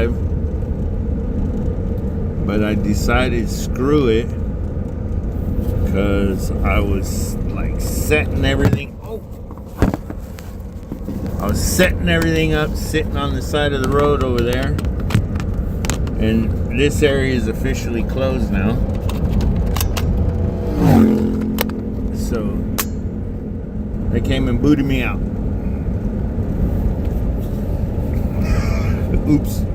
drive, but I decided screw it because I was like setting everything. I was setting everything up, sitting on the side of the road over there, and this area is officially closed now. So they came and booted me out. Oops.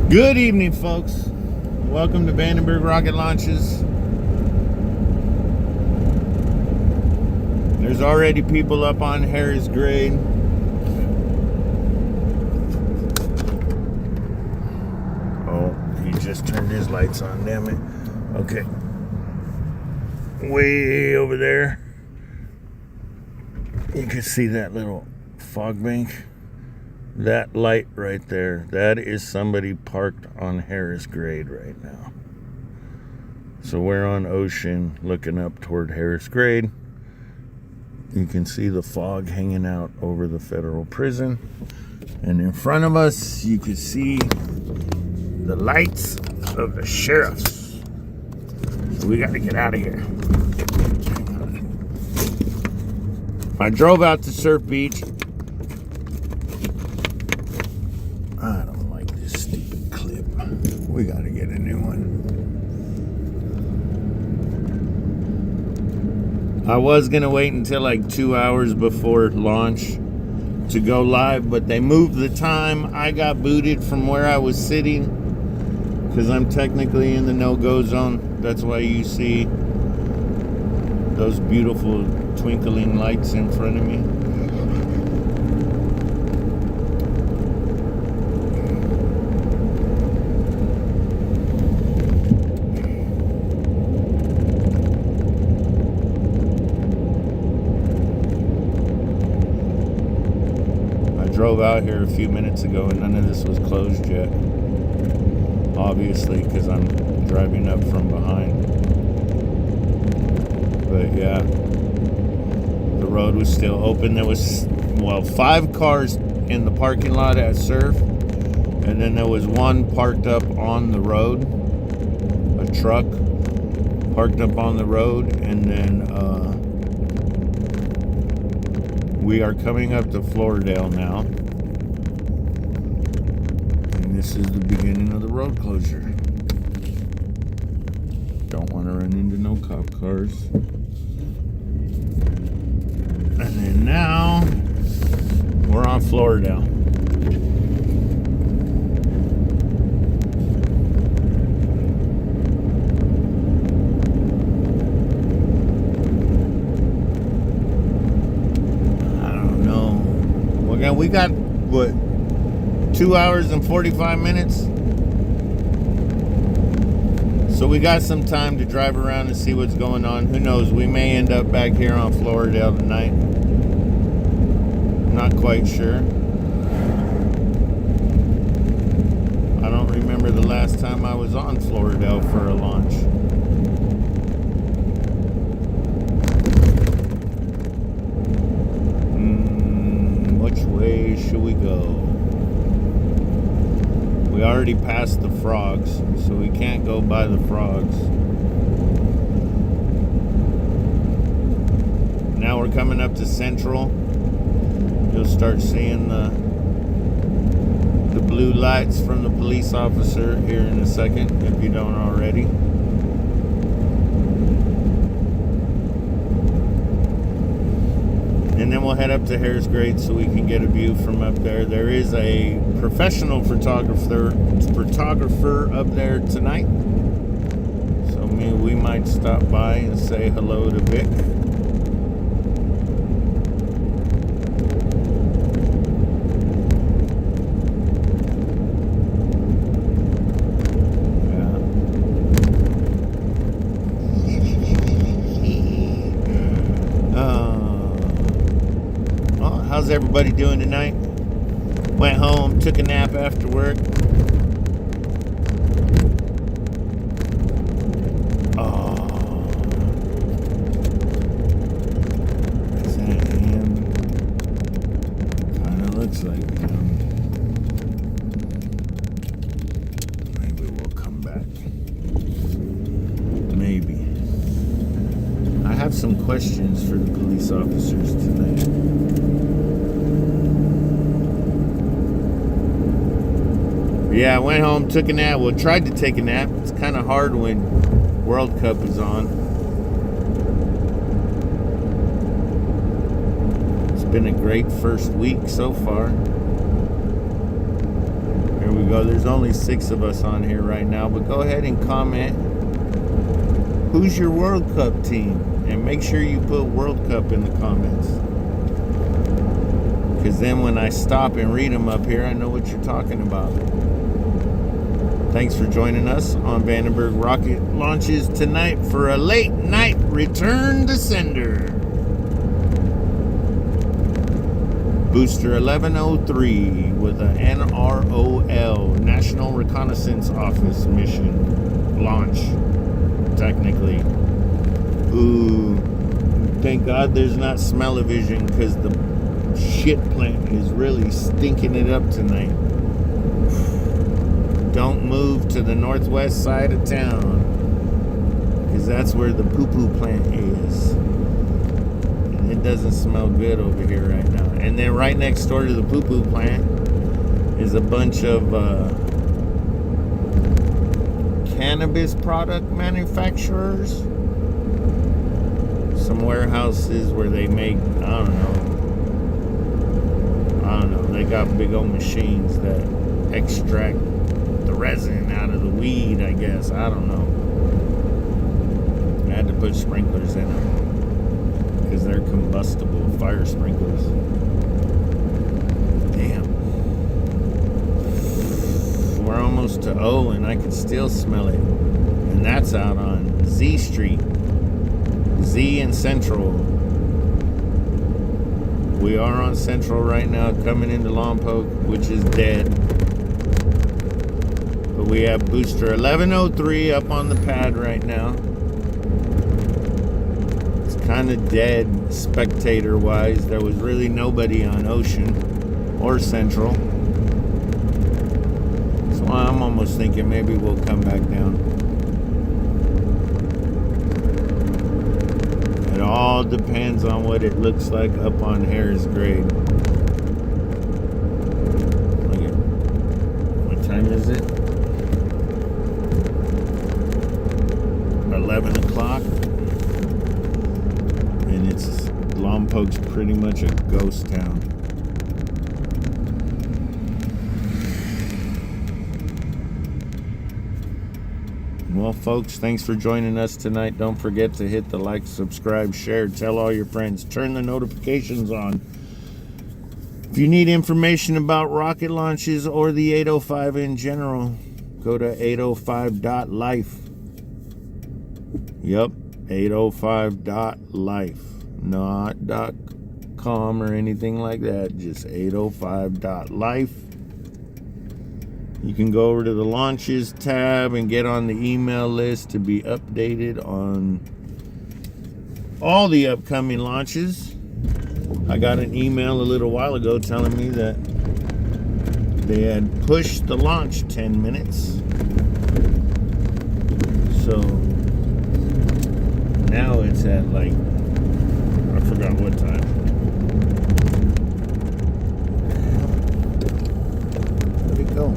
Good evening, folks. Welcome to Vandenberg Rocket Launches. There's already people up on Harris Grade. Oh, he just turned his lights on, damn it. Okay. Way over there, you can see that little fog bank. That light right there, that is somebody parked on Harris Grade right now. So we're on Ocean looking up toward Harris Grade. You can see the fog hanging out over the federal prison. And in front of us, you can see the lights of the sheriffs. So we got to get out of here. I drove out to Surf Beach. I don't like this stupid clip. We got to get a new one. I was going to wait until like 2 hours before launch to go live, but they moved the time. I got booted from where I was sitting because I'm technically in the no-go zone. That's why you see those beautiful twinkling lights in front of me. Drove out here a few minutes ago and none of this was closed yet, obviously because I'm driving up from behind. But yeah, the road was still open. There was 5 cars in the parking lot at Surf, and then there was one parked up on the road, a truck parked up on the road. And then we are coming up to Floridale now. And this is the beginning of the road closure. Don't want to run into no cop cars. And then now, we're on Floridale. We got, what, 2 hours and 45 minutes? So we got some time to drive around and see what's going on. Who knows, we may end up back here on Floridale tonight. Not quite sure. I don't remember the last time I was on Floridale for a launch. Which way should we go? We already passed the frogs, so we can't go by the frogs. Now we're coming up to Central. You'll start seeing the blue lights from the police officer here in a second, if you don't already. And then we'll head up to Harris Grade so we can get a view from up there. There is a professional photographer up there tonight. So maybe we might stop by and say hello to Vic. How's everybody doing tonight? Went home, took a nap after work. Oh, is that him? Kind of looks like him. Maybe we'll come back. Maybe. I have some questions for the police officers tonight. Yeah, I went home, took a nap. Well, tried to take a nap. It's kind of hard when World Cup is on. It's been a great first week so far. Here we go. There's only 6 of us on here right now, but go ahead and comment. Who's your World Cup team? And make sure you put World Cup in the comments. Because then when I stop and read them up here, I know what you're talking about. Thanks for joining us on Vandenberg rocket launches tonight for a late night return to sender. Booster 1103 with an NROL, National Reconnaissance Office mission launch, technically. Ooh, thank God there's not smell-o-vision because the shit plant is really stinking it up tonight. Don't move to the northwest side of town because that's where the poo-poo plant is. And it doesn't smell good over here right now. And then right next door to the poo-poo plant is a bunch of cannabis product manufacturers. Some warehouses where they make, I don't know, they got big old machines that extract the resin out of the weed, I guess. I don't know. I had to put sprinklers in them because they're combustible fire sprinklers. Damn. We're almost to O and I can still smell it. And that's out on Z Street. Z and Central. We are on Central right now, coming into Lompoc, which is dead. But we have booster 1103 up on the pad right now. It's kind of dead spectator-wise. There was really nobody on Ocean or Central. So I'm almost thinking maybe we'll come back down. It all depends on what it looks like up on Harris Grade. Look at, what time is it? 11 o'clock. And it's, Lompoc's pretty much a ghost town. Well, folks, thanks for joining us tonight. Don't forget to hit the like, subscribe, share, tell all your friends, turn the notifications on. If you need information about rocket launches or the 805 in general, go to 805.life. Yep, 805.life. Not .com or anything like that, just 805.life. You can go over to the launches tab and get on the email list to be updated on all the upcoming launches. I got an email a little while ago telling me that they had pushed the launch 10 minutes. So now it's at like, I forgot what time. Where'd it go?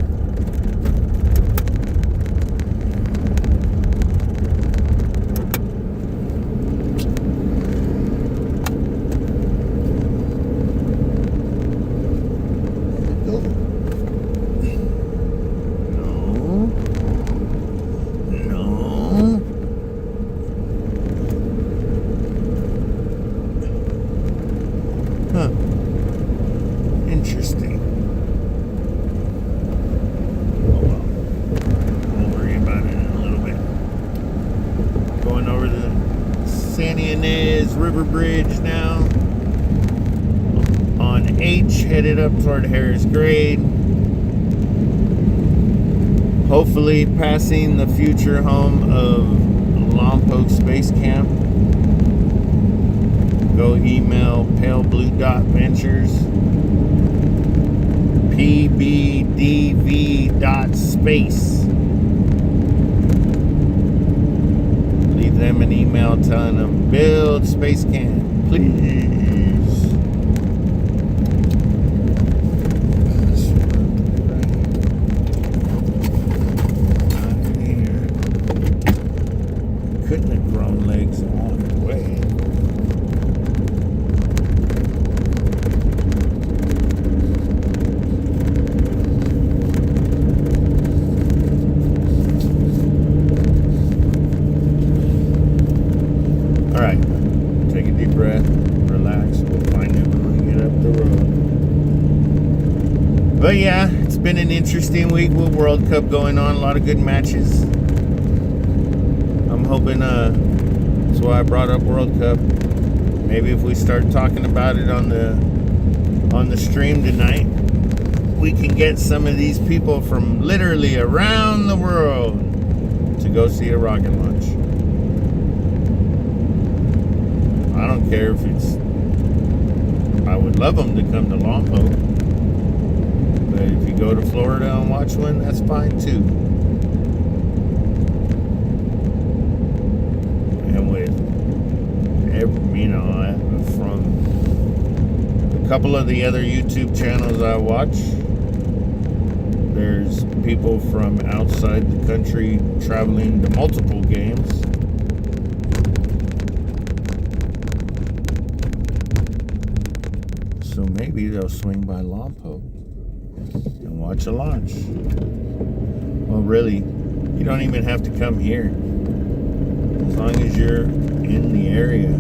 Interesting. Oh well. We'll worry about it in a little bit. Going over the San Ynez River Bridge now. On H, headed up toward Harris Grade. Hopefully passing the future home of Lompoc Space Camp. Go email paleblue.ventures pbdv.space. Leave them an email telling them, build Space Can, please. Couldn't have grown legs along the way. Alright, take a deep breath, relax, we'll find it when we get up the road. But yeah, it's been an interesting week with World Cup going on, a lot of good matches. I'm hoping, that's why I brought up World Cup. Maybe if we start talking about it on the stream tonight, we can get some of these people from literally around the world to go see a rocket launch. I don't care if it's, I would love them to come to Lompoc, but if you go to Florida and watch one, that's fine too. You know, from a couple of the other YouTube channels I watch, there's people from outside the country traveling to multiple games. So maybe they'll swing by Lompoc and watch a launch. Well, really, you don't even have to come here. As long as you're in the area.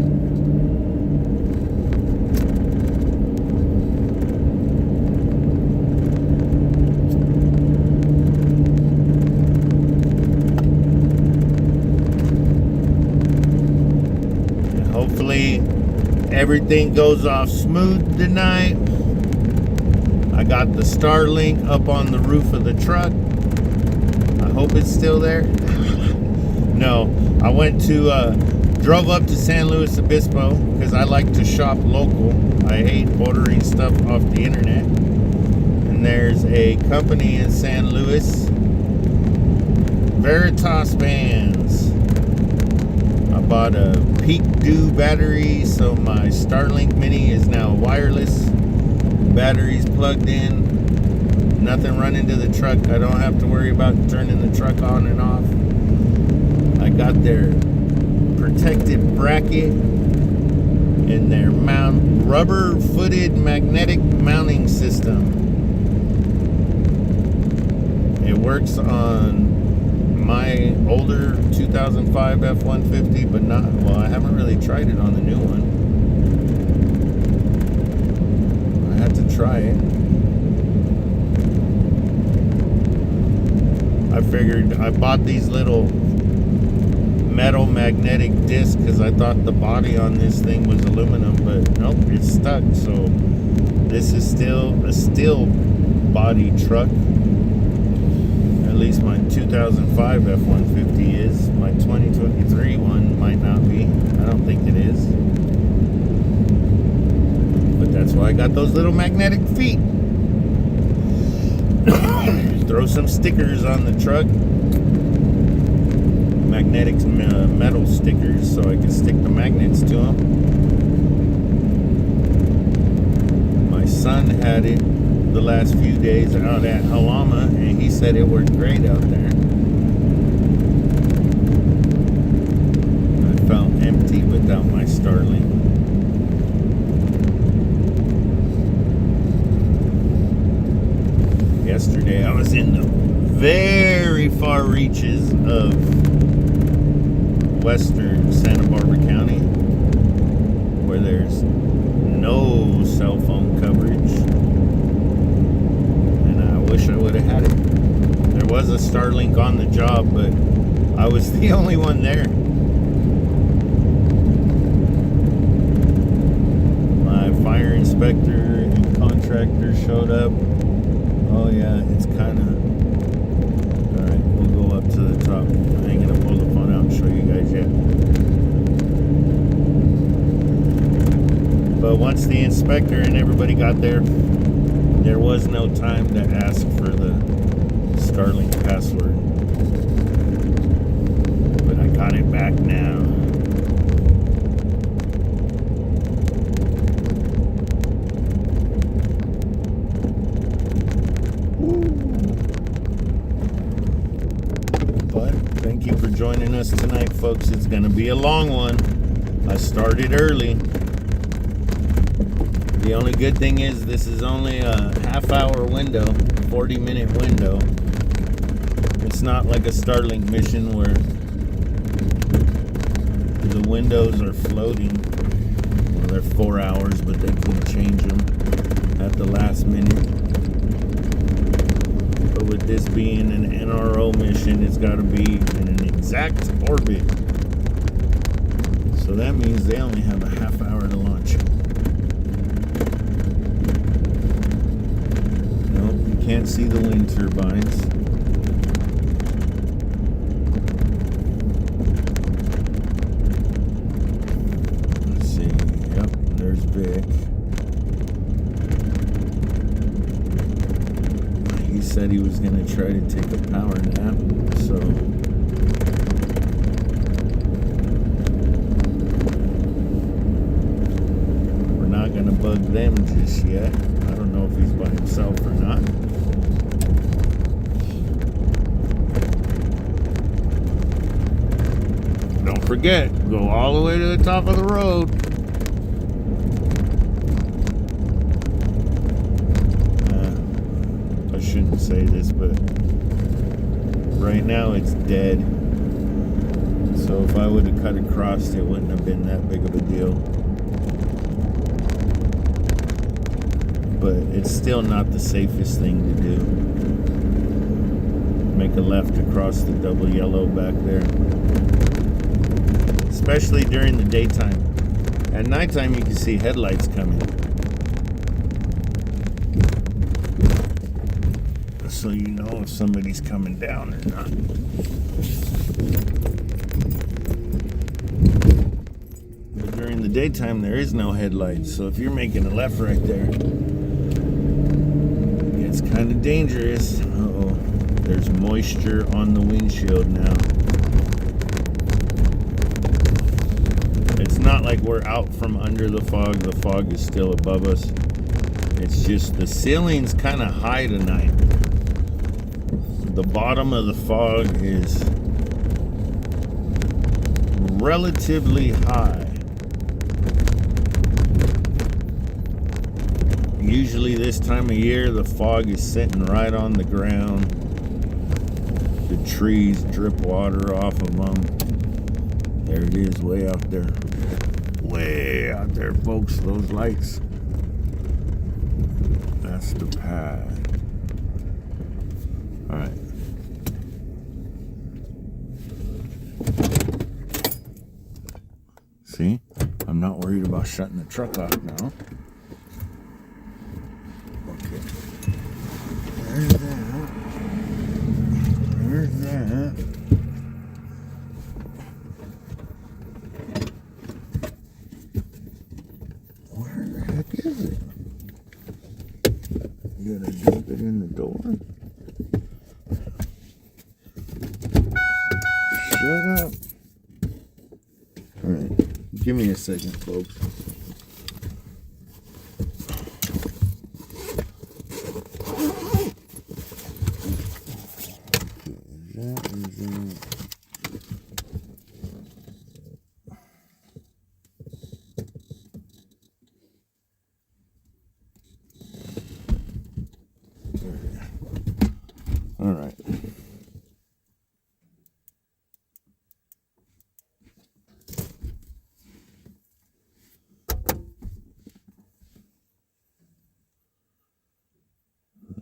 Hopefully everything goes off smooth tonight. I got the Starlink up on the roof of the truck. I hope it's still there. No, I went to drove up to San Luis Obispo because I like to shop local. I hate ordering stuff off the internet. And there's a company in San Luis, Veritas Bands. I bought a Peak Dew battery, so my Starlink Mini is now wireless. Battery's plugged in. Nothing running to the truck. I don't have to worry about turning the truck on and off. I got their protected bracket and their rubber-footed magnetic mounting system. It works on my older 2005 F-150, but not, well, I haven't really tried it on the new one. I had to try it. I figured I bought these little metal magnetic disc because I thought the body on this thing was aluminum, but nope, it's stuck. So this is still a steel body truck. At least my 2005 F-150 is. My 2023 one might not be. I don't think it is. But that's why I got those little magnetic feet. Throw some stickers on the truck. Magnetic metal stickers so I can stick the magnets to them. My son had it the last few days out at Jalama, and he said it worked great out there. I felt empty without my Starlink. Yesterday I was in the very far reaches of western Santa Barbara County, where there's no cell phone coverage, and I wish I would have had it. There was a Starlink on the job, but I was the only one there. My fire inspector and contractor showed up. Oh yeah, it's kind of... Alright, we'll go up to the top. I ain't gonna pull the phone out and show you guys yet. But once the inspector and everybody got there, There was no time to ask for the Starlink password, but I got it back now. But thank you for joining us tonight, folks. It's going to be a long one. I started early. The only good thing is this is only a half-hour window, 40-minute window. It's not like a Starlink mission where the windows are floating. Well, they're 4 hours, but they can change them at the last minute. But with this being an NRO mission, it's got to be in an exact orbit. So that means they only have a half hour to launch. Can't see the wind turbines. Let's see. Yep, there's Vic. He said he was going to try to take a power nap, so we're not going to bug them just yet. I don't know if he's by himself or not. Don't forget, go all the way to the top of the road. I shouldn't say this, but right now it's dead. So if I would have cut across, it wouldn't have been that big of a deal. But it's still not the safest thing to do. Make a left across the double yellow back there. Especially during the daytime. At nighttime, you can see headlights coming. So you know if somebody's coming down or not. But during the daytime, there is no headlights. So if you're making a left right there, it's kind of dangerous. Uh-oh. There's moisture on the windshield now. It's not like we're out from under the fog. The fog is still above us. It's just the ceiling's kind of high tonight. The bottom of the fog is relatively high. Usually this time of year, the fog is sitting right on the ground. The trees drip water off of them. There it is, way out there. Way out there, folks, those lights. That's the pad. All right. See? I'm not worried about shutting the truck off now. Okay. There's that. There's that. Where the heck is it? You gotta dump it in the door? Shut up. Alright. Give me a second, folks. All right.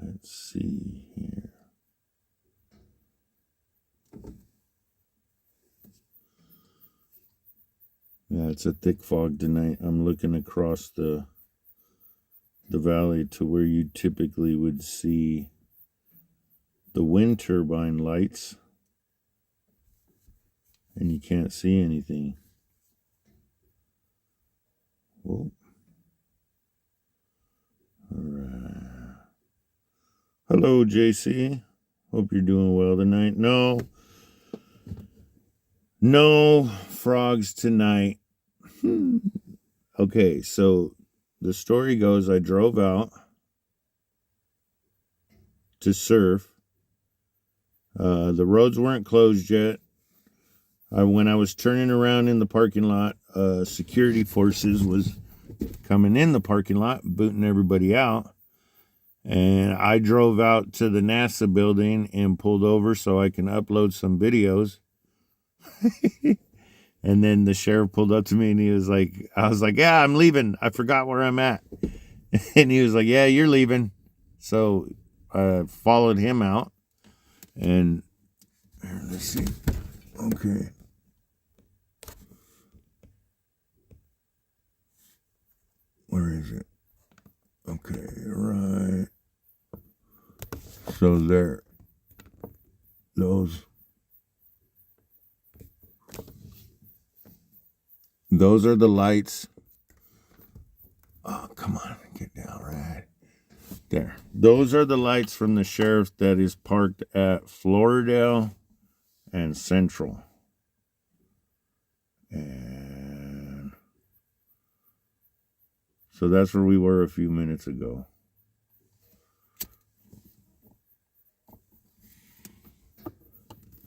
Let's see here. Yeah, it's a thick fog tonight. I'm looking across the valley to where you typically would see the wind turbine lights, and you can't see anything. Whoa. All right. Hello, JC. Hope you're doing well tonight. No frogs tonight. Okay, so the story goes I drove out to surf. The roads weren't closed yet. When I was turning around in the parking lot, security forces was coming in the parking lot, booting everybody out. And I drove out to the NASA building and pulled over so I can upload some videos. And then the sheriff pulled up to me and I was like, yeah, I'm leaving. I forgot where I'm at. And he was like, yeah, you're leaving. So I followed him out. And let's see. Okay. Where is it? Okay, right. So there. Those are the lights. Oh, come on. Get down right there. Those are the lights from the sheriff that is parked at Floridale and Central. And so that's where we were a few minutes ago.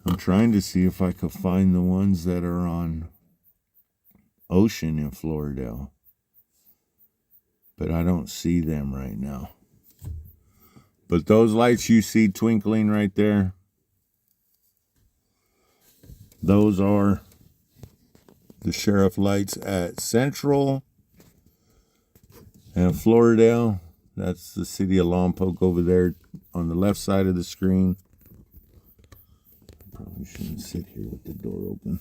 I'm trying to see if I could find the ones that are on Ocean in Floridale, but I don't see them right now. But those lights you see twinkling right there, those are the sheriff lights at Central and Floridale. That's the city of Lompoc over there on the left side of the screen. Probably shouldn't sit here with the door open.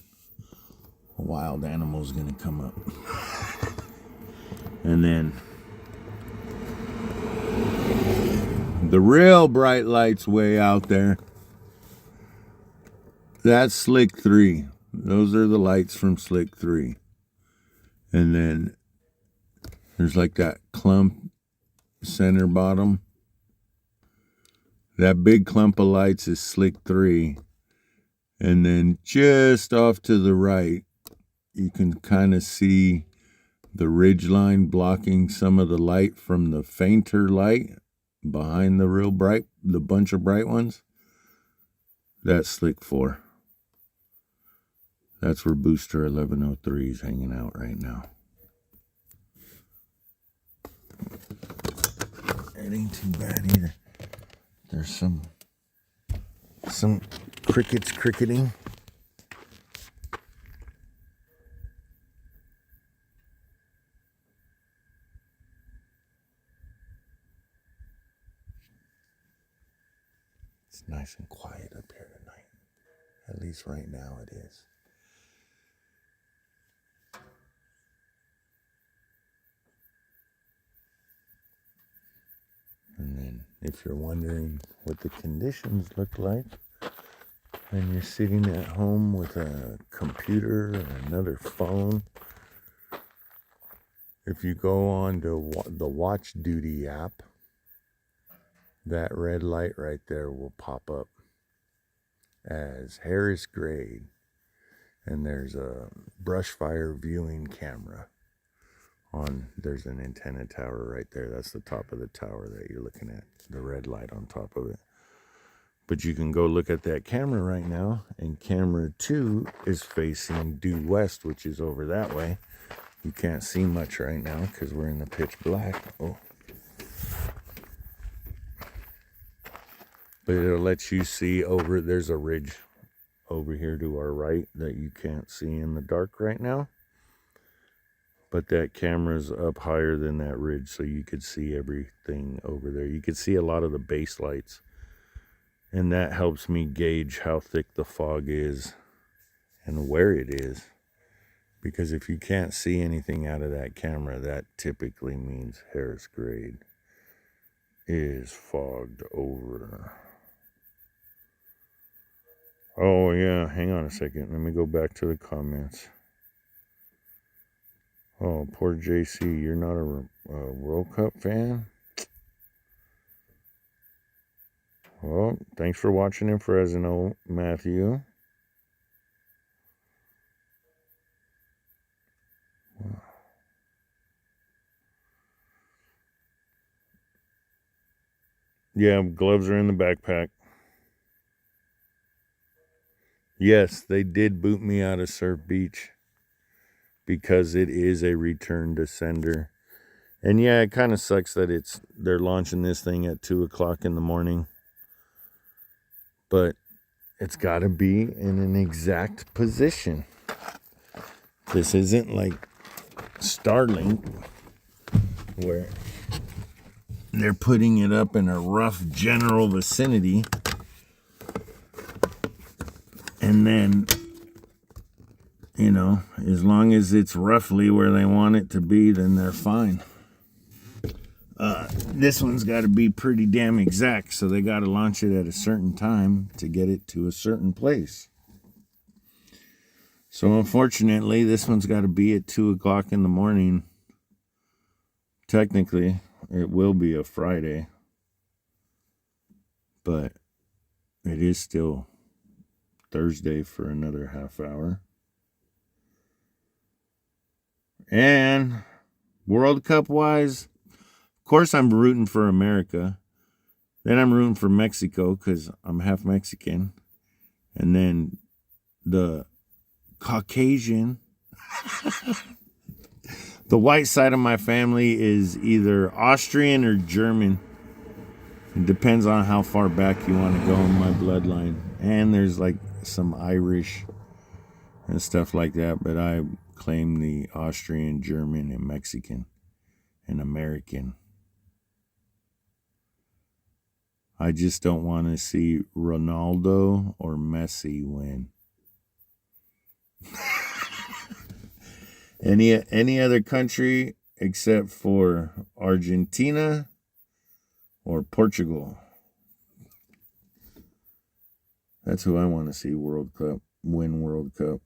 A wild animal's gonna come up. And then the real bright lights way out there, that's Slick 3. Those are the lights from Slick 3. And then there's like that clump center bottom. That big clump of lights is Slick 3. And then just off to the right, you can kind of see the ridge line blocking some of the light from the fainter light behind the real bright, the bunch of bright ones. That's Slick 4. That's where Booster 1103 is hanging out right now. It ain't too bad either. There's some crickets cricketing. It's nice and quiet up here tonight. At least right now it is. And then if you're wondering what the conditions look like when you're sitting at home with a computer or another phone, if you go on to the Watch Duty app, that red light right there will pop up as Harris grade. And there's a brush fire viewing camera there's an antenna tower right there. That's the top of the tower that you're looking at, the red light on top of it. But you can go look at that camera right now, and camera 2 is facing due west, which is over that way. You can't see much right now because we're in the pitch black. Oh. But it'll let you see over, there's a ridge over here to our right that you can't see in the dark right now. But that camera's up higher than that ridge, so you could see everything over there. You could see a lot of the base lights. And that helps me gauge how thick the fog is and where it is. Because if you can't see anything out of that camera, that typically means Harris grade is fogged over. Oh yeah, hang on a second. Let me go back to the comments. Oh, poor JC, you're not a World Cup fan? Well, thanks for watching in Fresno, Matthew. Yeah, gloves are in the backpack. Yes, they did boot me out of Surf Beach because it is a return to sender. And yeah, it kind of sucks that they're launching this thing at 2 o'clock in the morning. But it's got to be in an exact position. This isn't like Starlink where they're putting it up in a rough general vicinity. And then, you know, as long as it's roughly where they want it to be, then they're fine. This one's got to be pretty damn exact, so they got to launch it at a certain time to get it to a certain place. So unfortunately, this one's got to be at 2 o'clock in the morning. Technically, it will be a Friday, but it is still Thursday for another half hour. And World Cup wise, of course I'm rooting for America. Then I'm rooting for Mexico because I'm half Mexican. And then the Caucasian, the white side of my family is either Austrian or German. It depends on how far back you want to go in my bloodline. And there's like some Irish and stuff like that, but I claim the Austrian, German, and Mexican and American. I just don't want to see Ronaldo or Messi win. Any other country except for Argentina or Portugal. That's who I want to see win World Cup.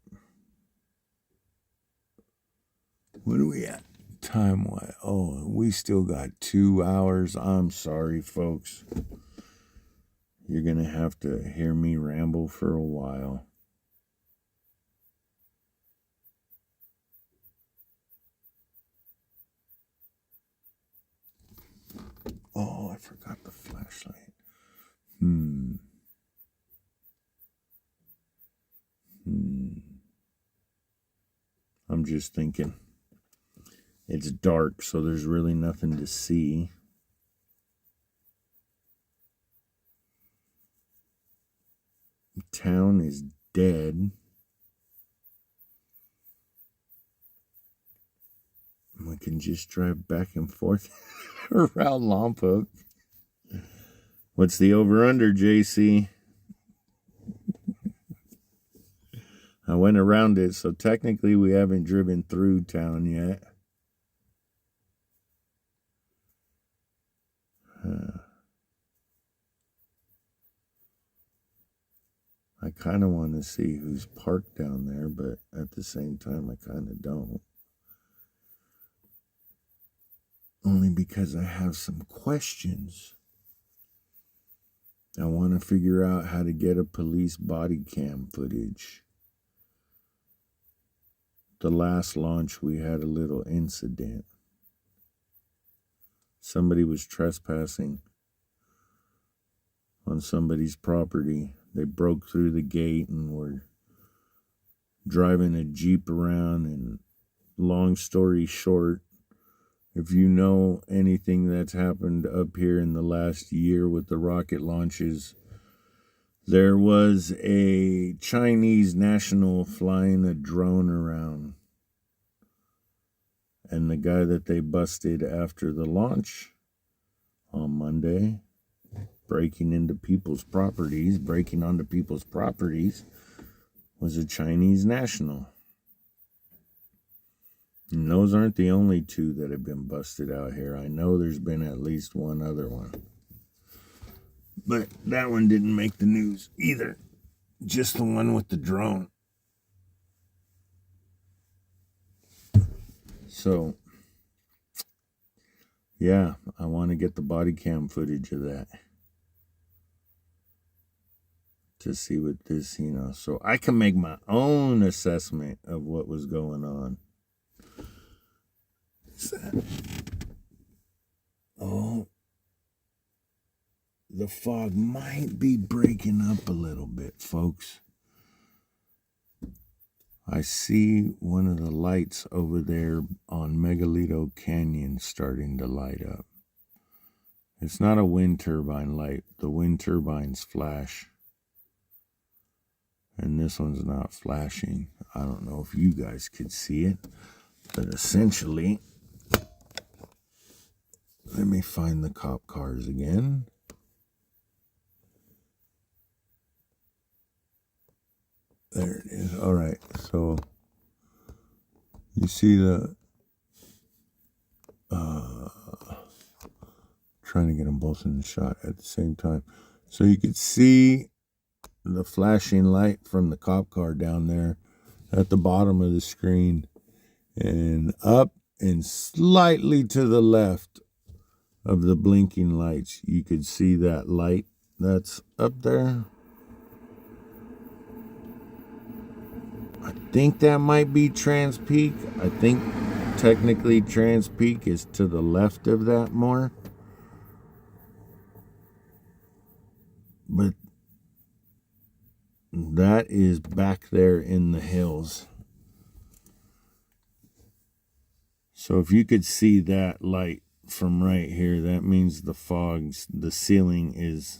What are we at time-wise? Oh, we still got 2 hours. I'm sorry, folks. You're going to have to hear me ramble for a while. Oh, I forgot the flashlight. I'm just thinking. It's dark, so there's really nothing to see. Town is dead. We can just drive back and forth around Lompoc. What's the over-under, JC? I went around it, so technically we haven't driven through town yet. I kind of want to see who's parked down there, but at the same time, I kind of don't. Only because I have some questions. I want to figure out how to get a police body cam footage. The last launch, we had a little incident. Somebody was trespassing on somebody's property. They broke through the gate and were driving a Jeep around. And long story short, if you know anything that's happened up here in the last year with the rocket launches, there was a Chinese national flying a drone around. And the guy that they busted after the launch on Monday, breaking onto people's properties, was a Chinese national. And those aren't the only two that have been busted out here. I know there's been at least one other one. But that one didn't make the news either. Just the one with the drone. So, yeah, I want to get the body cam footage of that. to see what this, so I can make my own assessment of what was going on. What's that? Oh, the fog might be breaking up a little bit, folks. I see one of the lights over there on Megalito Canyon starting to light up. It's not a wind turbine light. The wind turbines flash. And this one's not flashing. I don't know if you guys could see it. But essentially, let me find the cop cars again. There it is. All right. So you see the trying to get them both in the shot at the same time. So you could see the flashing light from the cop car down there at the bottom of the screen, and up and slightly to the left of the blinking lights, you could see that light that's up there. I think that might be Trans-Peak. I think technically Trans-Peak is to the left of that more. But that is back there in the hills. So if you could see that light from right here, that means the ceiling is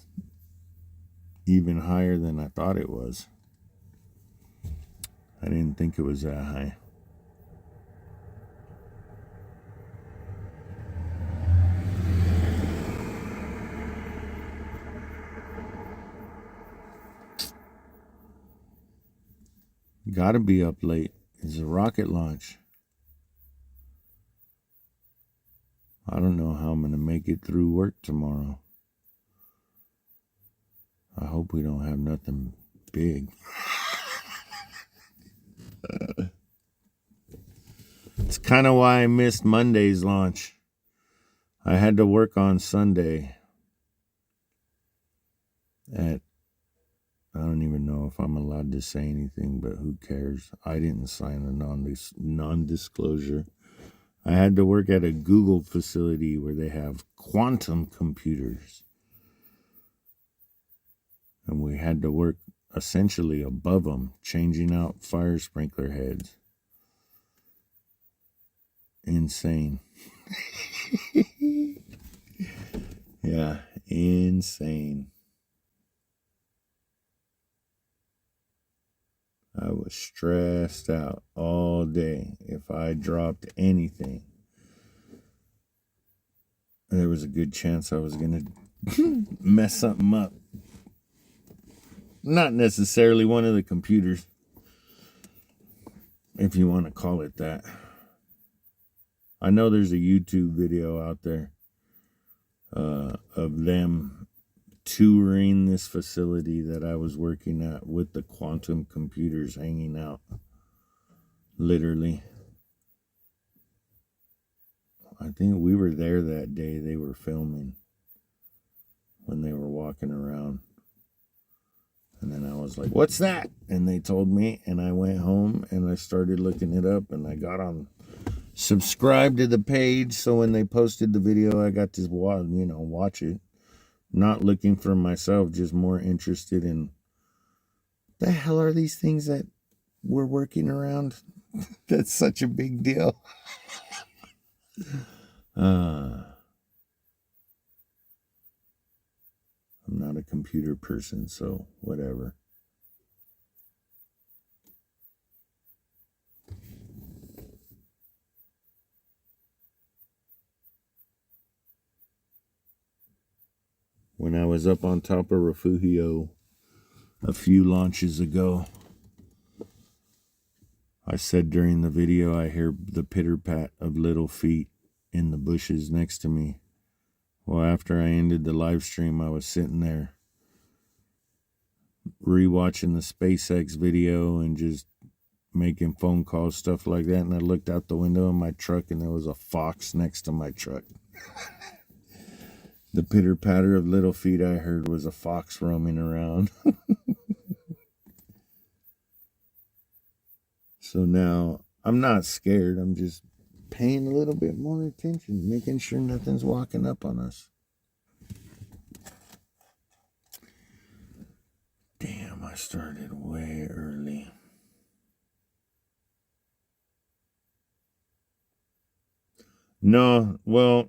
even higher than I thought it was. I didn't think it was that high. Gotta be up late. It's a rocket launch. I don't know how I'm going to make it through work tomorrow. I hope we don't have nothing big. It's kind of why I missed Monday's launch. I had to work on Sunday at, I don't even know if I'm allowed to say anything, but who cares? I didn't sign a non-disclosure. I had to work at a Google facility where they have quantum computers. And we had to work essentially above them, changing out fire sprinkler heads. Insane. Yeah, insane. I was stressed out all day. If I dropped anything, there was a good chance I was going to mess something up. Not necessarily one of the computers, if you want to call it that. I know there's a YouTube video out there of them touring this facility that I was working at with the quantum computers hanging out. Literally. I think we were there that day. They were filming when they were walking around. And then I was like, what's that? And they told me, and I went home and I started looking it up, and I got on subscribe to the page, so when they posted the video, I got to watch it. Not looking for myself, just more interested in the hell are these things that we're working around? That's such a big deal. I'm not a computer person, so whatever. When I was up on top of Refugio a few launches ago, I said during the video I hear the pitter-pat of little feet in the bushes next to me. Well, after I ended the live stream, I was sitting there rewatching the SpaceX video and just making phone calls, stuff like that. And I looked out the window of my truck, and there was a fox next to my truck. The pitter-patter of little feet I heard was a fox roaming around. So now I'm not scared. I'm just paying a little bit more attention, making sure nothing's walking up on us. Damn, I started way early. No, well,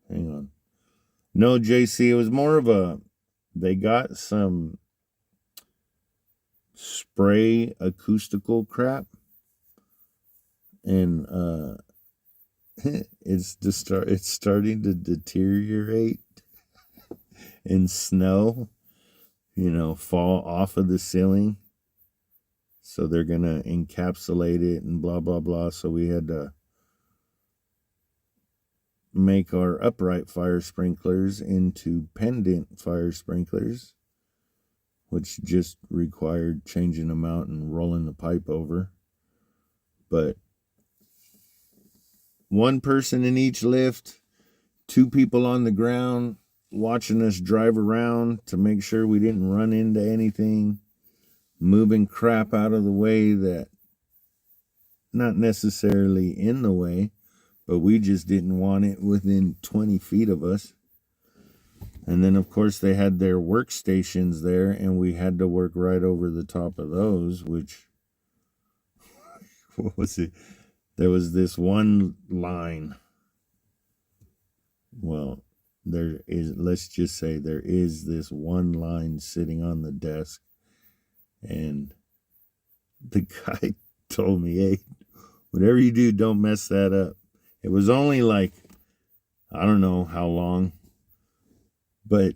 hang on. No, JC, it was more of a, they got some spray acoustical crap, and it's starting to deteriorate and snow, fall off of the ceiling. So they're gonna encapsulate it and blah blah blah. So we had to make our upright fire sprinklers into pendant fire sprinklers, which just required changing them out and rolling the pipe over. But one person in each lift, 2 people on the ground watching us drive around to make sure we didn't run into anything, moving crap out of the way that not necessarily in the way, but we just didn't want it within 20 feet of us. And then, of course, they had their workstations there, and we had to work right over the top of those, which, what was it? There was this one line. Well, let's just say there is this one line sitting on the desk, and the guy told me, hey, whatever you do, don't mess that up. It was only like, I don't know how long, but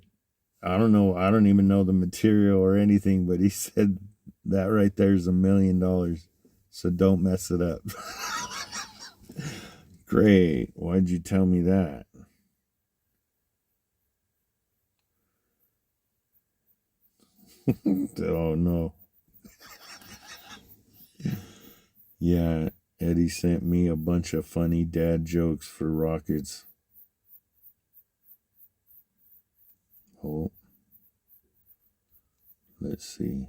I don't even know the material or anything, but he said that right there is $1 million, so don't mess it up. Great. Why'd you tell me that? Oh, no. Yeah, Eddie sent me a bunch of funny dad jokes for rockets. Oh. Let's see.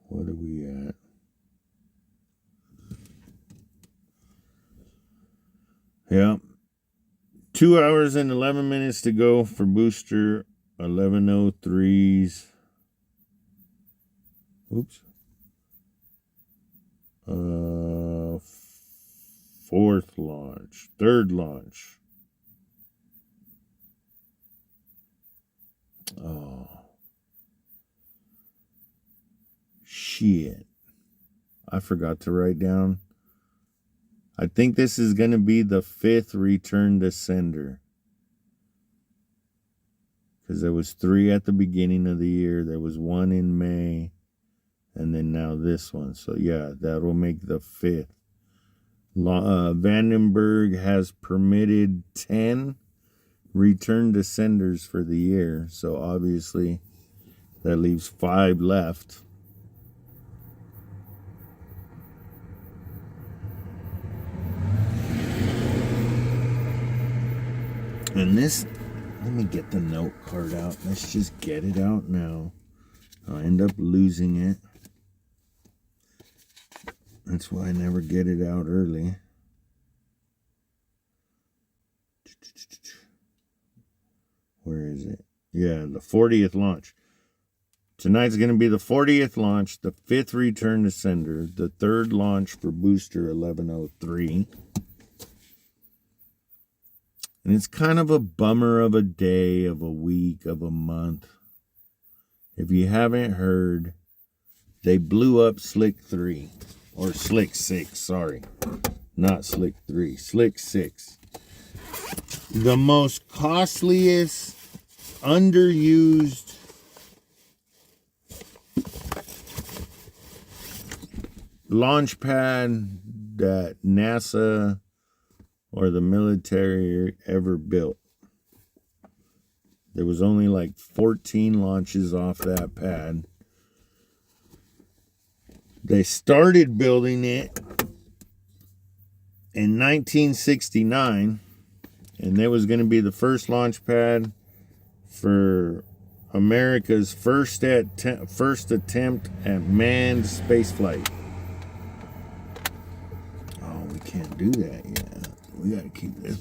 What are we at? Yeah. 2 hours and 11 minutes to go for booster 1103's. Oops. Fourth launch. Third launch. Oh. Shit. I forgot to write down. I think this is going to be the 5th return to sender. Because there was 3 at the beginning of the year. There was 1 in May. And then now this one. So yeah, that will make the 5th. Vandenberg has permitted 10 return to senders for the year. So obviously that leaves 5 left. And this, let me get the note card out. Let's just get it out now. I'll end up losing it. That's why I never get it out early. Where is it? Yeah, the 40th launch. Tonight's going to be the 40th launch, the 5th return to sender, the 3rd launch for booster 1103. And it's kind of a bummer of a day, of a week, of a month. If you haven't heard, they blew up Slick 3. Or Slick 6, sorry. Not Slick 3, Slick 6. The most costliest, underused launch pad that NASA or the military ever built. There was only like 14 launches off that pad. They started building it in 1969, and it was going to be the first launch pad for America's first attempt at manned spaceflight. Oh, we can't do that yet. We gotta keep this.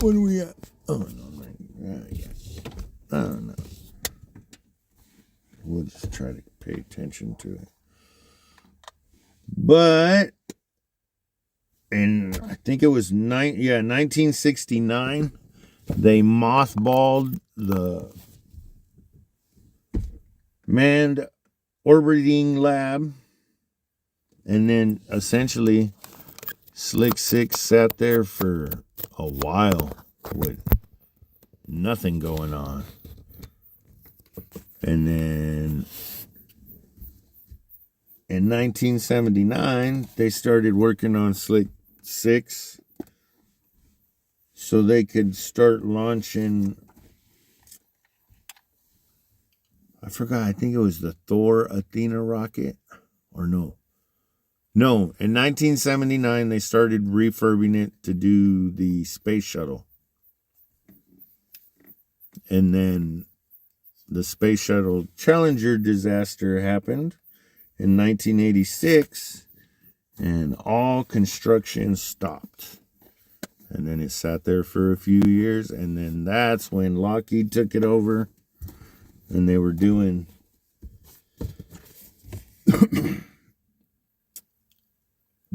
What are we at? Oh no, yeah. Oh no. We'll just try to pay attention to it. But I think it was 1969, they mothballed the manned orbiting lab, and then essentially Slick 6 sat there for a while with nothing going on. And then in 1979, they started working on Slick 6 so they could start launching. I forgot, I think it was the Thor Athena rocket, or no, in 1979, they started refurbing it to do the space shuttle. And then the space shuttle Challenger disaster happened in 1986, and all construction stopped. And then it sat there for a few years, and then that's when Lockheed took it over, and they were doing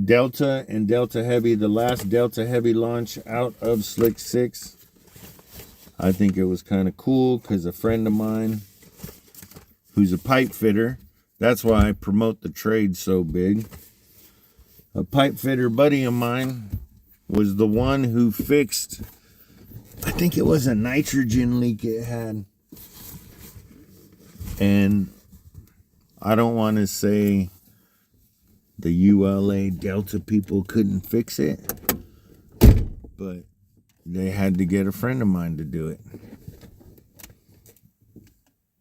Delta and Delta Heavy, the last Delta Heavy launch out of Slick 6. I think it was kind of cool because a friend of mine who's a pipe fitter, that's why I promote the trade so big. A pipe fitter buddy of mine was the one who fixed, I think it was a nitrogen leak it had. And I don't want to say the ULA Delta people couldn't fix it, but they had to get a friend of mine to do it,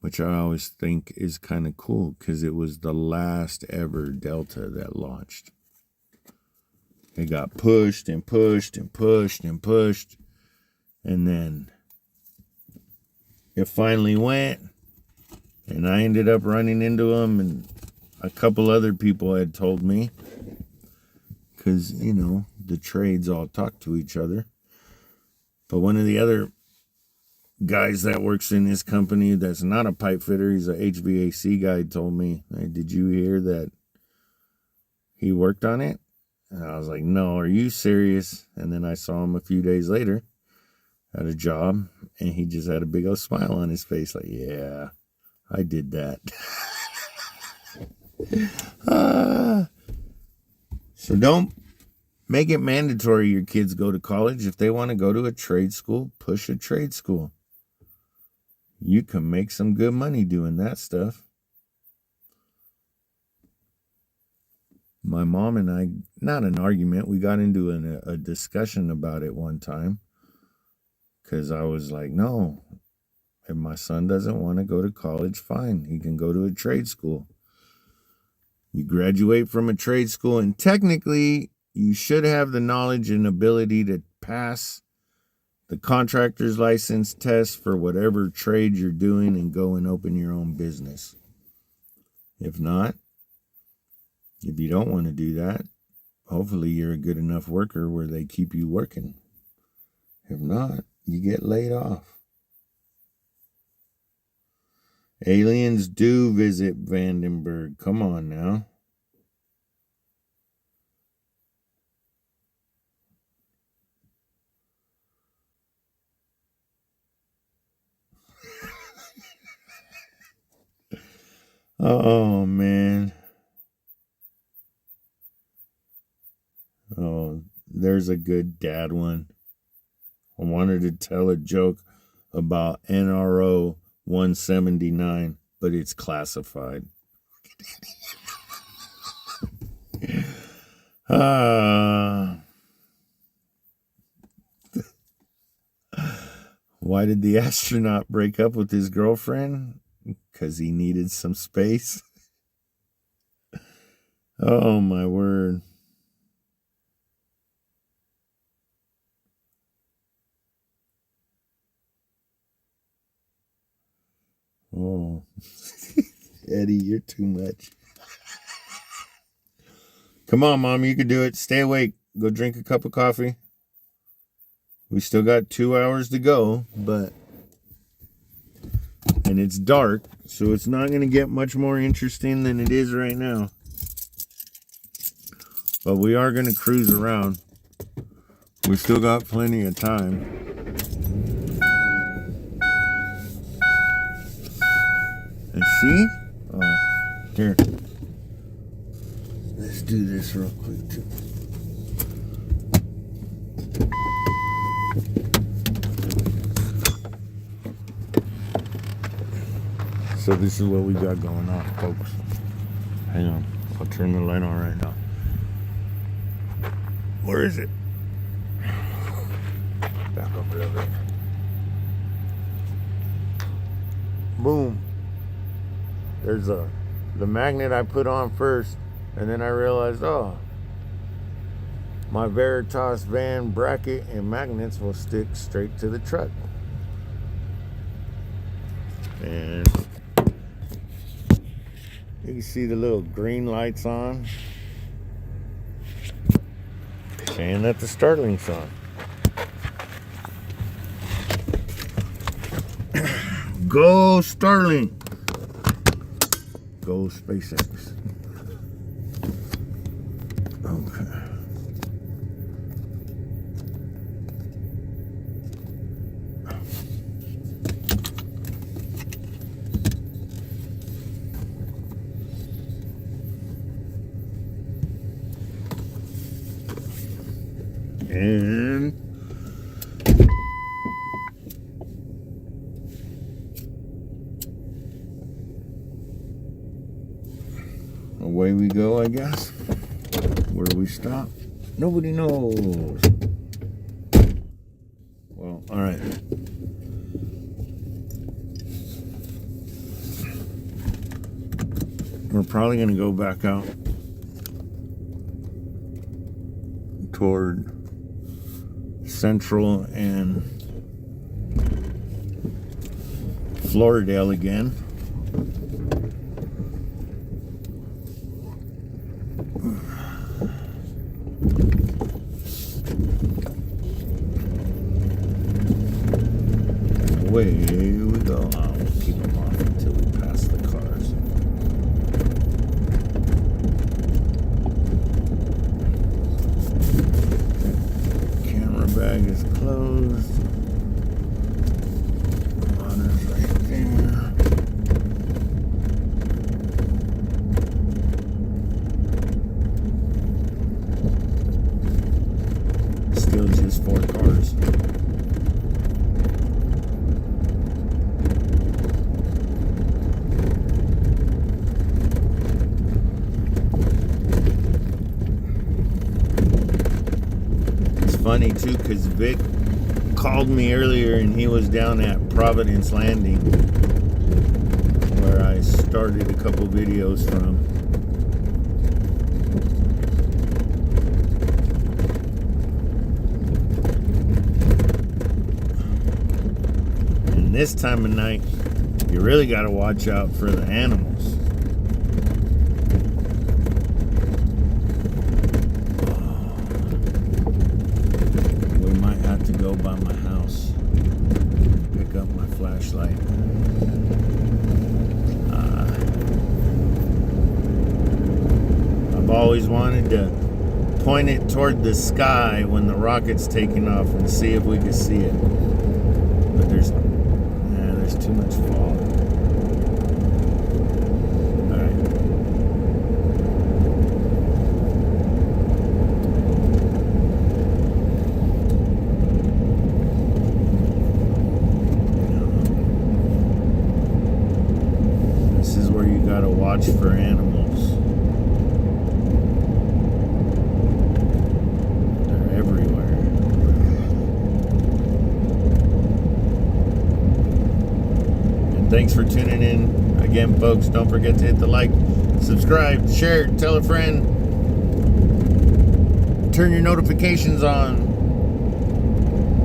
which I always think is kind of cool because it was the last ever Delta that launched. It got pushed and pushed and pushed and pushed, and then it finally went, and I ended up running into them, and a couple other people had told me, because, you know, the trades all talk to each other. But one of the other guys that works in this company that's not a pipe fitter, he's a HVAC guy, told me, hey, did you hear that he worked on it? And I was like, no, are you serious? And then I saw him a few days later at a job, and he just had a big old smile on his face, like, yeah, I did that. So don't make it mandatory your kids go to college. If they want to go to a trade school, push a trade school. You can make some good money doing that stuff. My mom and I, not an argument, we got into a discussion about it one time, because I was like, no, if my son doesn't want to go to college, fine, he can go to a trade school. You graduate from a trade school, and technically you should have the knowledge and ability to pass the contractor's license test for whatever trade you're doing and go and open your own business. If not, if you don't want to do that, hopefully you're a good enough worker where they keep you working. If not, you get laid off. Aliens do visit Vandenberg. Come on now. Oh, man. Oh, there's a good dad one. I wanted to tell a joke about NRO-179, but it's classified. Why did the astronaut break up with his girlfriend? Because he needed some space. Oh, my word. Oh, Eddie, you're too much. Come on, Mom, you can do it. Stay awake. Go drink a cup of coffee. We still got 2 hours to go, and it's dark, so it's not going to get much more interesting than it is right now. But we are going to cruise around. We still got plenty of time. And see? Oh, here. Let's do this real quick too. So this is what we got going on, folks. Hang on. I'll turn the light on right now. Where is it? Back up a little bit. Boom. There's the magnet I put on first, and then I realized, oh, my Veritas van bracket and magnets will stick straight to the truck. And you can see the little green lights on, saying that the Starlink's on. Go Starlink! Go SpaceX. Okay. And away we go, I guess. Where do we stop? Nobody knows. Well, all right. We're probably going to go back out toward Central and Floridale again. Away we go. Oh, we'll keep them off until we pass the cars. Camera bag is closed. Water's right there. Still just 4 cars. Funny too, because Vic called me earlier and he was down at Providence Landing where I started a couple videos from. And this time of night you really got to watch out for the animals. Go by my house, pick up my flashlight. I've always wanted to point it toward the sky when the rocket's taking off and see if we can see it. But there's too much fog. Watch for animals. They're everywhere. And thanks for tuning in again, folks. Don't forget to hit the like, subscribe, share, tell a friend. Turn your notifications on,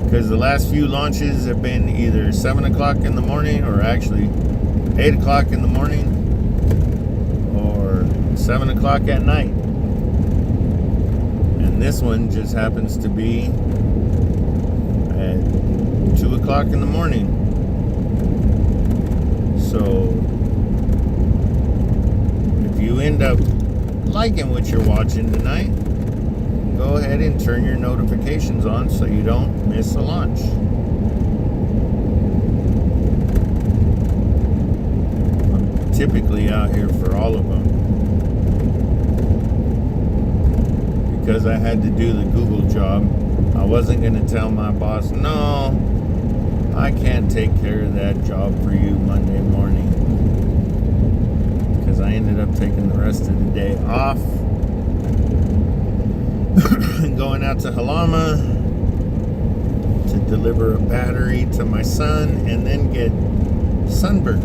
because the last few launches have been either 7 o'clock in the morning or actually 8 o'clock in the morning or 7 o'clock at night. And this one just happens to be at 2 o'clock in the morning. So if you end up liking what you're watching tonight, go ahead and turn your notifications on so you don't miss a launch. I'm typically out here for all of them because I had to do the Google job. I wasn't going to tell my boss, no, I can't take care of that job for you Monday morning, because I ended up taking the rest of the day off and going out to Jalama to deliver a battery to my son and then get sunburned.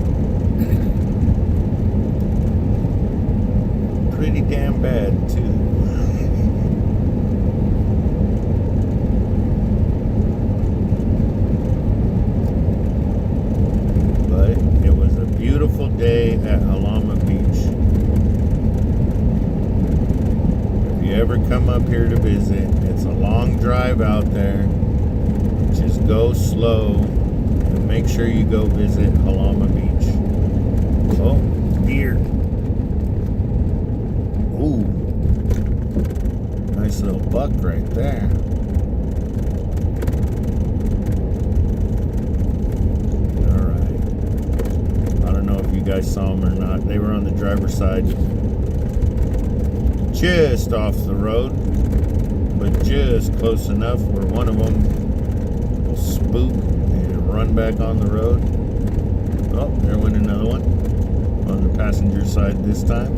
Pretty damn bad too. Beautiful day at Jalama Beach. If you ever come up here to visit, it's a long drive out there. Just go slow and make sure you go visit Jalama Beach. Oh, deer. Ooh, nice little buck right there. You guys saw them or not. They were on the driver's side, just off the road, but just close enough where one of them will spook and run back on the road. Oh, there went another one on the passenger side this time.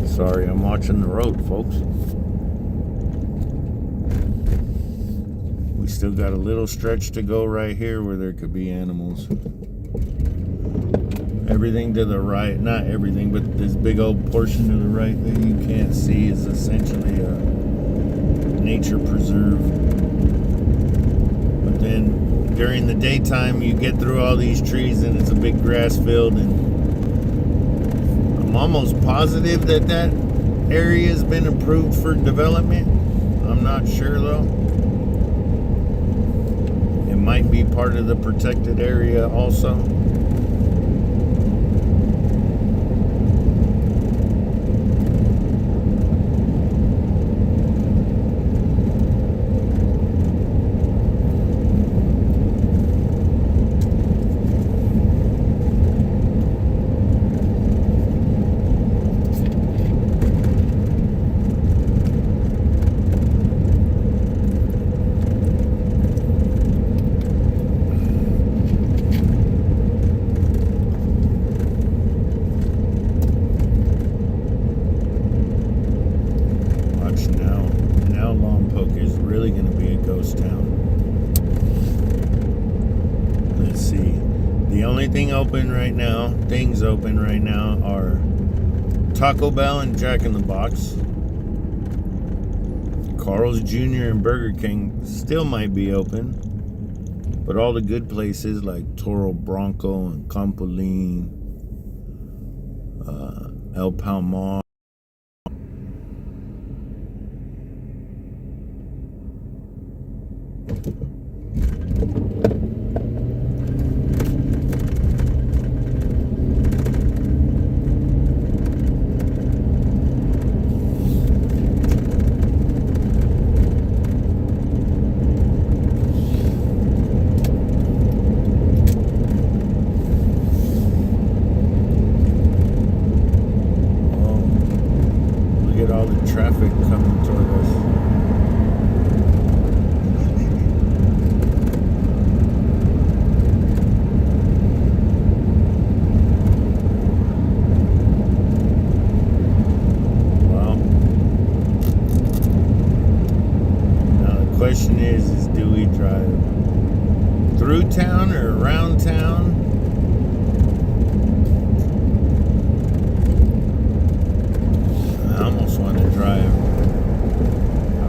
Sorry, I'm watching the road, folks. We still got a little stretch to go right here where there could be animals. Everything to the right, not everything, but this big old portion to the right that you can't see is essentially a nature preserve. But then during the daytime, you get through all these trees and it's a big grass field, and I'm almost positive that that area has been approved for development. I'm not sure though. It might be part of the protected area also. Lompoc is really going to be a ghost town. Let's see. The only thing open right now, things open right now are Taco Bell and Jack in the Box. Carl's Jr. and Burger King still might be open. But all the good places like Toro Bronco and Campolin, El Palmar, question is do we drive through town or around town? I almost want to drive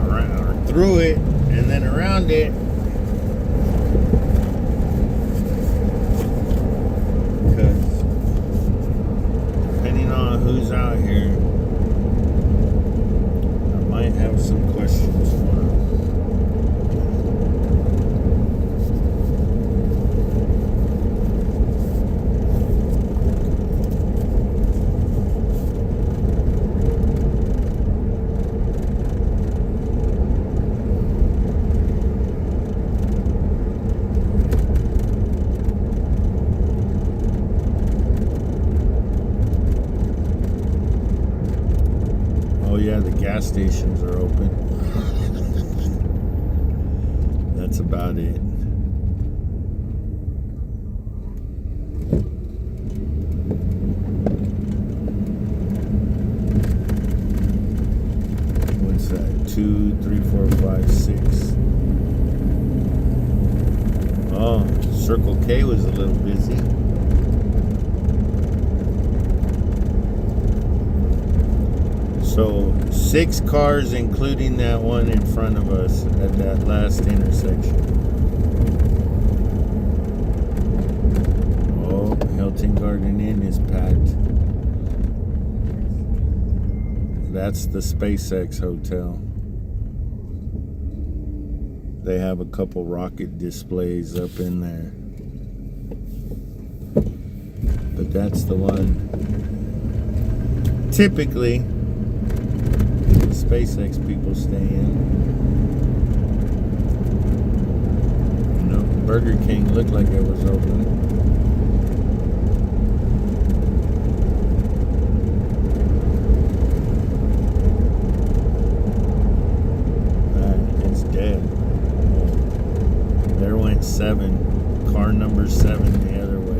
around or through it and then around it. Because depending on who's out here, I might have some questions for them. Yeah, the gas stations are open. That's about it. What's that? 2, 3, 4, 5, 6. Oh, Circle K was a little busy. So 6 cars, including that one in front of us at that last intersection. Oh, Hilton Garden Inn is packed. That's the SpaceX hotel. They have a couple rocket displays up in there. But that's the one. Typically, SpaceX people stay in. You know, Burger King looked like it was open. It's dead. There went 7. Car number 7 the other way.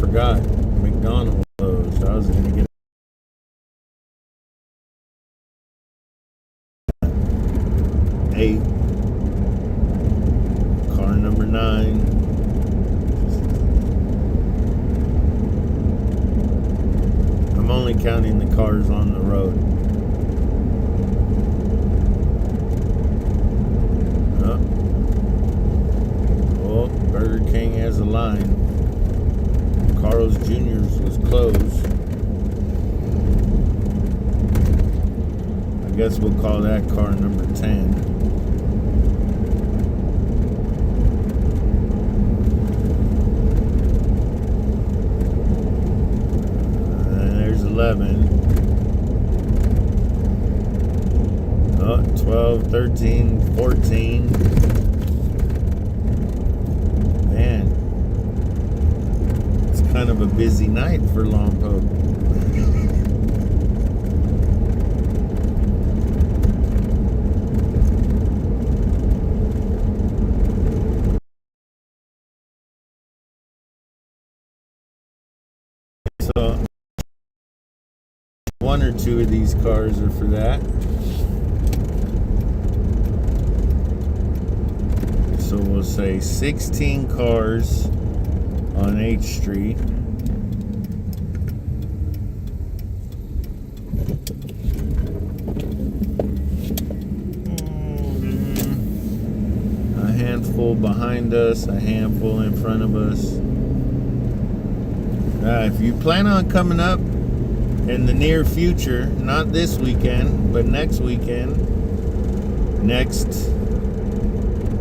Forgot McDonald's closed. I was gonna get 8. Car number 9. I'm only counting the cars on the road. Oh, Burger King has a line. Carl's Jr.'s was closed. I guess we'll call that car number 10. And there's 11. Oh, 12, 13, 14. Man. Kind of a busy night for Lompoc. So 1 or 2 of these cars are for that. So we'll say 16 cars on H Street. A handful behind us, a handful in front of us. If you plan on coming up in the near future, not this weekend, but next weekend, I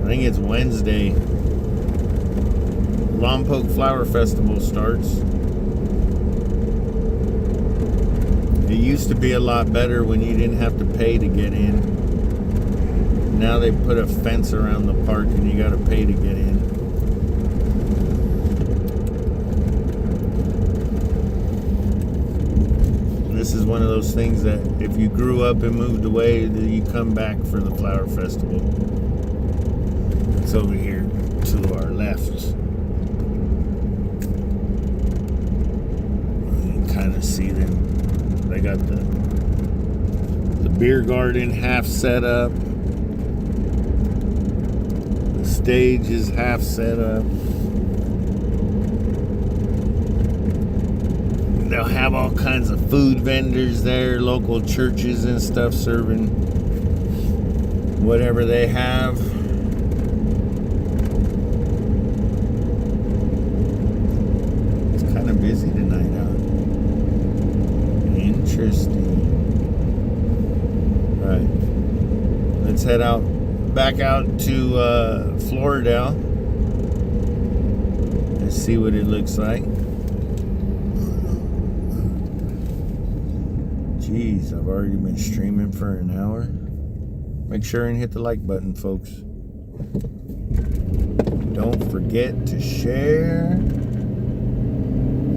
think it's Wednesday, Lompoc Flower Festival starts. It used to be a lot better when you didn't have to pay to get in. Now they put a fence around the park and you gotta pay to get in. This is one of those things that if you grew up and moved away, you come back for the Flower Festival. It's over here to our left. You can kind of see them. They got the beer garden half set up. The stage is half set up. They'll have all kinds of food vendors there, local churches and stuff serving whatever they have. It's kind of busy tonight out. Interesting. All right. Let's head back out to Florida and see what it looks like. Jeez, I've already been streaming for an hour. Make sure and hit the like button, folks. Don't forget to share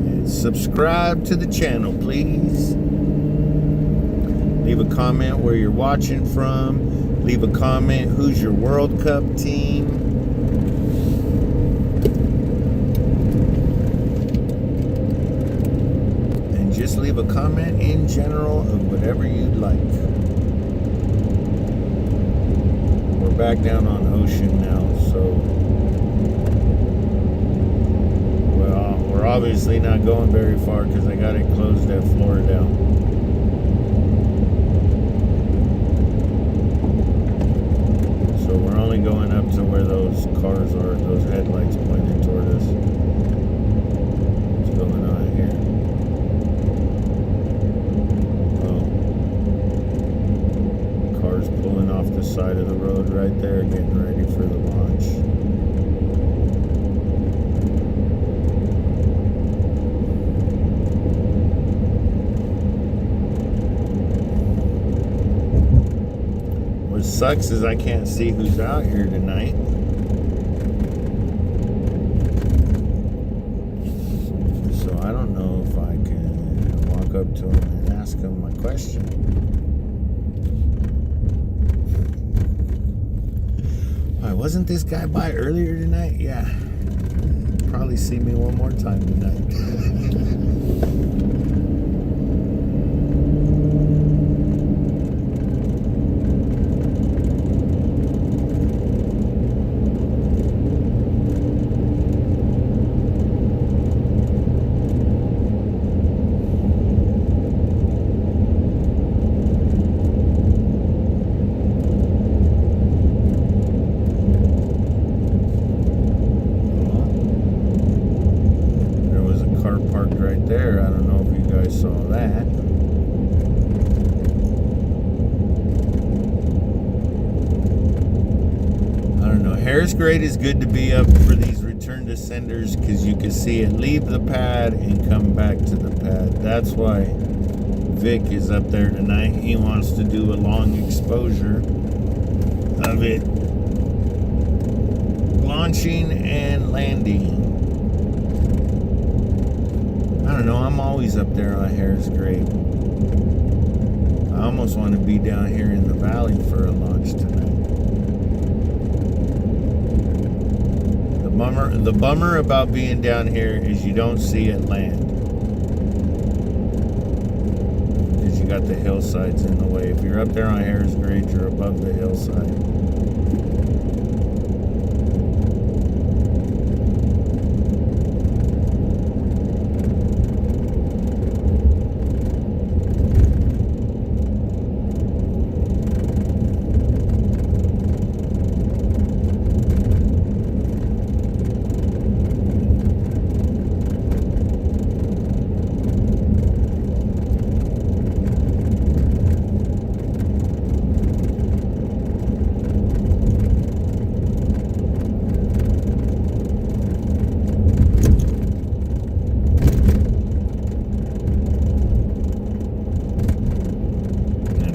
and subscribe to the channel, please. Leave a comment where you're watching from. Leave a comment who's your World Cup team. And just leave a comment in general of whatever you'd like. We're back down on Ocean now, so well, we're obviously not going very far because I got it closed at Florida. So we're only going up to where those cars are, those headlights pointing toward us. What's going on here? Oh. Cars pulling off the side of the road right there, getting ready for the launch. What sucks is I can't see who's out here tonight. So I don't know if I can walk up to him and ask him my question. Alright, wasn't this guy by earlier tonight? Yeah. Probably see me one more time tonight. There, I don't know if you guys saw that. I don't know. Harris grade is good to be up for these return descenders because you can see it leave the pad and come back to the pad. That's why Vic is up there tonight. He wants to do a long exposure of it launching and landing. I don't know, I'm always up there on Harris Grade. I almost want to be down here in the valley for a launch tonight. The bummer about being down here is you don't see it land. Because you got the hillsides in the way. If you're up there on Harris Grade, you're above the hillside.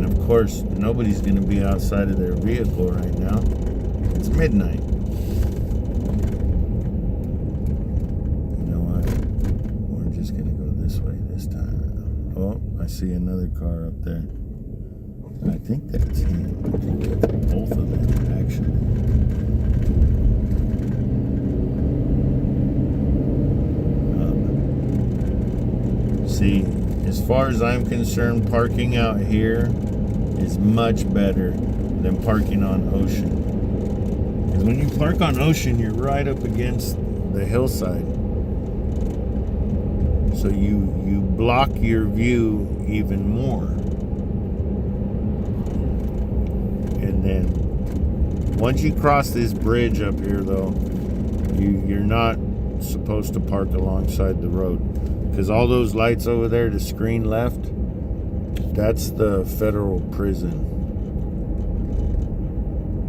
Of course, nobody's going to be outside of their vehicle right now. It's midnight. You know what? We're just going to go this way this time. Oh, I see another car up there. I think that's him. I think that's both of them, actually. as far as I'm concerned, parking out here is much better than parking on Ocean. Because when you park on Ocean, you're right up against the hillside. So you block your view even more. And then once you cross this bridge up here, though, you're not supposed to park alongside the road. Because all those lights over there, the screen left, that's the federal prison.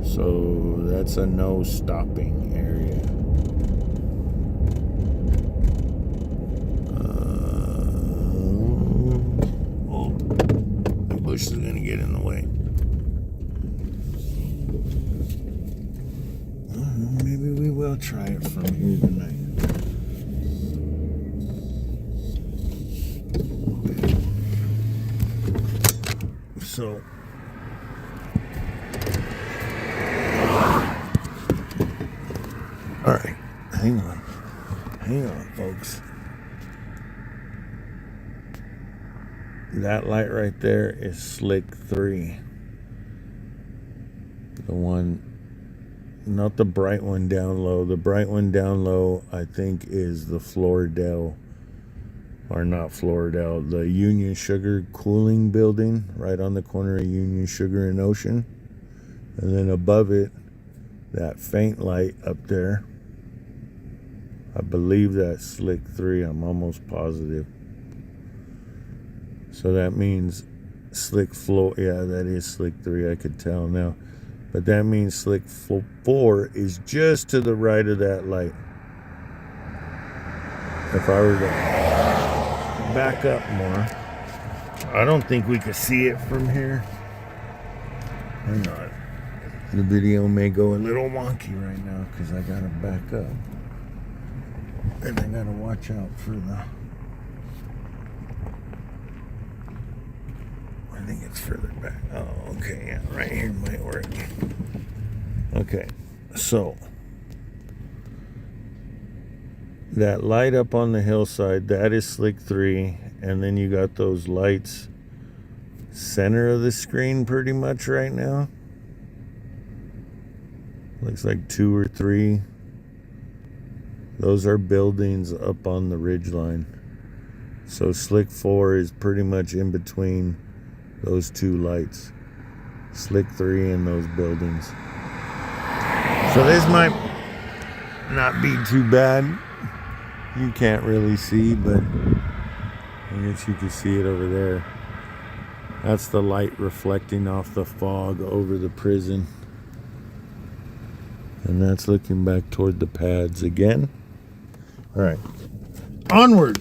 So that's a no stopping area. The bush is going to get in the way. Maybe we will try it from here tonight. So, all right, hang on, folks. That light right there is Slick 3. The one, not the bright one down low. The bright one down low, I think, is the Floridel. Or not Floridel, the Union Sugar cooling building right on the corner of Union Sugar and Ocean. And then above it, that faint light up there, I believe that's Slick 3. I'm almost positive. So that means Slick 4, yeah, that is Slick 3, I could tell now. But that means Slick 4 is just to the right of that light. If I were to back up more, I don't think we could see it from here. Hang on. The video may go a little wonky right now because I gotta back up. And I gotta watch out for the... I think it's further back. Oh, okay, yeah, right here might work. Okay, so that light up on the hillside, that is Slick 3, and then you got those lights center of the screen pretty much right now. Looks like 2 or 3. Those are buildings up on the ridgeline. So Slick 4 is pretty much in between those 2 lights. Slick 3 and those buildings. So this might not be too bad. You can't really see, but I guess you can see it over there. That's the light reflecting off the fog over the prison. And that's looking back toward the pads again. All right, onward.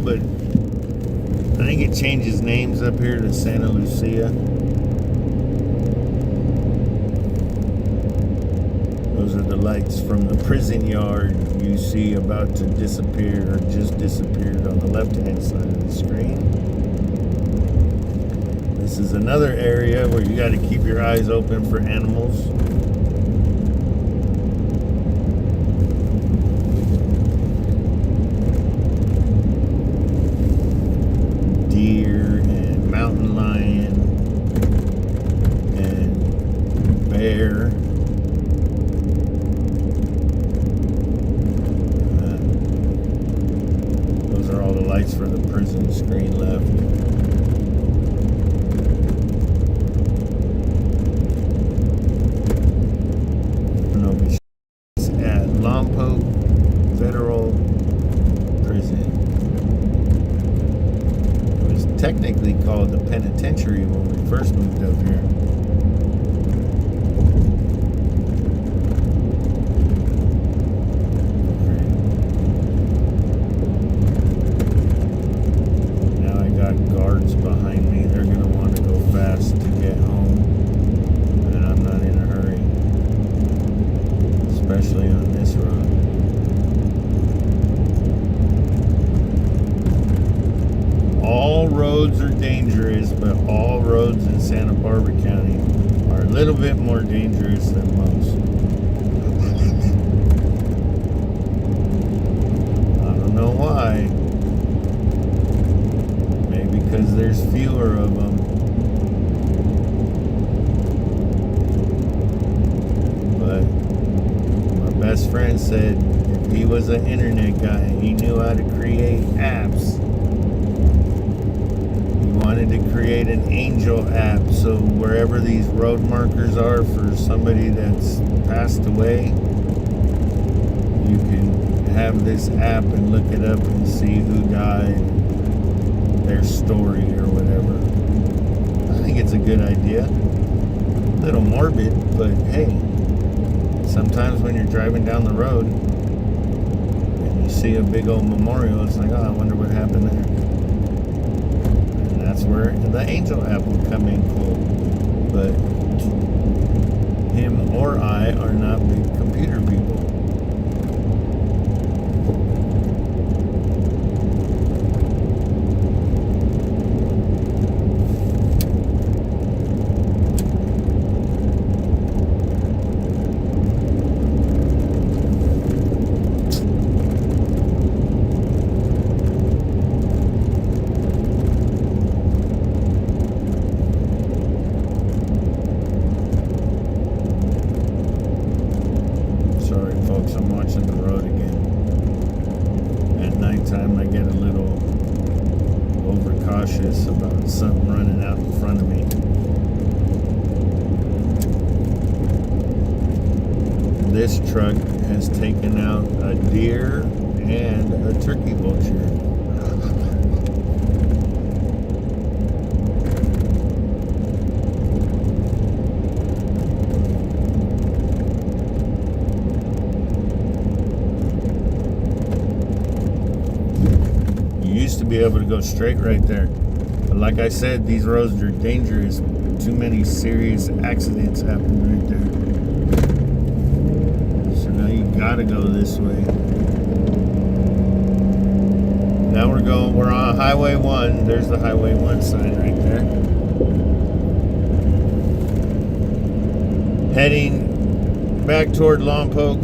But I think it changes names up here to Santa Lucia. Those are the lights from the prison yard you see about to disappear or just disappeared on the left-hand side of the screen. This is another area where you got to keep your eyes open for animals. Deer and mountain lion and bear. Those are all the lights for the prison screen left. I don't know if it's at Lompoc Federal Prison. Technically called the penitentiary when we first moved up here. Now I got Harbor County are a little bit more dangerous than most. I don't know why. Maybe because there's fewer of them. But my best friend said if he was an internet guy and he knew how to create apps, wanted to create an angel app, so wherever these road markers are for somebody that's passed away, you can have this app and look it up and see who died, their story or whatever. I think it's a good idea. A little morbid, but hey, sometimes when you're driving down the road and you see a big old memorial, it's like, oh, I wonder what happened there. That's where the angel app would come in cool. But him or I are not big computer people. I'm watching the road again. At nighttime, I get a little overcautious about something running out in front of me. This truck has taken out a deer and a turkey vulture. To be able to go straight right there, but like I said, these roads are dangerous. Too many serious accidents happen right there, so now you gotta go this way. Now we're on Highway 1. There's the Highway 1 sign right there, heading back toward Lompoc,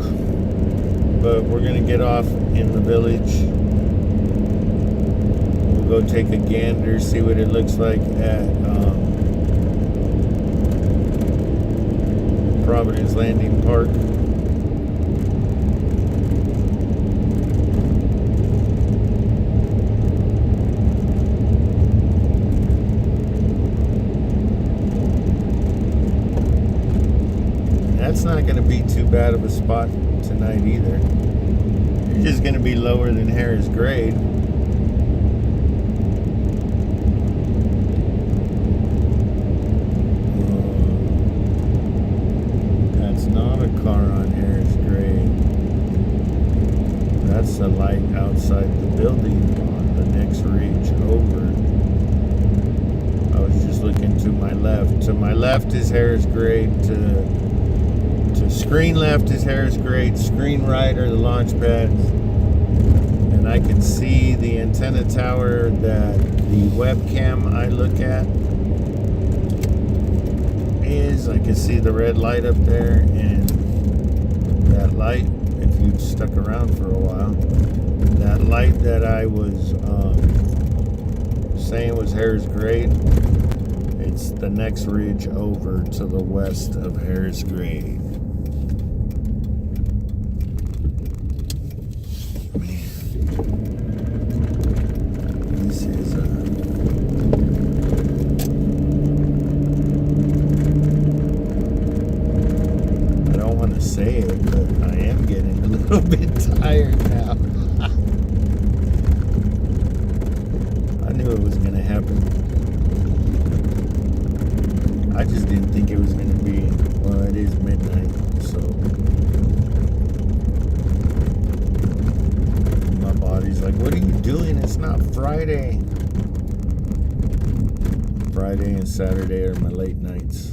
but we're gonna get off in the village. Go take a gander, see what it looks like at Providence Landing Park. That's not going to be too bad of a spot tonight either. It's just going to be lower than Harris grade. Car on Harris grade. That's the light outside the building on the next ridge over. I was just looking to my left. To my left is Harris grade. To screen left is Harris grade. Screen right are the launch pads. And I can see the antenna tower that the webcam I look at is. I can see the red light up there, and that light, if you've stuck around for a while, that light that I was saying was Harris grade, it's the next ridge over to the west of Harris grade. Man, this is I don't want to say it, but I am getting a little bit tired now. I knew it was going to happen. I just didn't think it was going to be, well, it is midnight, so my body's like, what are you doing? It's not Friday. Friday and Saturday are my late nights.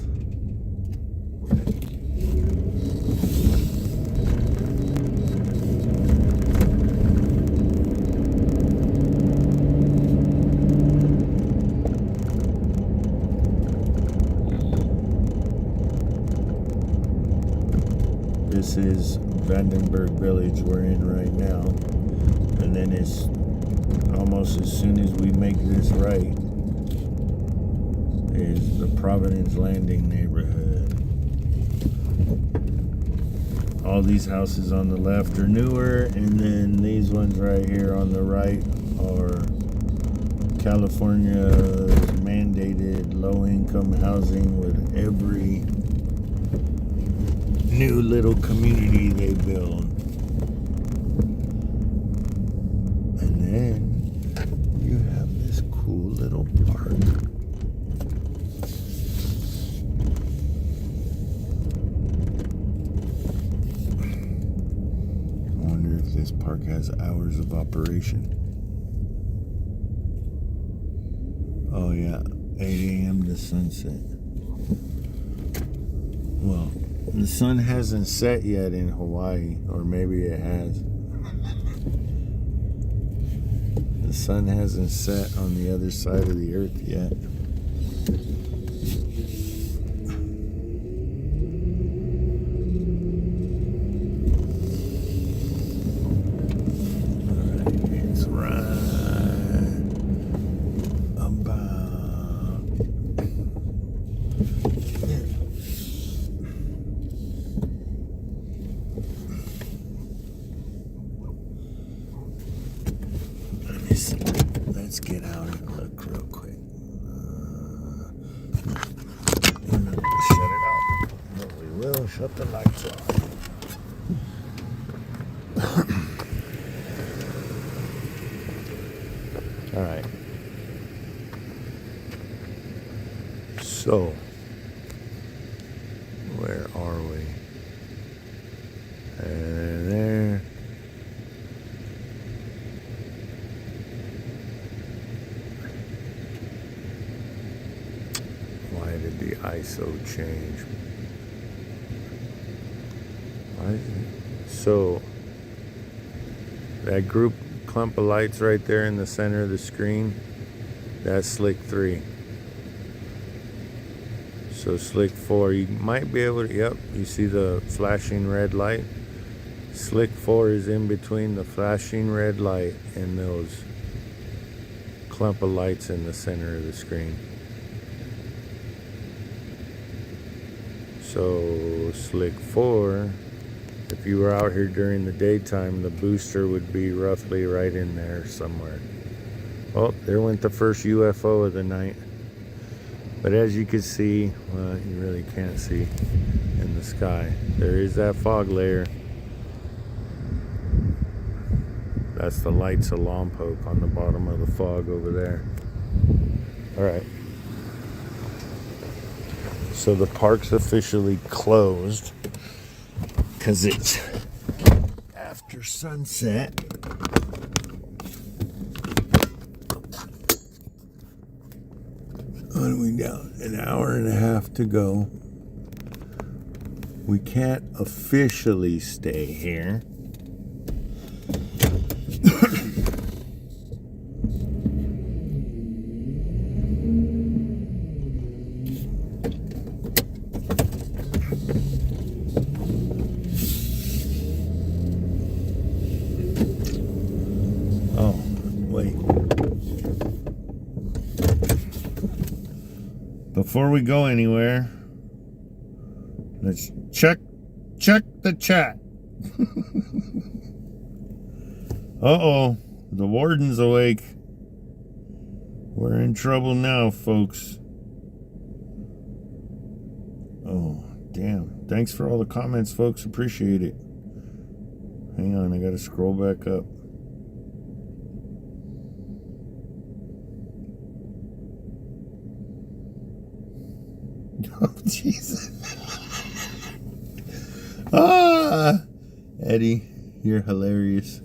this is Vandenberg Village we're in right now. And then it's almost as soon as we make this right is the Providence Landing neighborhood. All these houses on the left are newer, and then these ones right here on the right are California's mandated low-income housing with every new little community they build. And then you have this cool little park. I wonder if this park has hours of operation. Oh yeah, 8 a.m. to sunset. Well, the sun hasn't set yet in Hawaii, or maybe it has. The sun hasn't set on the other side of the earth yet. Let's get out and look real quick. We're not going to shut it off, but we will shut the lights off. All right. So, where are we? There. Why did the ISO change? So, that group clump of lights right there in the center of the screen, that's slick 3. So slick 4, you might be able to, yep, you see the flashing red light? Slick 4 is in between the flashing red light and those clump of lights in the center of the screen. So slick 4, if you were out here during the daytime, the booster would be roughly right in there somewhere. Oh, there went the first UFO of the night. But as you can see, well, you really can't see in the sky. There is that fog layer. That's the lights of Lompoc on the bottom of the fog over there. All right. So the park's officially closed because it's after sunset. What are we down? An hour and a half to go. We can't officially stay here. Oh, wait. Before we go anywhere, let's check the chat. Uh-oh, the warden's awake. We're in trouble now, folks. Oh, damn. Thanks for all the comments, folks. Appreciate it. Hang on, I gotta scroll back up. Oh, Jesus. Ah, Eddie, you're hilarious.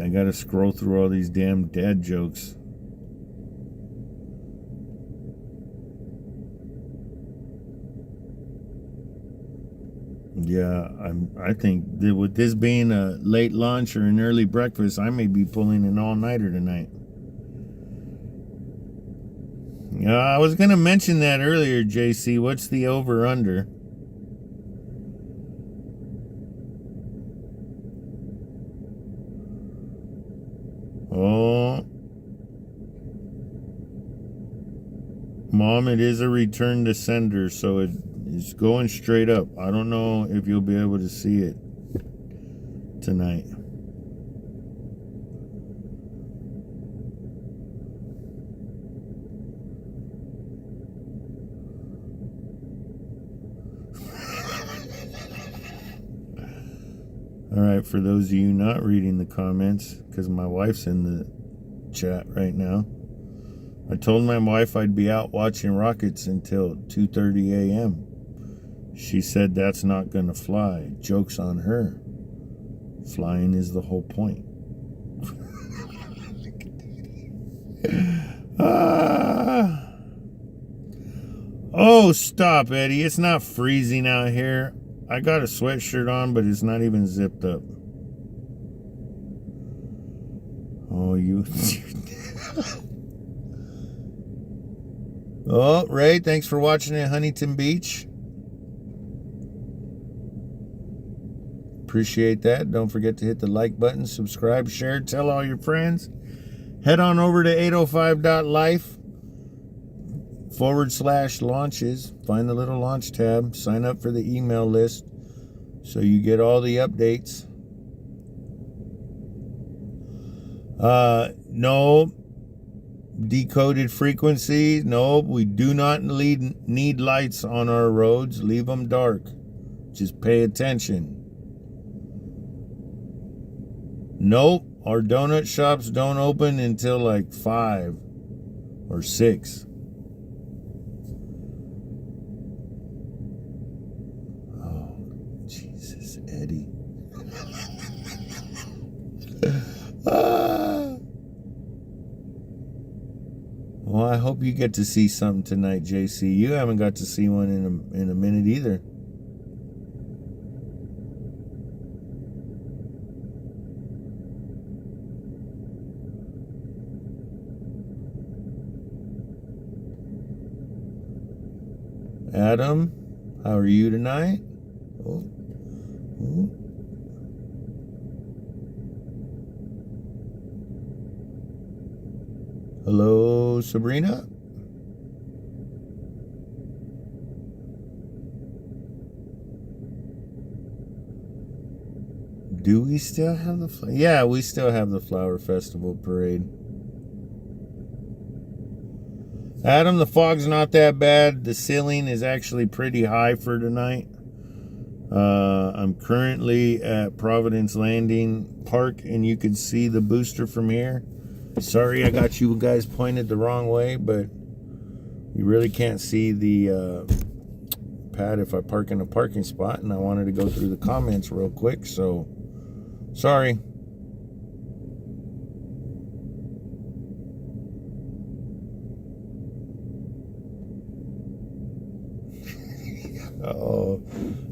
I gotta scroll through all these damn dad jokes. Yeah, I think that with this being a late lunch or an early breakfast, I may be pulling an all-nighter tonight. I was going to mention that earlier, JC. What's the over-under? Oh. Mom, it is a return to sender, so it's going straight up. I don't know if you'll be able to see it tonight. All right, for those of you not reading the comments, because my wife's in the chat right now, I told my wife I'd be out watching rockets until 2:30 a.m. She said that's not going to fly. Joke's on her. Flying is the whole point. Oh, stop, Eddie. It's not freezing out here. I got a sweatshirt on, but it's not even zipped up. Oh, you... Oh, Ray, thanks for watching at Huntington Beach. Appreciate that. Don't forget to hit the like button, subscribe, share, tell all your friends. Head on over to 805.life/launches. Find the little launch tab. Sign up for the email list so you get all the updates. No decoded frequency. No, we do not need lights on our roads. Leave them dark. Just pay attention. Nope, our donut shops don't open until like 5 or 6. Oh, Jesus, Eddie. Well, I hope you get to see something tonight, JC. You haven't got to see one in a minute either. Adam, how are you tonight? Oh. Oh. Hello, Sabrina. Do we still have the yeah, we still have the Flower Festival Parade. Adam, the fog's not that bad. The ceiling is actually pretty high for tonight. I'm currently at Providence Landing Park, and you can see the booster from here. Sorry I got you guys pointed the wrong way, but you really can't see the pad if I park in a parking spot, and I wanted to go through the comments real quick, so sorry. Uh-oh.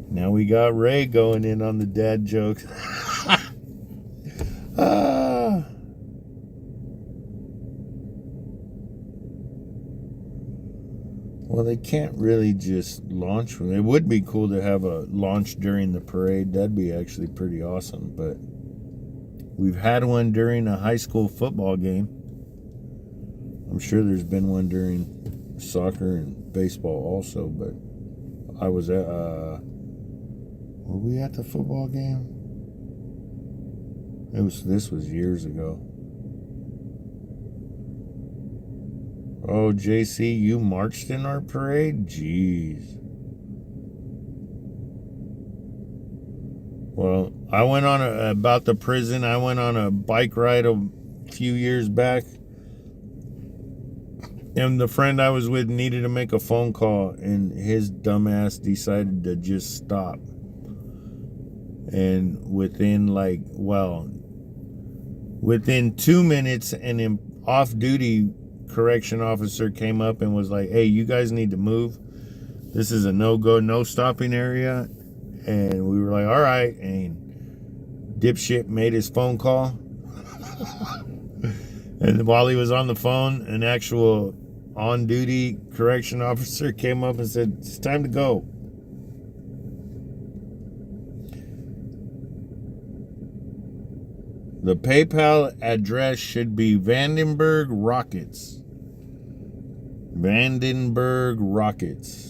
Now we got Ray going in on the dad jokes. Well, they can't really just launch. It would be cool to have a launch during the parade. That'd be actually pretty awesome. But we've had one during a high school football game. I'm sure there's been one during soccer and baseball also. But I was at... were we at the football game? This was years ago. Oh, JC, you marched in our parade? Jeez. Well, I went on about the prison. I went on a bike ride a few years back. And the friend I was with needed to make a phone call, and his dumbass decided to just stop. And within 2 minutes, an off-duty correction officer came up and was like, hey, you guys need to move. This is a no-go, no-stopping area. And we were like, all right. And dipshit made his phone call. And while he was on the phone, an actual on-duty correction officer came up and said, it's time to go. The PayPal address should be Vandenberg Rockets. Vandenberg Rockets.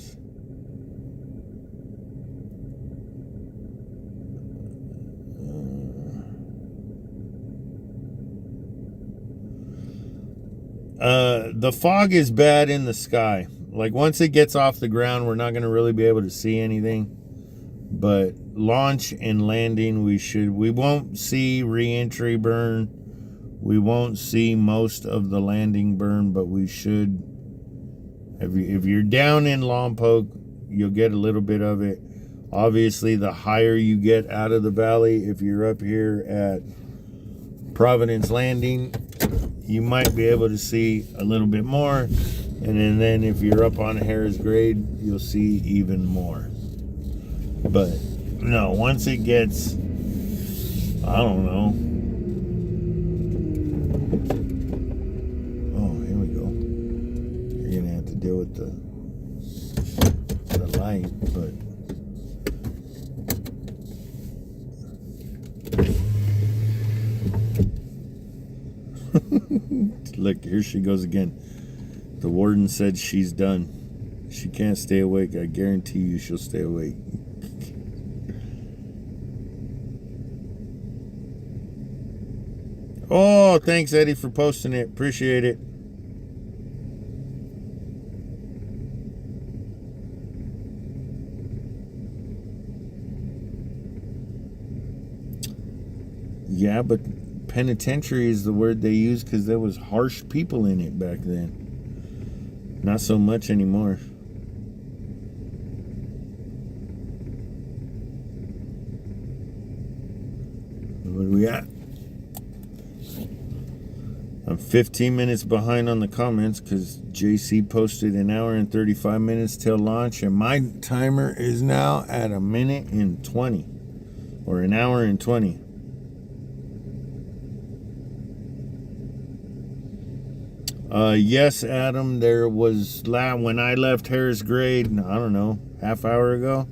The fog is bad in the sky. Like, once it gets off the ground, we're not going to really be able to see anything. But launch and landing, we won't see re-entry burn. We won't see most of the landing burn, but we should. If you're down in Lompoc, you'll get a little bit of it. Obviously, the higher you get out of the valley, if you're up here at Providence Landing, you might be able to see a little bit more. And then if you're up on Harris Grade, you'll see even more. But no, once it gets, I don't know. Oh, here we go. You're gonna have to deal with the light, but look, here she goes again. The warden said she's done. She can't stay awake. I guarantee you she'll stay awake. Oh, thanks, Eddie, for posting it. Appreciate it. Yeah, but penitentiary is the word they use because there was harsh people in it back then. Not so much anymore. Where are we at? I'm 15 minutes behind on the comments because JC posted an hour and 35 minutes till launch, and my timer is now at a minute and 20, or an hour and 20. Yes, Adam, there was, when I left Harris Grade, I don't know, half hour ago,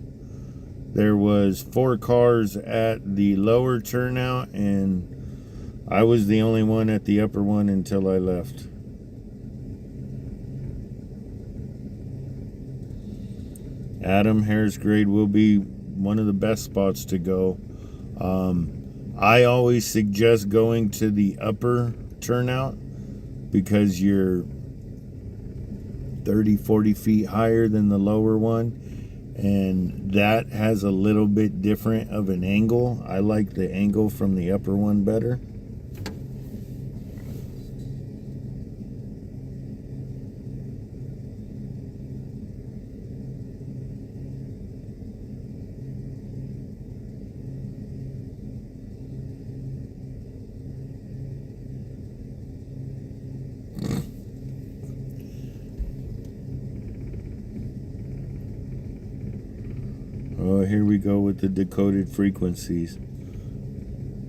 there was 4 cars at the lower turnout, and I was the only one at the upper one until I left. Adam, Harris Grade will be one of the best spots to go. I always suggest going to the upper turnout because you're 30, 40 feet higher than the lower one. And that has a little bit different of an angle. I like the angle from the upper one better. Oh, here we go with the decoded frequencies.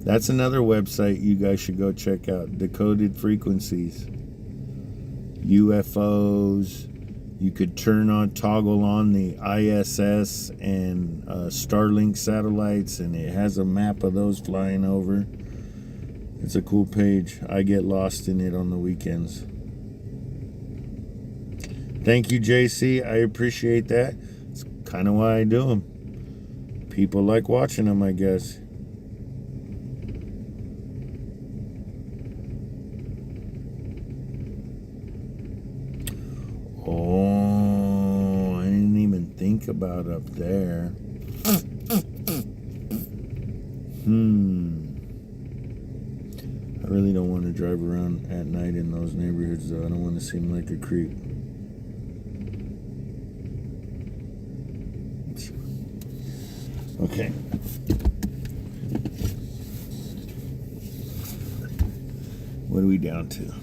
That's another website you guys should go check out. Decoded frequencies. UFOs. You could toggle on the ISS and Starlink satellites, and it has a map of those flying over. It's a cool page. I get lost in it on the weekends. Thank you, JC. I appreciate that. It's kind of why I do them. People like watching them, I guess. Oh, I didn't even think about up there. I really don't want to drive around at night in those neighborhoods, though. I don't want to seem like a creep. Okay. What are we down to?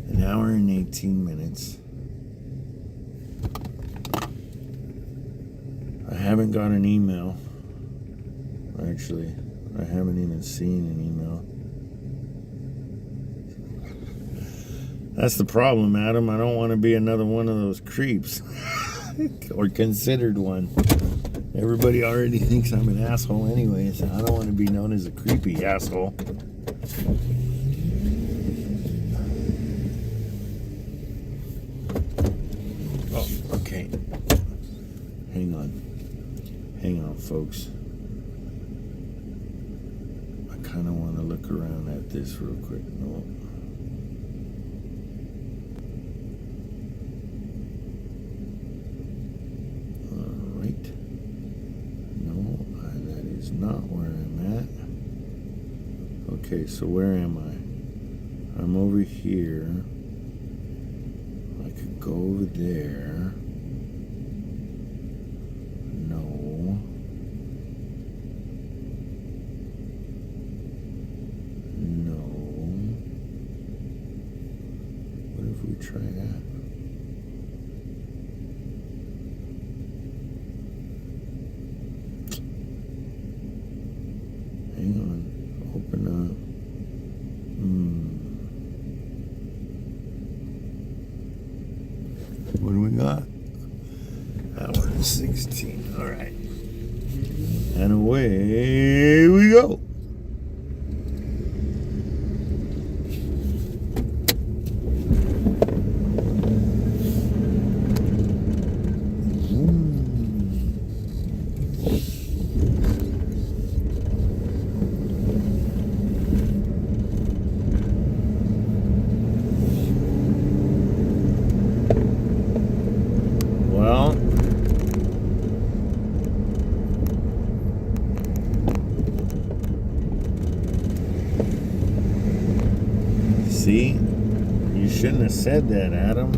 An hour and 18 minutes. I haven't got an email. Actually, I haven't even seen an email. That's the problem, Adam. I don't want to be another one of those creeps. Or considered one. Everybody already thinks I'm an asshole anyway, so I don't want to be known as a creepy asshole. Oh, okay. Hang on, folks. I kind of want to look around at this real quick. No. Not where I'm at. Okay, so where am I? I'm over here. I could go over there. No. No. What if we try that? Hang on, open up. What do we got? Hour 16. All right. And away we go. See, you shouldn't have said that, Adam,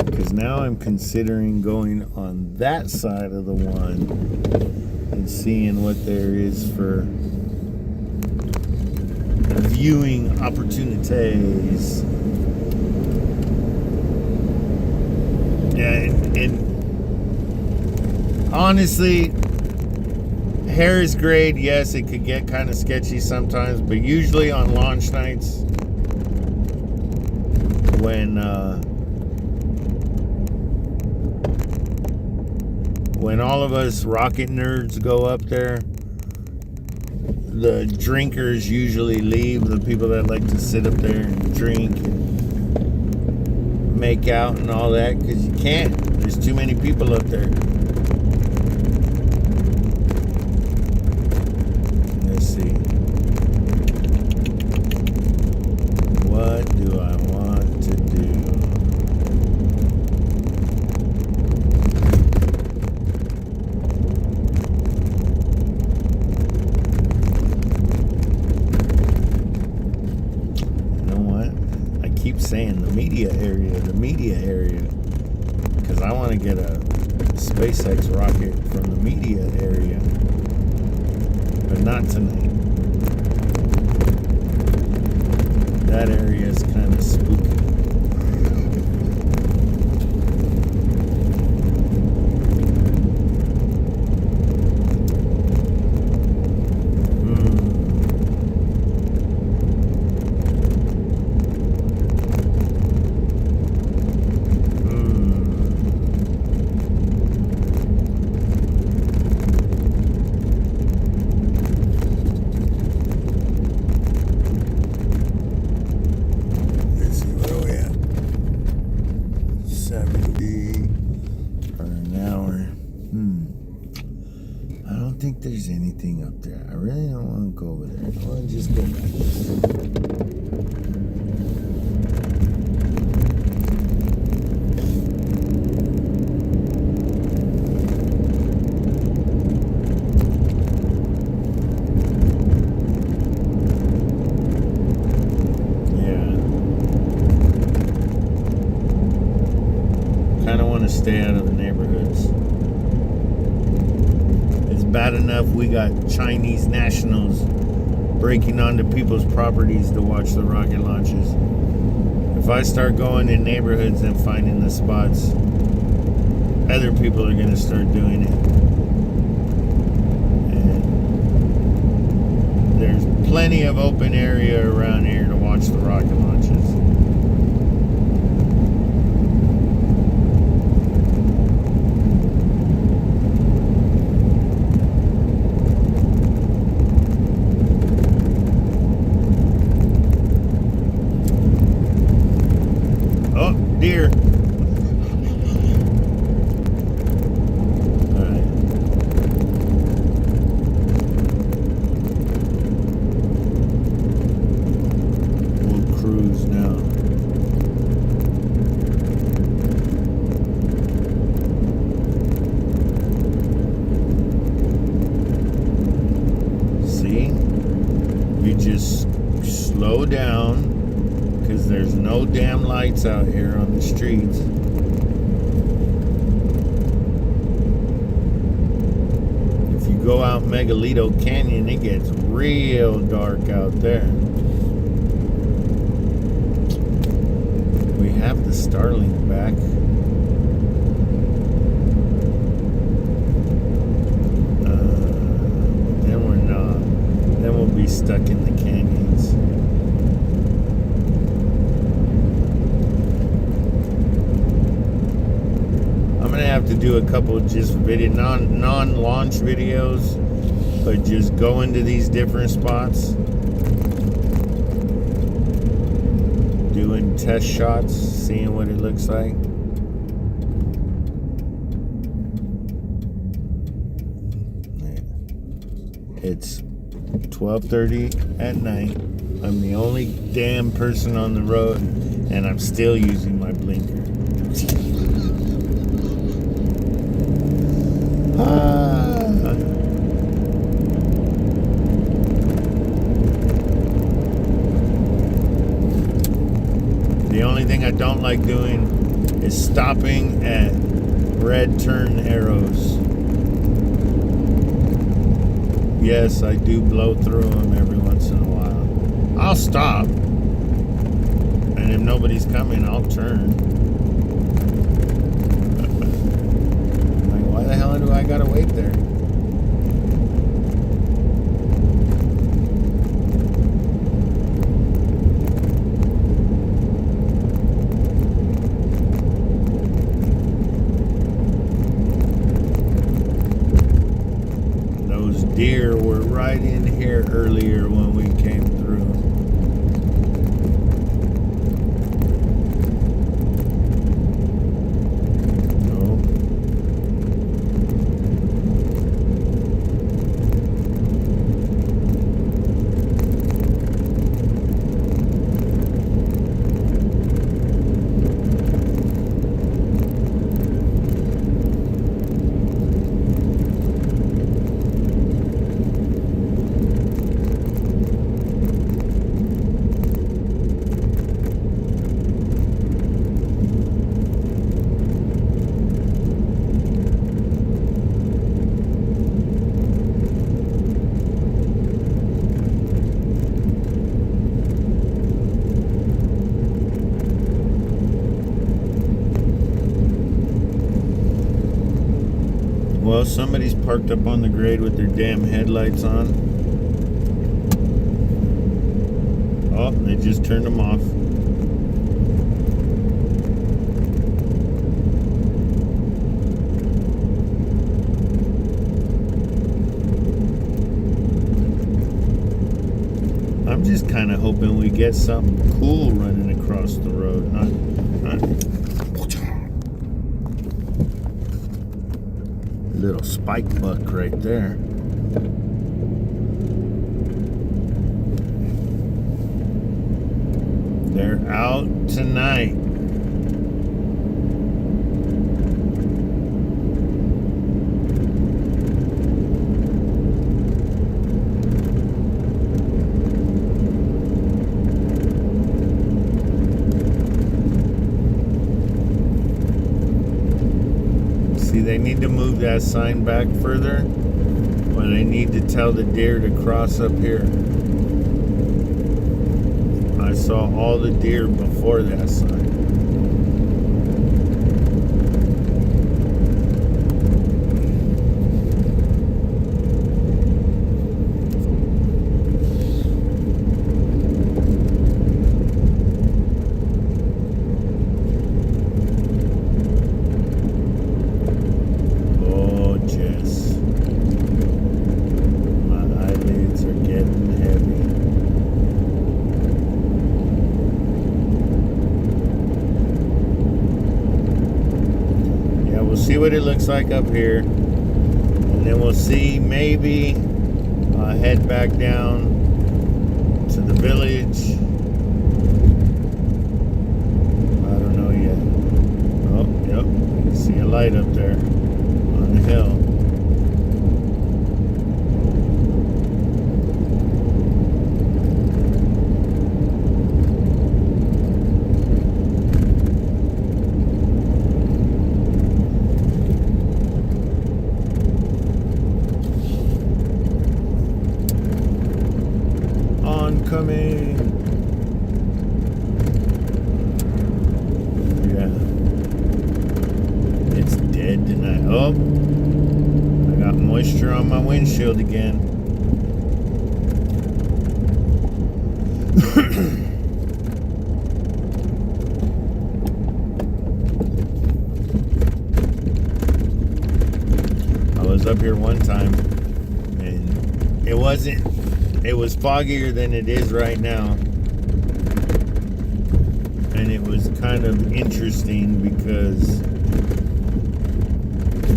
because now I'm considering going on that side of the one and seeing what there is for viewing opportunities. Yeah, and honestly, Harris grade, yes, it could get kind of sketchy sometimes, but usually on launch nights, when all of us rocket nerds go up there, the drinkers usually leave. The people that like to sit up there and drink and make out and all that, because you can't. There's too many people up there. What do I want to do? You know what? I keep saying the media area, because I want to get a SpaceX rocket from the media area, but not tonight. That area is kind of spooky. There's anything up there. I really don't want to go over there. I want to just go back this way. Kind of want to stay out of the neighborhoods. Bad enough we got Chinese nationals breaking onto people's properties to watch the rocket launches. If I start going in neighborhoods and finding the spots, other people are going to start doing it. And there's plenty of open area around here to watch the rocket launches. slow down, because there's no damn lights out here on the streets. If you go out Megalito Canyon, it gets real dark out there. We have the Starlink back. Then we're not. Then we'll be stuck in the canyons. I'm gonna have to do a couple just non-launch videos, but just go into these different spots, doing test shots, seeing what it looks like. It's 12:30 at night. I'm the only damn person on the road, and I'm still using my blinker. The only thing I don't like doing is stopping at red turn arrows. Yes, I do blow through them every once in a while. I'll stop, and if nobody's coming, I'll turn. Like, why the hell do I gotta wait there? Deer were right in here earlier when we came through. No. Well, somebody's parked up on the grade with their damn headlights on. Oh, they just turned them off. I'm just kind of hoping we get something cool running across the road, not little spike buck right there. They're out tonight. They need to move that sign back further, or they need to tell the deer to cross up here. I saw all the deer before that sign. See what it looks like up here, and then we'll see, maybe head back down to the village. I don't know yet. Oh, yep, you can see a light up there on the hill. windshield again. I was up here one time, and it was foggier than it is right now. And it was kind of interesting because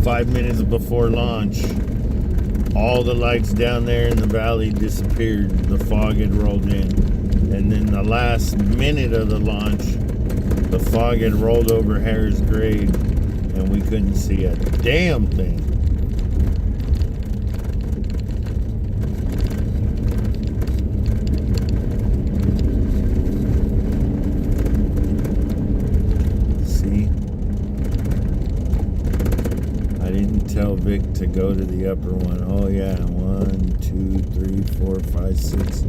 5 minutes before launch, all the lights down there in the valley disappeared. The fog had rolled in. And then the last minute of the launch, the fog had rolled over Harris Grade, and we couldn't see a damn thing. Tell Vic to go to the upper one. Oh yeah, 1, 2, 3, 4, 5, 6,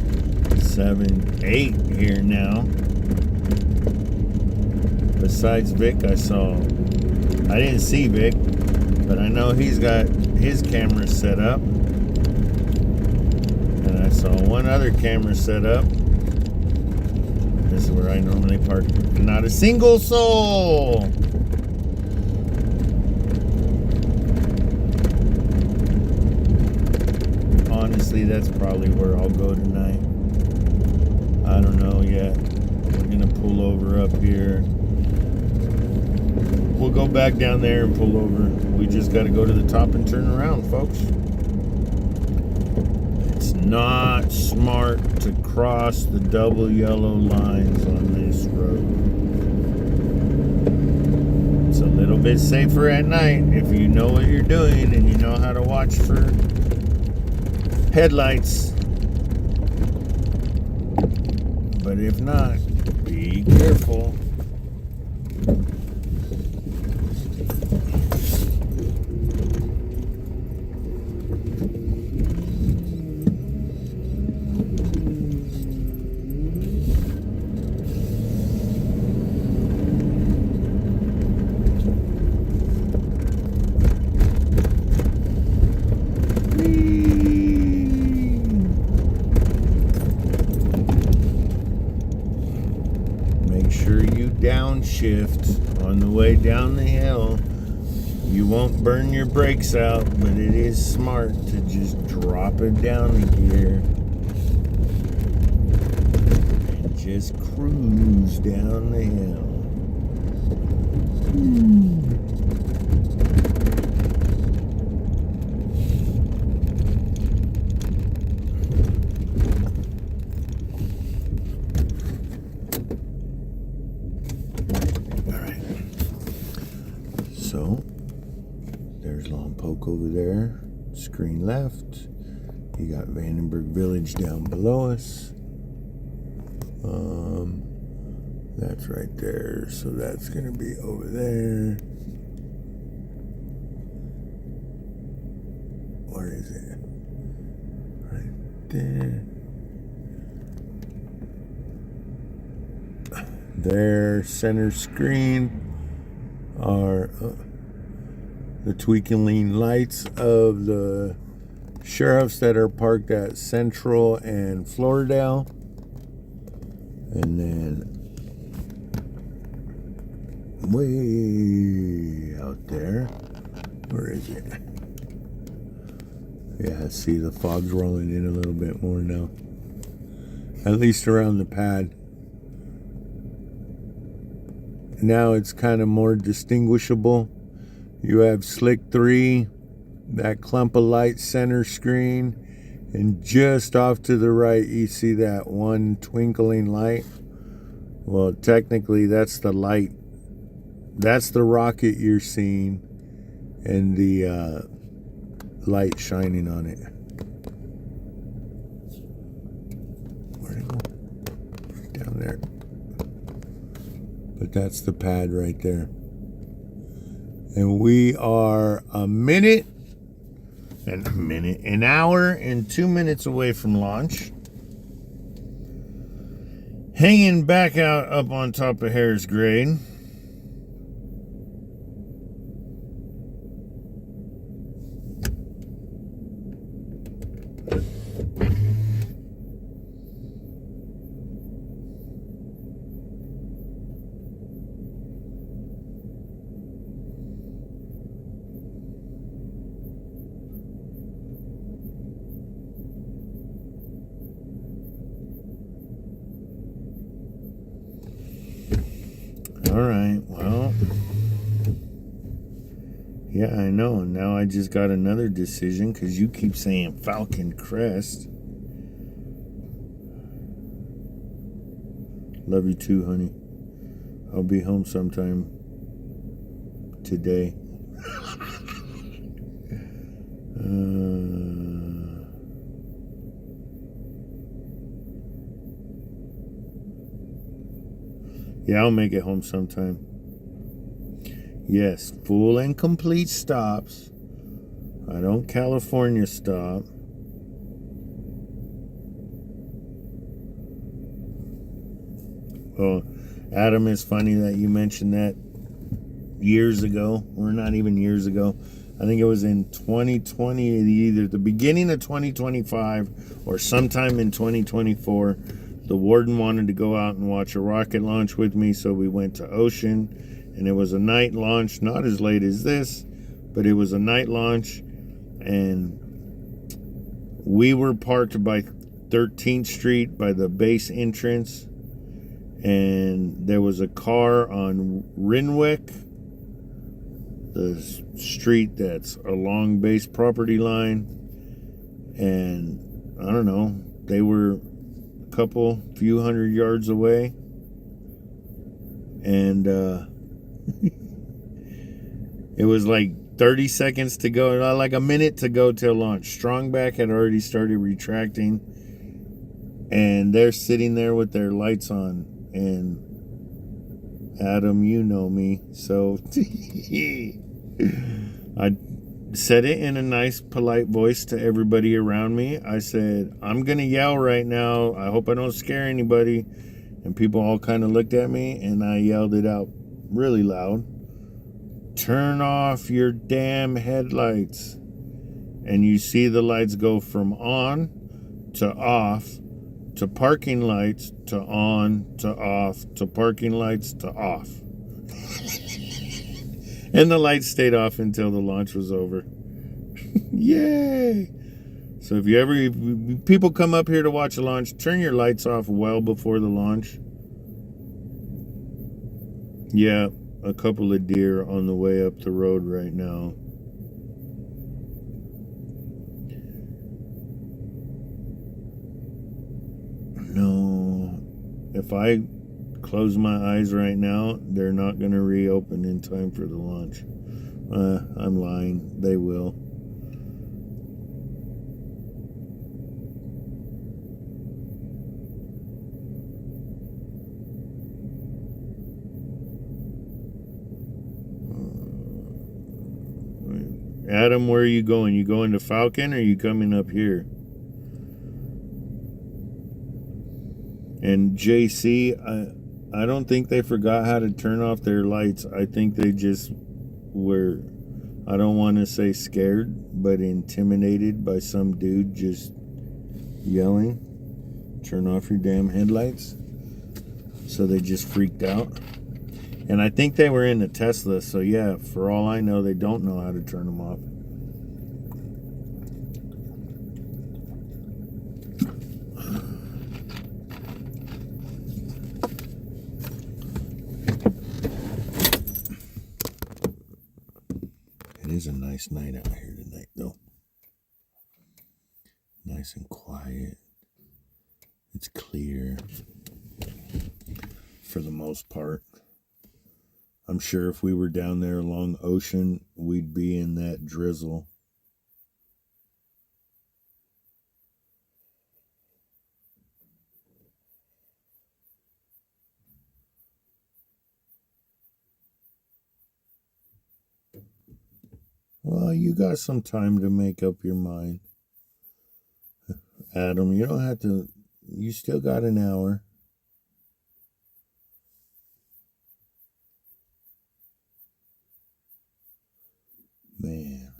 7, 8 here now. Besides Vic, I didn't see Vic, but I know he's got his camera set up. And I saw one other camera set up. This is where I normally park. Not a single soul. Honestly, that's probably where I'll go tonight. I don't know yet. We're gonna pull over up here. We'll go back down there and pull over. We just gotta go to the top and turn around, folks. It's not smart to cross the double yellow lines on this road. It's a little bit safer at night if you know what you're doing and you know how to watch for headlights, but if not, be careful. Downshift on the way down the hill. You won't burn your brakes out, but it is smart to just drop it down a gear and just cruise down the hill. So, there's Lompoc over there, screen left. You got Vandenberg Village down below us. That's right there, so that's gonna be over there. Where is it? Right there. There, center screen are the twinkling lights of the sheriffs that are parked at Central and Floridale. And then way out there, where is it? Yeah, see the fog's rolling in a little bit more now. At least around the pad. Now it's kind of more distinguishable. You have Slick 3, that clump of light center screen, and just off to the right you see that one twinkling light. Well, technically that's the light. That's the rocket you're seeing and the light shining on it. Where'd it go? Down there. But that's the pad right there. And we are an hour and 2 minutes away from launch. Hanging back out up on top of Harris Grade. All right, well, yeah, I know. And now I just got another decision because you keep saying Falcon Crest. Love you too, honey. I'll be home sometime today. Yeah, I'll make it home sometime. Yes, full and complete stops. I don't California stop. Well, Adam, it's funny that you mentioned that years ago, or not even years ago. I think it was in 2020, either the beginning of 2025 or sometime in 2024. The warden wanted to go out and watch a rocket launch with me, so we went to Ocean, and it was a night launch, not as late as this, but it was a night launch, and we were parked by 13th Street by the base entrance, and there was a car on Renwick, the street that's along base property line, and I don't know, they were a few hundred yards away, and it was like 30 seconds to go, like a minute to go till launch. Strongback had already started retracting, and they're sitting there with their lights on. And Adam, you know me, so I said it in a nice, polite voice to everybody around me. I said, I'm gonna yell right now. I hope I don't scare anybody. And people all kind of looked at me, and I yelled it out really loud. Turn off your damn headlights. And you see the lights go from on to off to parking lights to on to off to parking lights to off. And the lights stayed off until the launch was over. Yay! So if people come up here to watch a launch, turn your lights off well before the launch. Yeah, a couple of deer on the way up the road right now. No, if I close my eyes right now, they're not going to reopen in time for the launch. I'm lying. They will. Adam, where are you going? You going to Falcon, or are you coming up here? And JC, I don't think they forgot how to turn off their lights. I think they just were, I don't want to say scared, but intimidated by some dude just yelling, turn off your damn headlights. So they just freaked out. And I think they were in the Tesla, so yeah, for all I know, they don't know how to turn them off. It is a nice night out here tonight, though. Nice and quiet. It's clear for the most part. I'm sure if we were down there along Ocean, we'd be in that drizzle. Well, you got some time to make up your mind. Adam, you don't have to, you still got an hour. Man.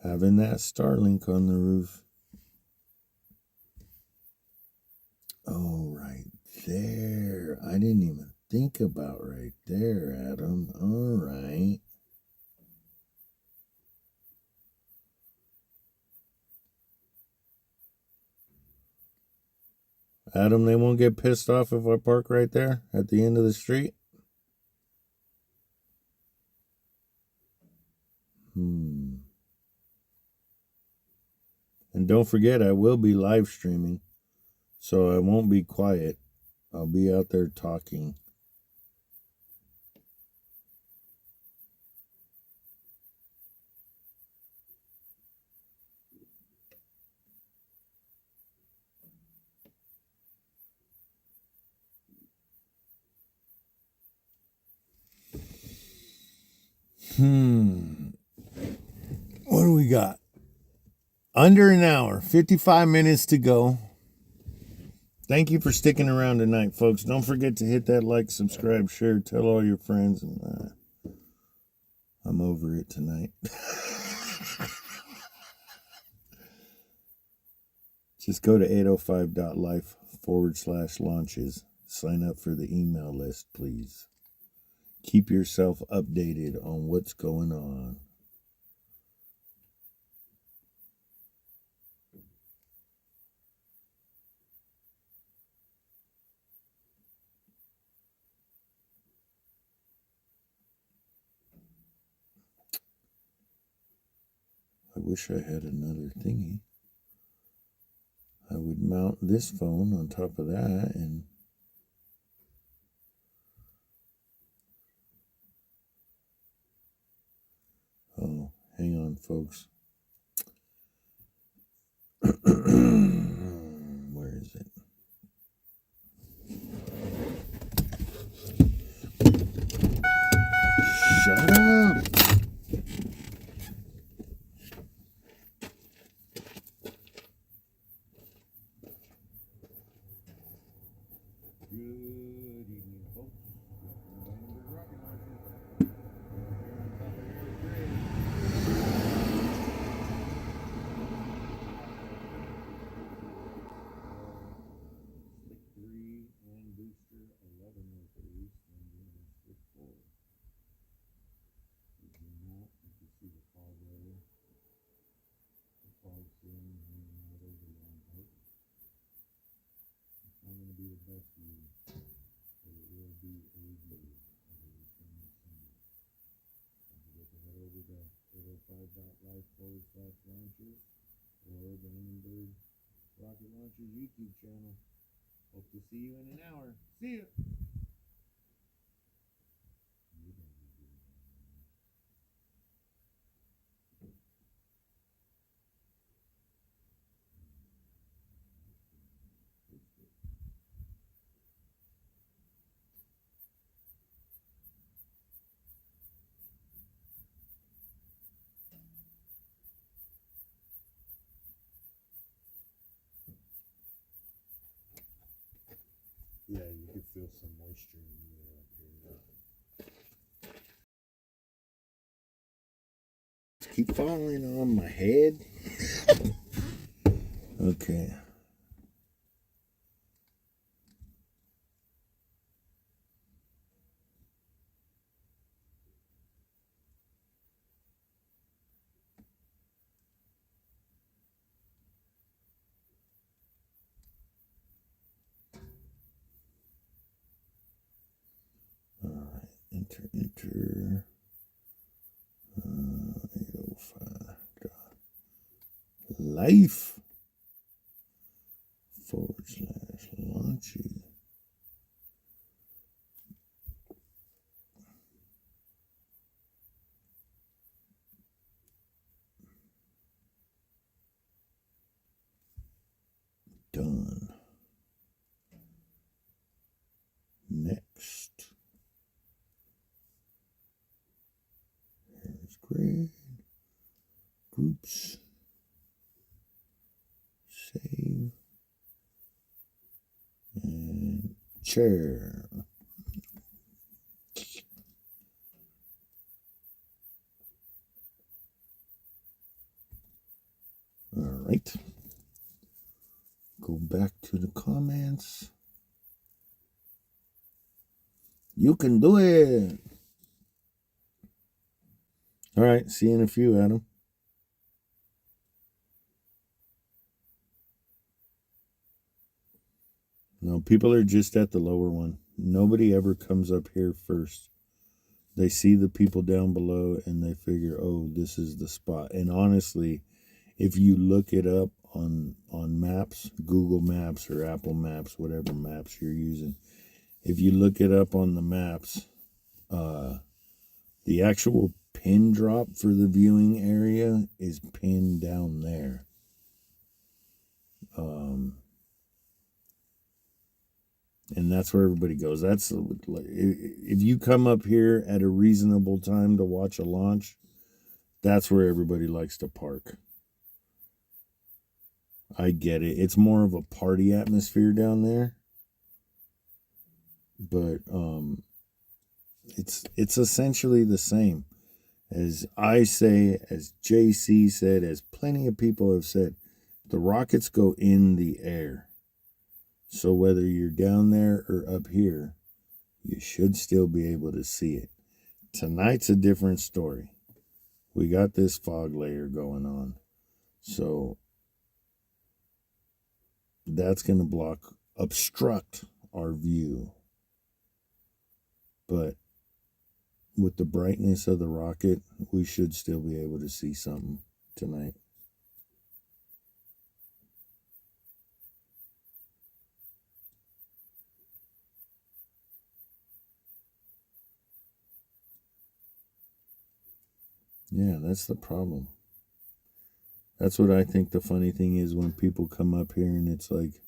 Having that Starlink on the roof. Oh, right there. I didn't even think about right there, Adam. All right. Adam, they won't get pissed off if I park right there at the end of the street? And don't forget, I will be live streaming, so I won't be quiet. I'll be out there talking. What do we got? Under an hour, 55 minutes to go. Thank you for sticking around tonight, folks. Don't forget to hit that like, subscribe, share, tell all your friends. And I'm over it tonight. Just go to 805.life/launches. Sign up for the email list, please. Keep yourself updated on what's going on. I wish I had another thingy. I would mount this phone on top of that and oh, hang on, folks. Where is it? Shut up! Good evening, folks. Vandenberg rocket launcher. Slick 3 and booster 11 northeast, landing in Slick 4. You can mount, you can see the fog layer. The fog ceiling hanging out over Lompoc. It's not going to be the best view, but it will be a view of a returning sun. Don't forget to head over to 805.life/launches or Vandenberg Rocket Launcher's YouTube channel. Hope to see you in an hour. See ya! Yeah, you can feel some moisture in the air up here. Keep falling on my head. Okay. Alright, enter. 805.life/launches. Done. Next. Here's grade. Groups. Save. And chair. All right. Go back to the comments. You can do it. All right. See you in a few, Adam. No, people are just at the lower one. Nobody ever comes up here first. They see the people down below and they figure, oh, this is the spot. And honestly, if you look it up on maps, Google Maps or Apple Maps, whatever maps you're using, if you look it up on the maps, the actual pin drop for the viewing area is pinned down there. And that's where everybody goes. That's if you come up here at a reasonable time to watch a launch, that's where everybody likes to park. I get it. It's more of a party atmosphere down there. But it's essentially the same. As I say, as JC said, as plenty of people have said, the rockets go in the air. So whether you're down there or up here, you should still be able to see it. Tonight's a different story. We got this fog layer going on. So that's going to obstruct our view. But with the brightness of the rocket, we should still be able to see something tonight. Yeah, that's the problem. That's what I think the funny thing is when people come up here and it's like,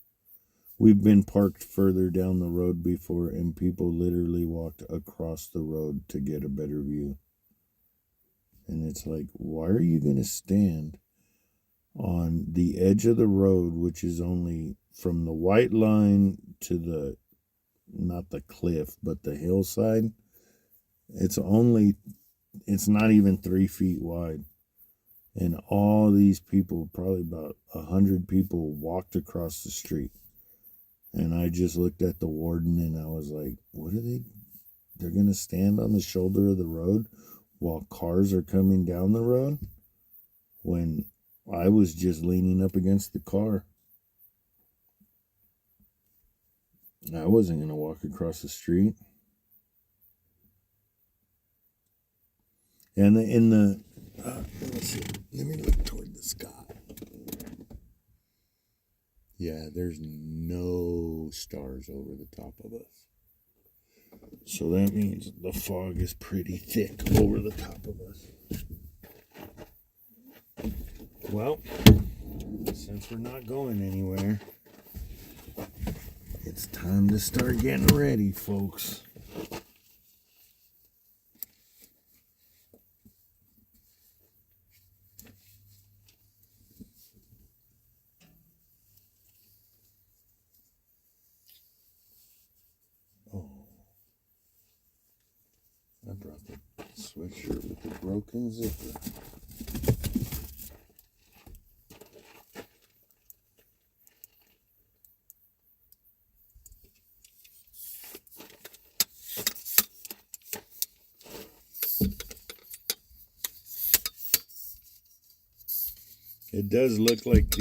we've been parked further down the road before and people literally walked across the road to get a better view. And it's like, why are you going to stand on the edge of the road, which is only from the white line to the, not the cliff, but the hillside? It's not even 3 feet wide. And all these people, probably about 100 people, walked across the street. And I just looked at the warden and I was like, what are they? They're going to stand on the shoulder of the road while cars are coming down the road? When I was just leaning up against the car. I wasn't going to walk across the street. And let me see. Let me look toward the sky. Yeah, there's no stars over the top of us. So that means the fog is pretty thick over the top of us. Well, since we're not going anywhere, it's time to start getting ready, folks. I brought the sweatshirt with the broken zipper. It does look like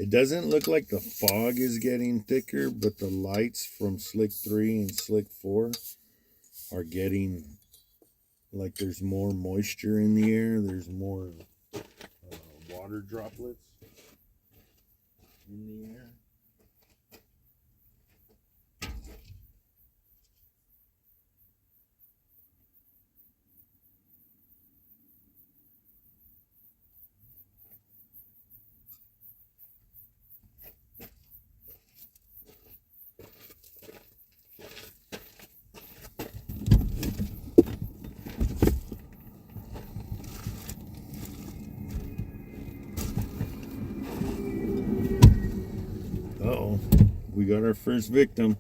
it doesn't look like the fog is getting thicker, but the lights from Slick 3 and Slick 4 are getting, like there's more moisture in the air. There's more water droplets in the air. Uh-oh, we got our first victim.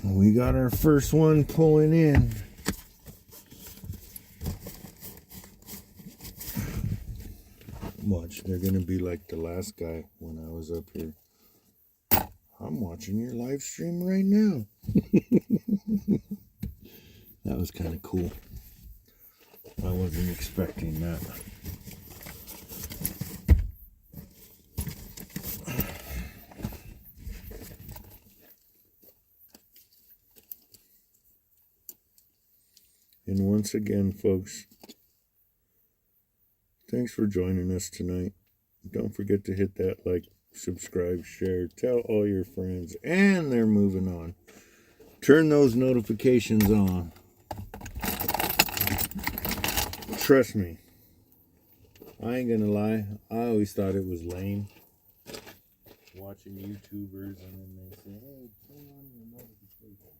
We got our first one pulling in. Watch, they're going to be like the last guy when I was up here. I'm watching your live stream right now. That was kind of cool. I wasn't expecting that. once again, folks, thanks for joining us tonight. Don't forget to hit that like, subscribe, share, tell all your friends, and they're moving on. Turn those notifications on. Trust me, I ain't gonna lie, I always thought it was lame watching YouTubers and then they say, hey, turn on your notifications.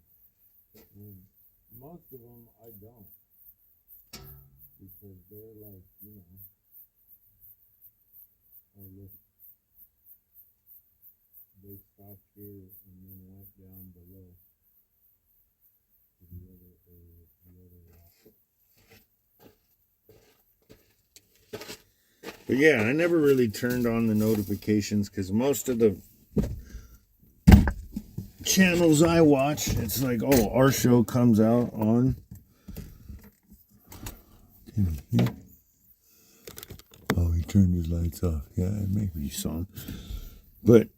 And most of them I don't, because they're like, oh look, they stopped here and then went down below to the other area, the other rock. But yeah, I never really turned on the notifications because most of the channels I watch, it's like, oh, our show comes out on. Oh, he turned his lights off. Yeah, maybe he saw him. But,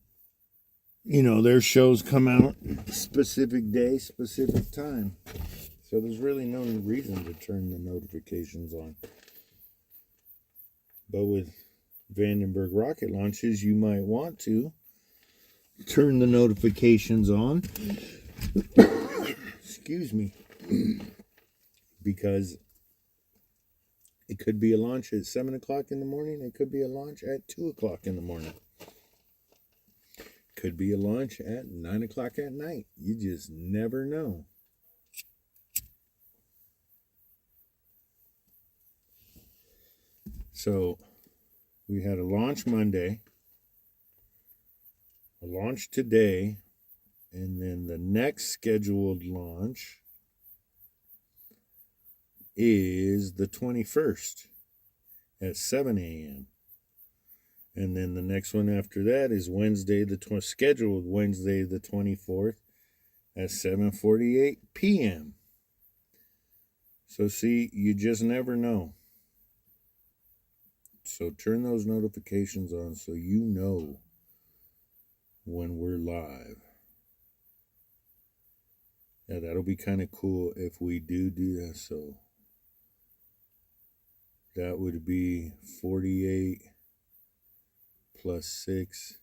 their shows come out specific day, specific time. So there's really no reason to turn the notifications on. But with Vandenberg rocket launches, you might want to turn the notifications on. Excuse me. Because it could be a launch at 7 o'clock in the morning. It could be a launch at 2 o'clock in the morning. Could be a launch at 9 o'clock at night. You just never know. So we had a launch Monday, a launch today, and then the next scheduled launch is the 21st at 7 a.m. And then the next one after that is Wednesday, scheduled Wednesday the 24th at 7:48 p.m. So see, you just never know. So turn those notifications on so you know when we're live. Yeah, that'll be kind of cool if we do that. So that would be 48 plus 6,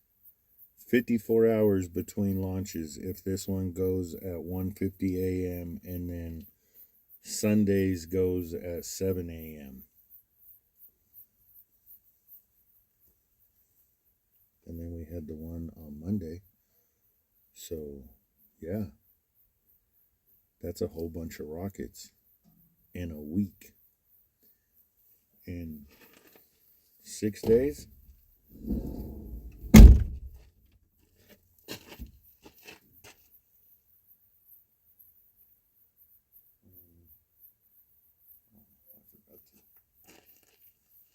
54 hours between launches if this one goes at 1:50 a.m. and then Sundays goes at 7 a.m. And then we had the one on Monday. So, yeah. That's a whole bunch of rockets in a week. In 6 days.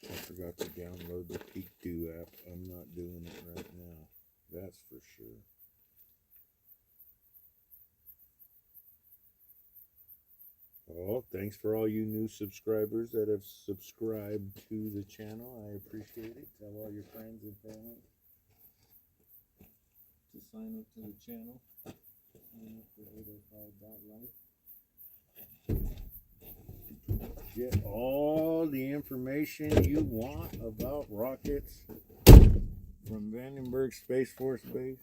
I forgot to download the Peak Do app. I'm not doing it right now. That's for sure. Oh, thanks for all you new subscribers that have subscribed to the channel. I appreciate it. Tell all your friends and family to sign up to the channel. Sign up for 805.life. Get all the information you want about rockets from Vandenberg Space Force Base.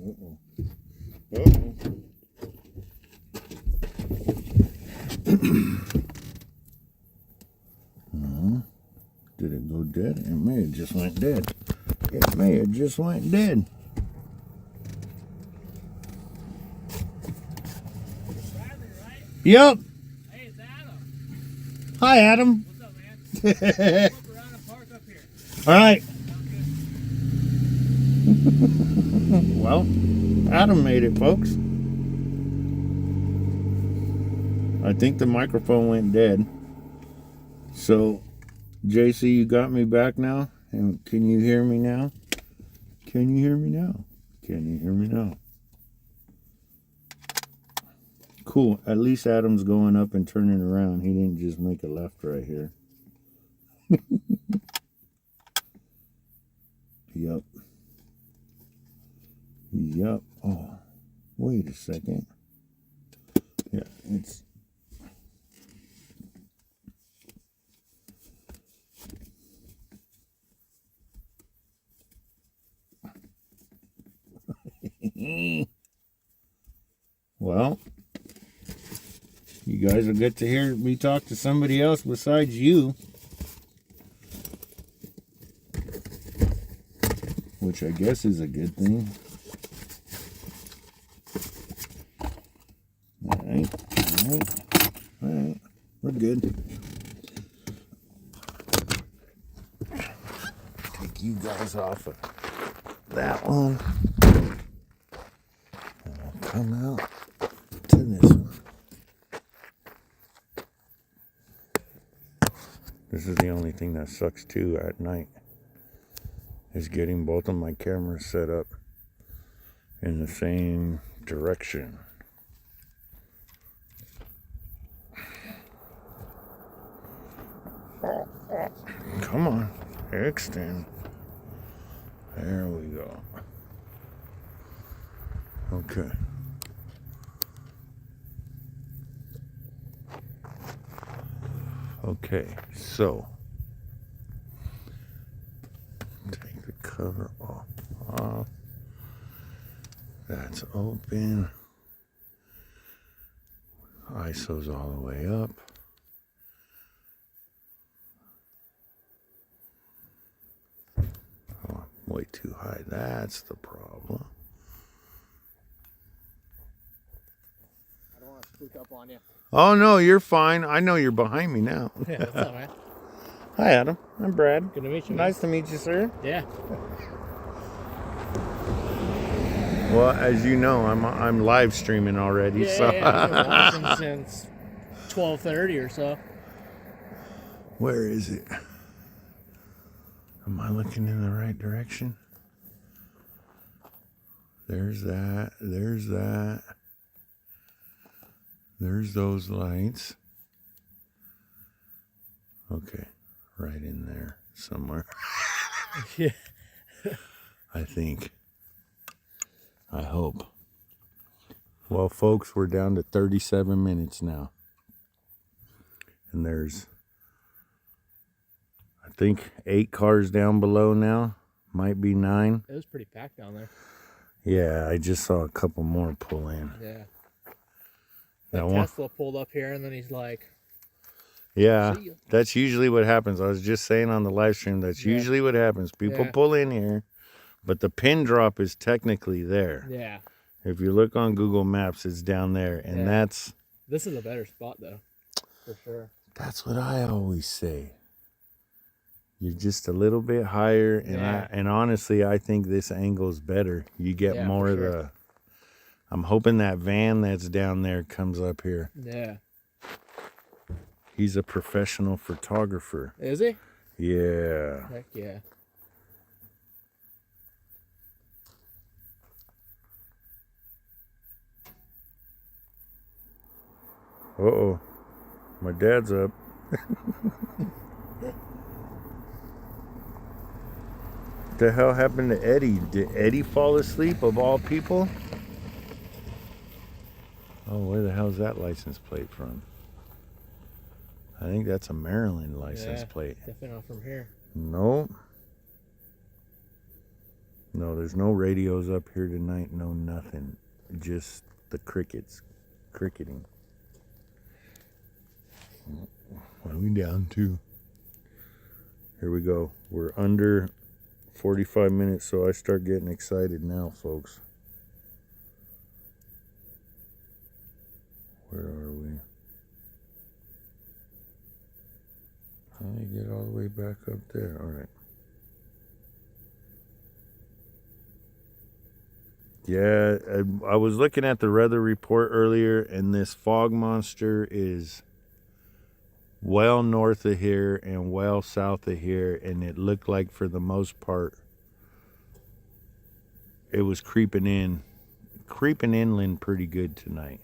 Uh-oh. Uh-oh. No. Did it go dead? It may have just went dead. It may have just went dead. Bradley, right? Yep. Hey, it's Adam. Hi, Adam. What's up, man? Flip around and park up here. All right. Sounds good. Well, Adam made it, folks. I think the microphone went dead. So, JC, you got me back now? And can you hear me now? Can you hear me now? Can you hear me now? Cool. At least Adam's going up and turning around. He didn't just make a left right here. Yup. Yup. Oh, wait a second. Yeah, it's... Well, you guys will get to hear me talk to somebody else besides you, which I guess is a good thing. All right, we're good. Take you guys off of that one. And I'll come out to this one. This is the only thing that sucks too at night, is getting both of my cameras set up in the same direction. Come on, extend. There we go. Okay. Okay, so take the cover off. That's open. ISO's all the way up. Oh, way too high. That's the problem. I don't want to spook up on you. Oh, no, you're fine. I know you're behind me now. Yeah, what's up, man? Hi, Adam. I'm Brad. Good to meet you. Nice to meet you, sir. Yeah. Well, as you know, I'm live streaming already. Yeah, So. yeah. I've been watching since 12:30 or so. Where is it? Am I looking in the right direction? There's that. There's that. There's those lights. Okay, right in there somewhere. Yeah. I think. I hope. Well, folks, we're down to 37 minutes now. And there's, I think, 8 cars down below now. Might be 9. It was pretty packed down there. Yeah, I just saw a couple more pull in. Yeah. That Like one? Tesla pulled up here and then he's like, Yeah, see ya. that's usually what happens. I was just saying on the live stream, that's Yeah. usually what happens. People Yeah. pull in here, but the pin drop is technically there. yeah. If you look on Google Maps, it's down there. And Yeah. that's This is a better spot though. For sure. what I always say. You're just a little bit higher, and Yeah. and honestly, I think this angle's better. You get Yeah, more for of sure. the. I'm hoping that van that's down there comes up here. Yeah. He's a professional photographer. Is he? Yeah. Heck yeah. Uh-oh. My dad's up. What the hell happened to Eddie? Did Eddie fall asleep of all people? Oh, where the hell's that license plate from? I think that's a Maryland license Yeah, plate. Definitely not from here. Nope. No, there's no radios up here tonight. No nothing. Just the crickets. Cricketing. What are we down to? Here we go. We're under 45 minutes, so I start getting excited now, folks. Where are we? How do you get all the way back up there? All right. Yeah, I was looking at the weather report earlier, and this fog monster is well north of here and well south of here, and it looked like for the most part it was creeping inland pretty good tonight.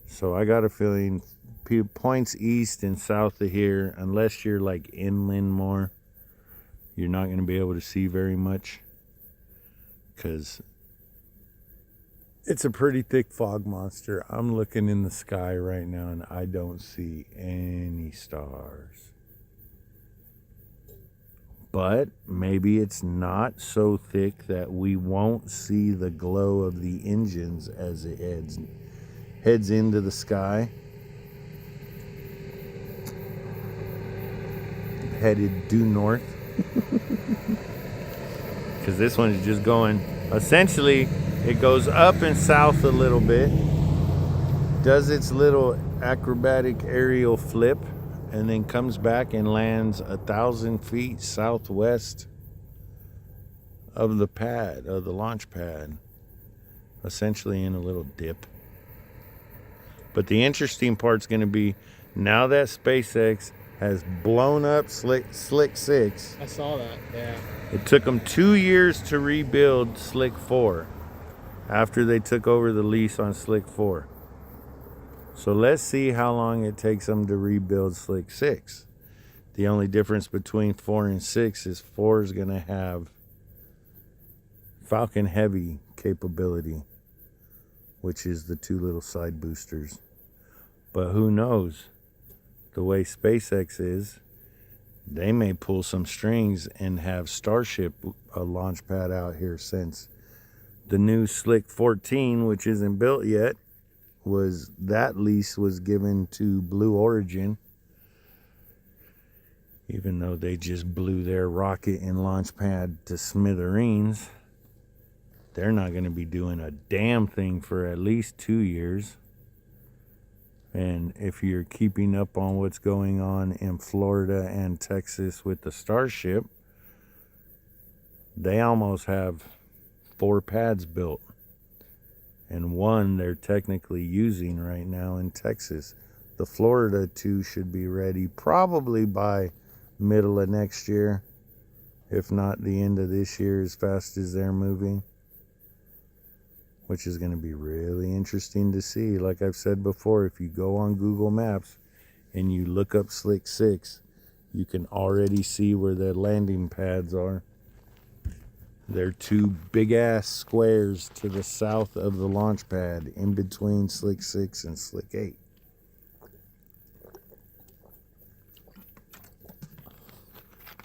So I got a feeling points east and south of here, unless you're like inland more, you're not going to be able to see very much, because it's a pretty thick fog monster. I'm looking in the sky right now and I don't see any stars. But maybe it's not so thick that we won't see the glow of the engines as it heads into the sky. Headed due north. Because this one is just going, essentially, it goes up and south a little bit, does its little acrobatic aerial flip, and then comes back and lands 1,000 feet southwest of the pad, of the launch pad, essentially in a little dip. But the interesting part's going to be, now that SpaceX has blown up Slick 6. I saw that, yeah. It took them 2 years to rebuild Slick 4 after they took over the lease on Slick 4. So let's see how long it takes them to rebuild Slick 6. The only difference between 4 and 6 is 4 is going to have Falcon Heavy capability, which is the 2 little side boosters. But who knows? The way SpaceX is, they may pull some strings and have Starship a launch pad out here, since the new Slick 14, which isn't built yet, that lease was given to Blue Origin, even though they just blew their rocket and launch pad to smithereens. They're not going to be doing a damn thing for at least 2 years. And if you're keeping up on what's going on in Florida and Texas with the Starship, they almost have 4 pads built. And 1 they're technically using right now in Texas. The Florida 2 should be ready probably by middle of next year, if not the end of this year, as fast as they're moving. Which is going to be really interesting to see. Like I've said before, if you go on Google Maps and you look up Slick 6, you can already see where the landing pads are. They're 2 big-ass squares to the south of the launch pad, in between Slick 6 and Slick 8.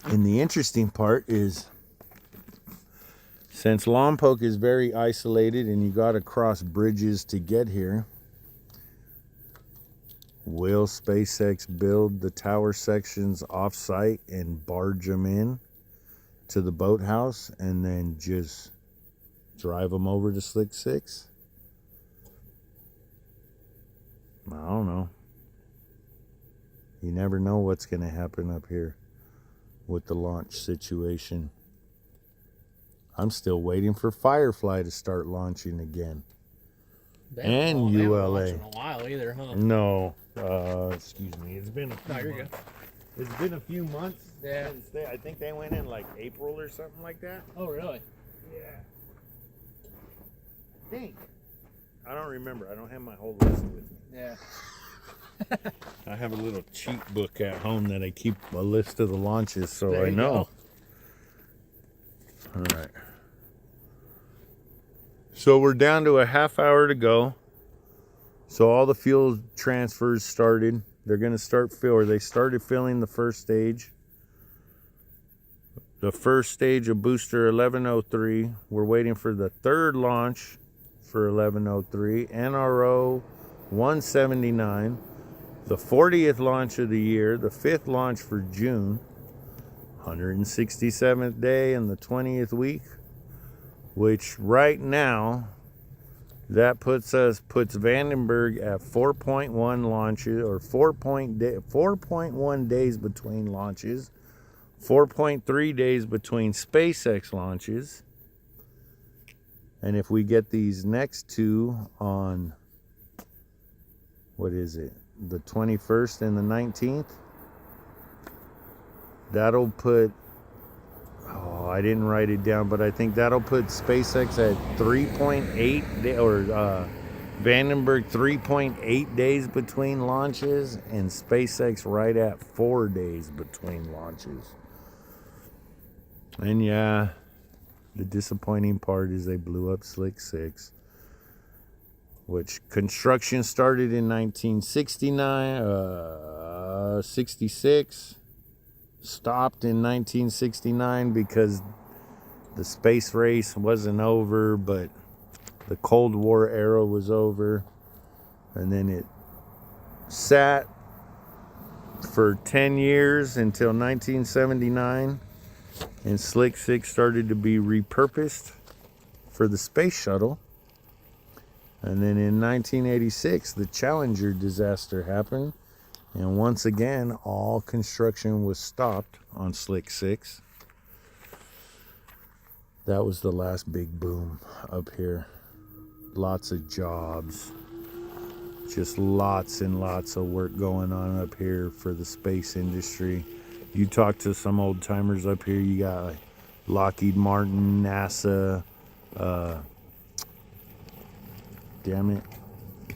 And the interesting part is, since Lompoc is very isolated and you got to cross bridges to get here, will SpaceX build the tower sections off-site and barge them in to the boathouse and then just drive them over to Slick 6? I don't know. You never know what's going to happen up here with the launch situation. I'm still waiting for Firefly to start launching again. And They haven't ULA. launched in a while either, huh? No, excuse me. It's been a few No, you're months. It's been a few months. Yeah. I think they went in like April or something like that. Oh, really? Yeah. Think. I don't remember. I don't have my whole list with me. Yeah. I have a little cheat book at home that I keep a list of the launches, so There I you know. All right. So we're down to a half hour to go. So all the fuel transfers started. They're going to start fill, or they started filling the first stage. the first stage of booster 1103. We're waiting for the third launch for 1103. NRO-179. The 40th launch of the year. The 5th launch for June. 167th day in the 20th week. Which right now, that puts Vandenberg at 4.1 launches, or 4.1 days between launches, 4.3 days between SpaceX launches. And if we get these next two on, what is it, the 21st and the 19th, that'll put, I didn't write it down, but I think that'll put SpaceX at 3.8, or Vandenberg 3.8 days between launches, and SpaceX right at 4 days between launches. And yeah, the disappointing part is they blew up Slick 6, which construction started in 1966. Stopped in 1969 because the space race wasn't over, but the Cold War era was over. And then it sat for 10 years until 1979, and Slick 6 started to be repurposed for the space shuttle. And then in 1986, the Challenger disaster happened. And once again, all construction was stopped on Slick 6. That was the last big boom up here. Lots of jobs. Just lots and lots of work going on up here for the space industry. You talk to some old timers up here, you got like Lockheed Martin, NASA,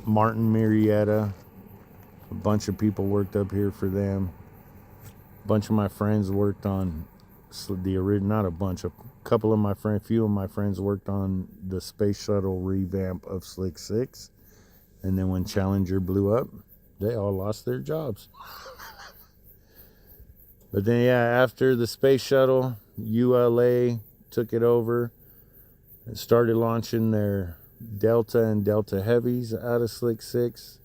Martin Marietta. A bunch of people worked up here for them. A bunch of my friends worked on the original, not a bunch, a couple of my friends, few of my friends worked on the space shuttle revamp of Slick 6. And then when Challenger blew up, they all lost their jobs. But then, yeah, after the space shuttle, ULA took it over and started launching their Delta and Delta Heavies out of Slick 6.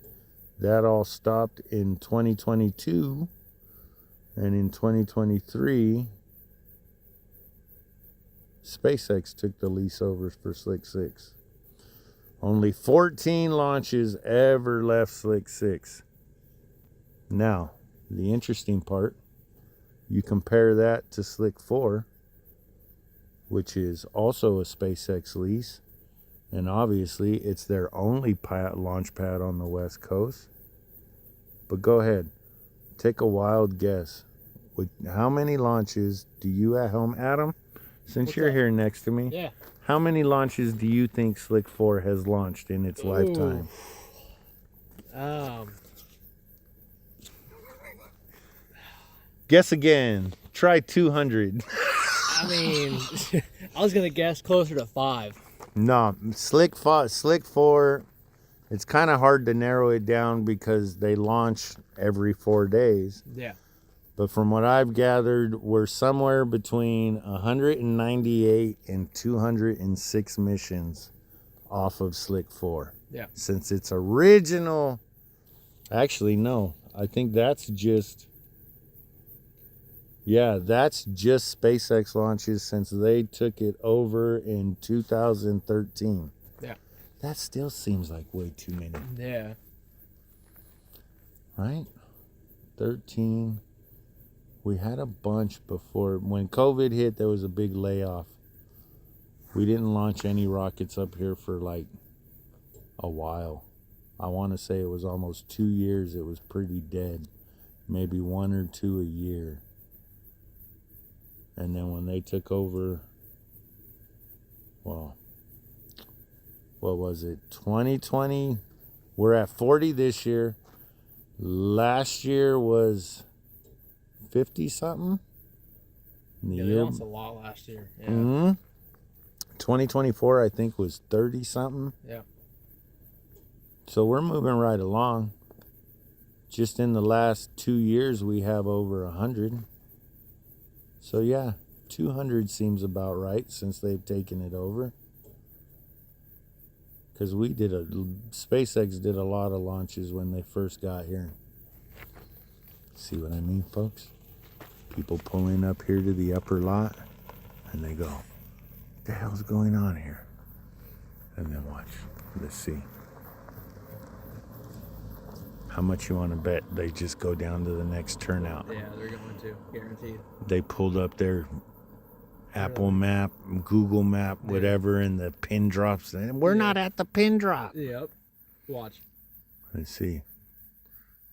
That all stopped in 2022, and in 2023, SpaceX took the lease over for Slick 6. Only 14 launches ever left Slick 6. Now, the interesting part, you compare that to Slick 4, which is also a SpaceX lease. And obviously, it's their only launch pad on the West Coast. But go ahead, take a wild guess. How many launches do you at home, Adam? Since you're here next to me, yeah. How many launches do you think Slick 4 has launched in its lifetime? Guess again. Try 200. I mean, I was gonna guess closer to 5. No, Slick 4, it's kind of hard to narrow it down because they launch every 4 days. Yeah. But from what I've gathered, we're somewhere between 198 and 206 missions off of Slick 4. Yeah. Since its original... Actually, no. I think that's just... Yeah, that's just SpaceX launches since they took it over in 2013. Yeah. That still seems like way too many. Yeah. Right? 13. We had a bunch before. When COVID hit, there was a big layoff. We didn't launch any rockets up here for like a while. I want to say it was almost 2 years. It was pretty dead. Maybe 1 or 2 a year. And then when they took over, well, what was it? 2020. We're at 40 this year. Last year was 50 something. Yeah, they launched a lot last year. Yeah. 2024, I think, was 30 something. Yeah. So we're moving right along. Just in the last 2 years, we have over 100. So yeah, 200 seems about right since they've taken it over. Because SpaceX did a lot of launches when they first got here. See what I mean, folks? People pull in up here to the upper lot and they go, what the hell's going on here? And then watch. Let's see. How much you want to bet they just go down to the next turnout? Yeah, they're going to, guaranteed. They pulled up their Apple Map, Google Map, whatever, and the pin drops. And we're not at the pin drop. Yep. Watch. Let's see.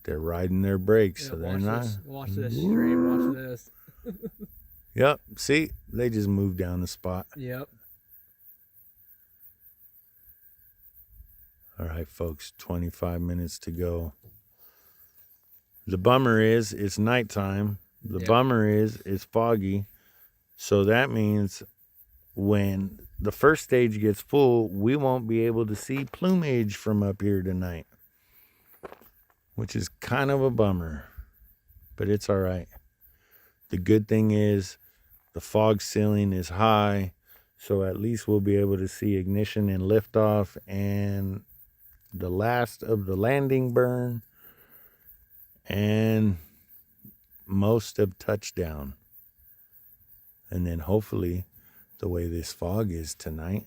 They're riding their brakes, Yeah, so they're not. Watch this stream. Watch this. Yep. See, they just moved down the spot. Yep. All right, folks, 25 minutes to go. The bummer is it's nighttime. The bummer is it's foggy. So that means when the first stage gets full, we won't be able to see plumage from up here tonight, which is kind of a bummer, but it's all right. The good thing is the fog ceiling is high, so at least we'll be able to see ignition and liftoff and the last of the landing burn and most of touchdown. And then hopefully, the way this fog is tonight,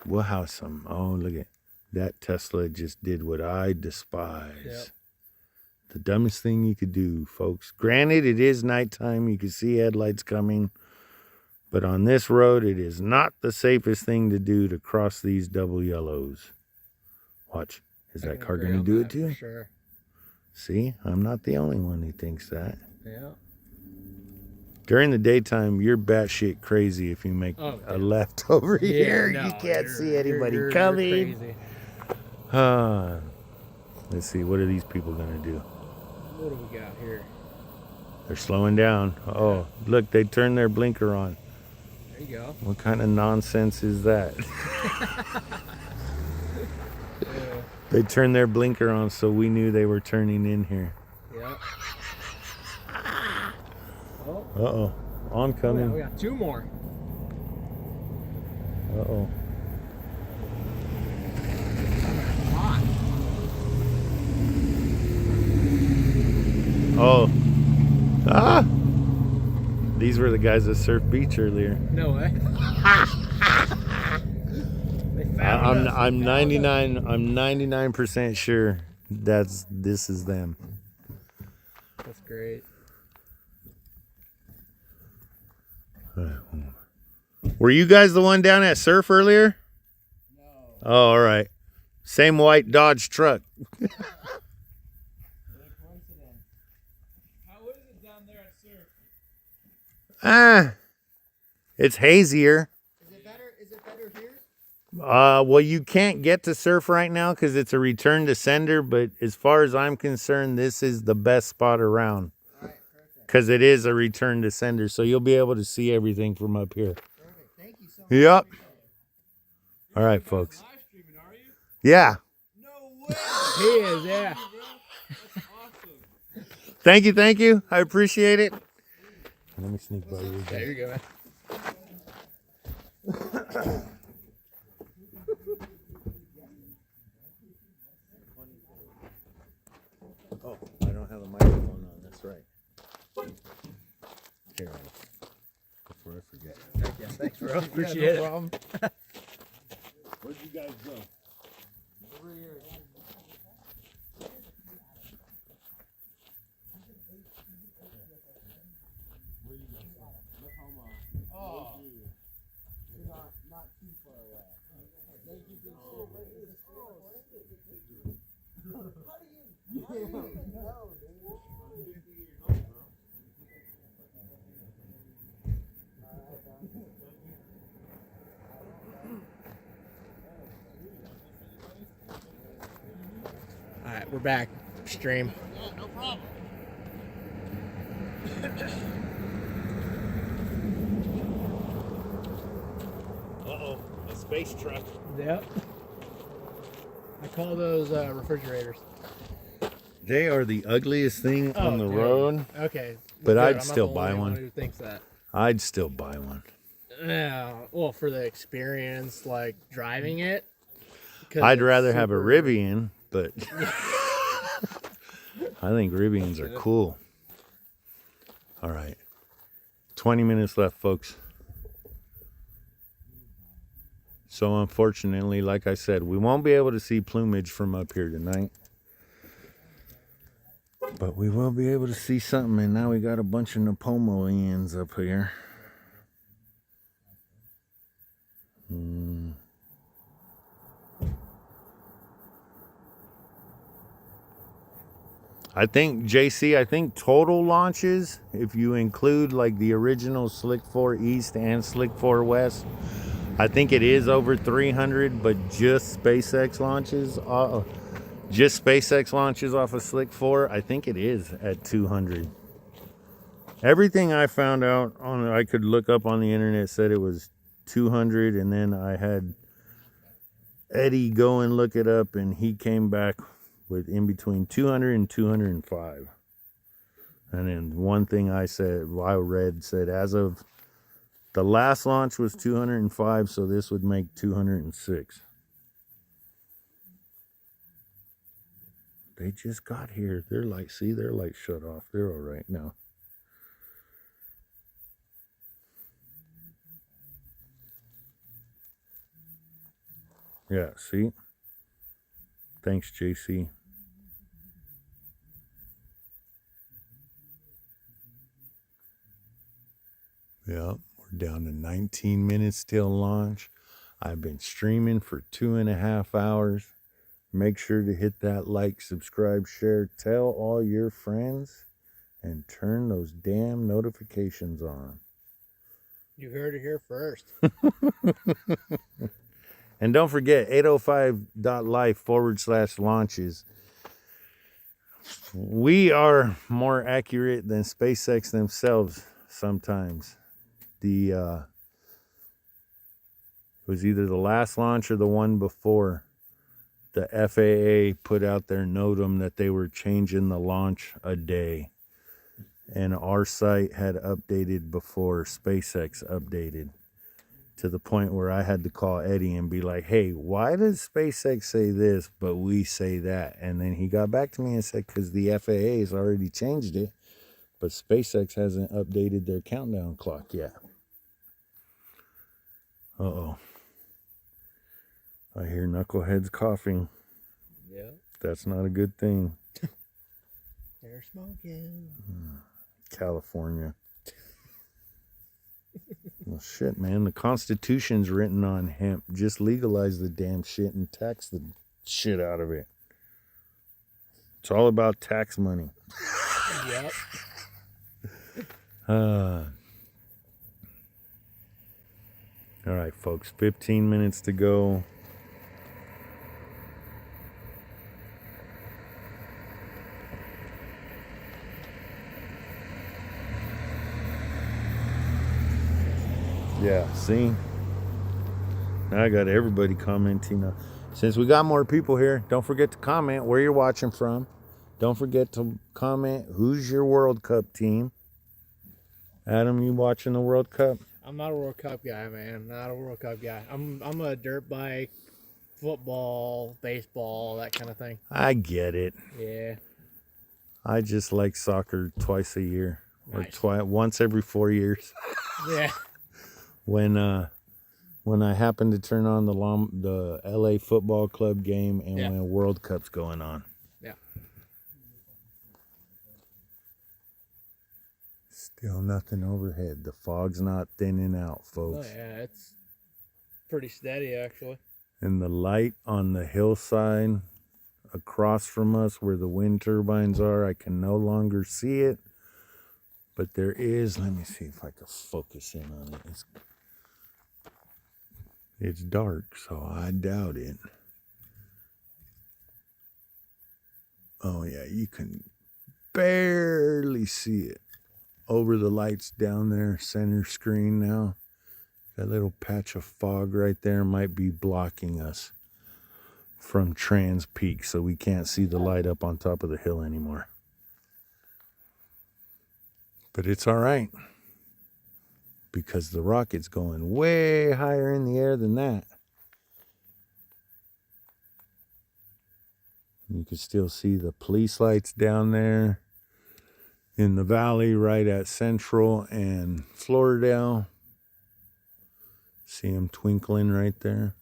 we'll have some. Oh, look at that. Tesla just did what I despise. Yep. The dumbest thing you could do, folks. Granted, it is nighttime. You can see headlights coming. But on this road, it is not the safest thing to do to cross these double yellows. Watch. Is that car going to do it too? For sure. See, I'm not the only one who thinks that. Yeah. During the daytime, you're batshit crazy if you make a left over here. No, you can't see anybody you're coming. crazy. Let's see. What are these people going to do? What do we got here? They're slowing down. Oh, look, they turned their blinker on. There you go. What kind of nonsense is that? They turned their blinker on, so we knew they were turning in here. Yep. Uh-oh. Oncoming. We got two more. Uh-oh. Hot. Oh. Ah! These were the guys that surfed beach earlier. No way. I'm 99% sure this is them. That's great. Were you guys the one down at surf earlier? No. Oh, all right. Same white Dodge truck. How is it down there at surf? It's hazier. Is it better here? Well, you can't get to surf right now because it's a return to sender, but as far as I'm concerned, this is the best spot around. All right, perfect. Because it is a return to sender, so you'll be able to see everything from up here. Perfect. Thank you so much. Yep. All right, folks. Live streaming, are you? Yeah. No way. He is, yeah. That's awesome. Thank you. I appreciate it. Let me sneak by you. There you go, man. Oh, I don't have a microphone on. That's right. Here, before I forget. Yeah, thanks, bro. Appreciate it. problem. Where'd you guys go? Over here. Oh, not too far away. Thank you for the How do you know, dude? All right, we're back. Stream. Yeah, no problem. Uh-oh, a space truck. Yep. I call those refrigerators. They are the ugliest thing on the dude. road, Okay. but Good, I'd I'm not still the buy only one. Who thinks that? I'd still buy one. Yeah, well, for the experience, like driving it. 'Cause I'd it's rather have a super- Rivian, but I think Rivians are cool. All right. 20 minutes left, folks. So unfortunately, like I said, we won't be able to see plumage from up here tonight. But we will be able to see something, and now we got a bunch of Nipomoians up here. I think, JC, I think total launches, if you include like the original Slick 4 East and Slick 4 West, I think it is over 300, but just SpaceX launches off of Slick 4, I think it is at 200. Everything I found out I could look up on the internet said it was 200, and then I had Eddie go and look it up, and he came back with in between 200 and 205. And then one thing I read said as of the last launch was 205, so this would make 206. They just got here. Their light shut off. They're all right now. Yeah, see? Thanks, JC. Yeah, we're down to 19 minutes till launch. I've been streaming for 2.5 hours. Make sure to hit that like, subscribe, share, tell all your friends, and turn those damn notifications on. You heard it here first. And don't forget 805.life/launches. We are more accurate than SpaceX themselves sometimes. It was either the last launch or the one before. The FAA put out their NOTAM that they were changing the launch a day. And our site had updated before SpaceX updated, to the point where I had to call Eddie and be like, hey, why does SpaceX say this, but we say that? And then he got back to me and said, because the FAA has already changed it, but SpaceX hasn't updated their countdown clock yet. Uh-oh. I hear knuckleheads coughing. Yeah. That's not a good thing. They're smoking. California. Well, shit, man. The Constitution's written on hemp. Just legalize the damn shit and tax the shit out of it. It's all about tax money. Yep. All right, folks. 15 minutes to go. Yeah, see? Now I got everybody commenting. Since we got more people here, don't forget to comment where you're watching from. Don't forget to comment who's your World Cup team. Adam, you watching the World Cup? I'm not a World Cup guy, man. Not a World Cup guy. I'm a dirt bike, football, baseball, that kind of thing. I get it. Yeah. I just like soccer twice a year. Nice. Or once every 4 years. Yeah. When I happen to turn on the LA Football Club game and when World Cup's going on. Yeah. Still nothing overhead. The fog's not thinning out, folks. Oh, yeah, it's pretty steady, actually. And the light on the hillside across from us where the wind turbines are, I can no longer see it. But there is, let me see if I can focus in on it. It's dark, so I doubt it. Oh, yeah, you can barely see it over the lights down there, center screen now. That little patch of fog right there might be blocking us from Trans Peak, so we can't see the light up on top of the hill anymore. But it's all right. because the rocket's going way higher in the air than that. You can still see the police lights down there in the valley right at Central and Floridale. See them twinkling right there.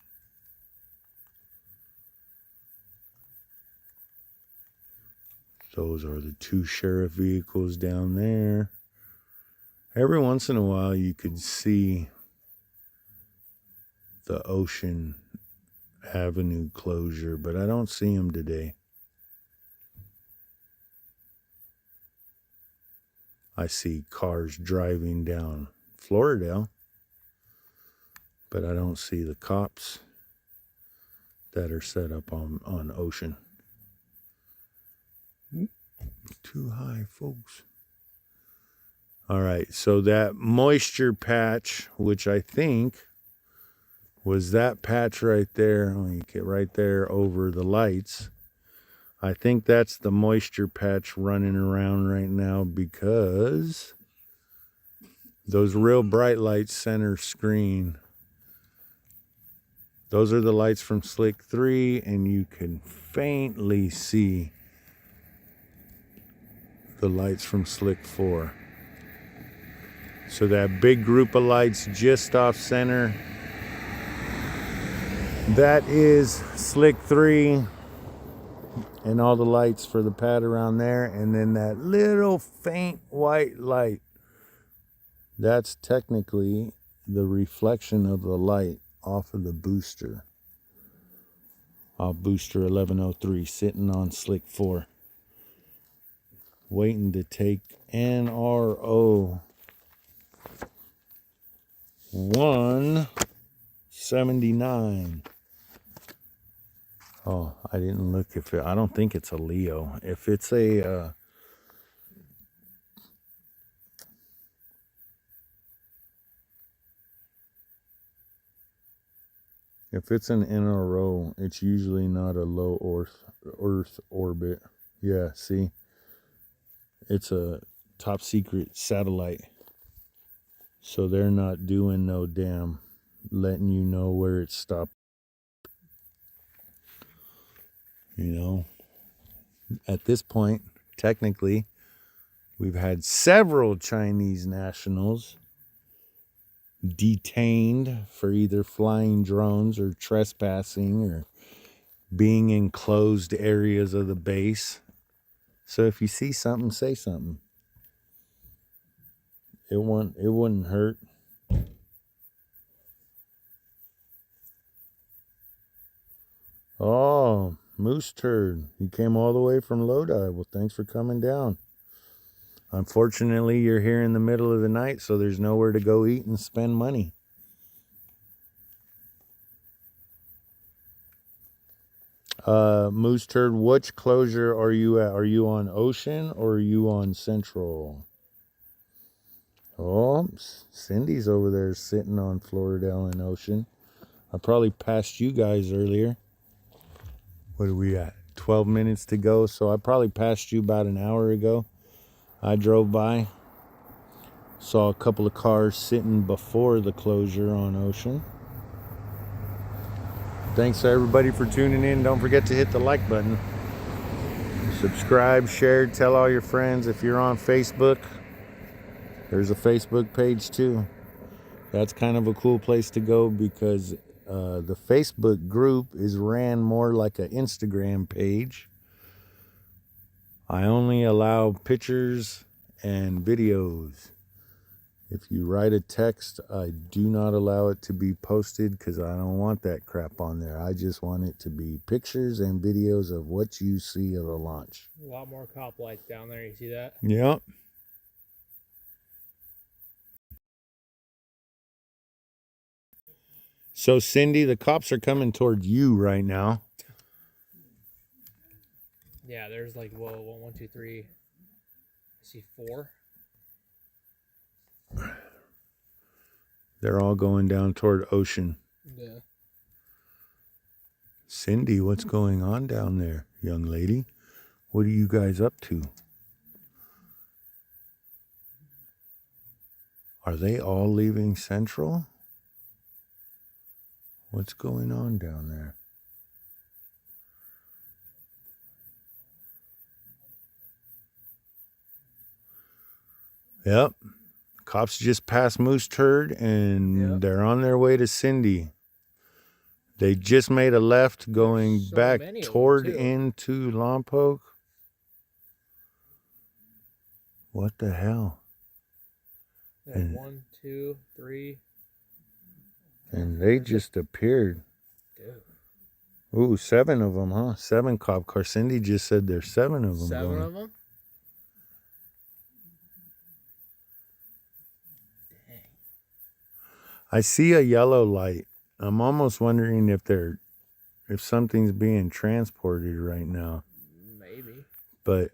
Those are the 2 sheriff vehicles down there. Every once in a while you could see the Ocean Avenue closure, but I don't see them today. I see cars driving down Floridale, but I don't see the cops that are set up on Ocean. Too high, folks. All right, so that moisture patch, which I think was that patch right there, let me get right there over the lights. I think that's the moisture patch running around right now because those real bright lights center screen. Those are the lights from Slick 3, and you can faintly see the lights from Slick 4. So that big group of lights just off center, that is Slick 3 and all the lights for the pad around there. And then that little faint white light, that's technically the reflection of the light off of the booster. Booster 1103 sitting on Slick 4. Waiting to take NROL-179. Oh, I didn't look if it, I don't think it's a Leo. If it's a if it's an NRO, it's usually not a low Earth orbit. Yeah, see? It's a top secret satellite. So they're not doing no damn letting you know where it stopped. You know, at this point, technically, we've had several Chinese nationals detained for either flying drones or trespassing or being in closed areas of the base. So if you see something, say something. It wouldn't hurt. Oh, Moose Turd, you came all the way from Lodi. Well, thanks for coming down. Unfortunately, you're here in the middle of the night, so there's nowhere to go eat and spend money. Moose Turd, which closure are you at? Are you on Ocean or are you on Central? Oh, Cindy's over there sitting on Floridale and Ocean. I probably passed you guys earlier. What are we at? 12 minutes to go, so I probably passed you about an hour ago. I drove by, saw a couple of cars sitting before the closure on Ocean. Thanks to everybody for tuning in. Don't forget to hit the like button. Subscribe, share, tell all your friends. If you're on Facebook, there's a Facebook page too. That's kind of a cool place to go because the Facebook group is ran more like an Instagram page. I only allow pictures and videos. If you write a text, I do not allow it to be posted because I don't want that crap on there. I just want it to be pictures and videos of what you see of the launch. A lot more cop lights down there. You see that? Yep. So, Cindy, the cops are coming toward you right now. Yeah, there's like, whoa, 1, 1, 2, 3. I see 4. They're all going down toward Ocean. Yeah. Cindy, what's going on down there, young lady? What are you guys up to? Are they all leaving Central? What's going on down there? Yep. Cops just passed Moose Turd and they're on their way to Cindy. They just made a left going so back many of them, toward too. into Lompoc. What the hell? There's 1, 2, 3. And they just appeared. Dude. Ooh, 7 of them, huh? 7 cop cars. Cindy just said there's 7 of them 7 going. of them? Dang. I see a yellow light. I'm almost wondering if something's being transported right now. Maybe. But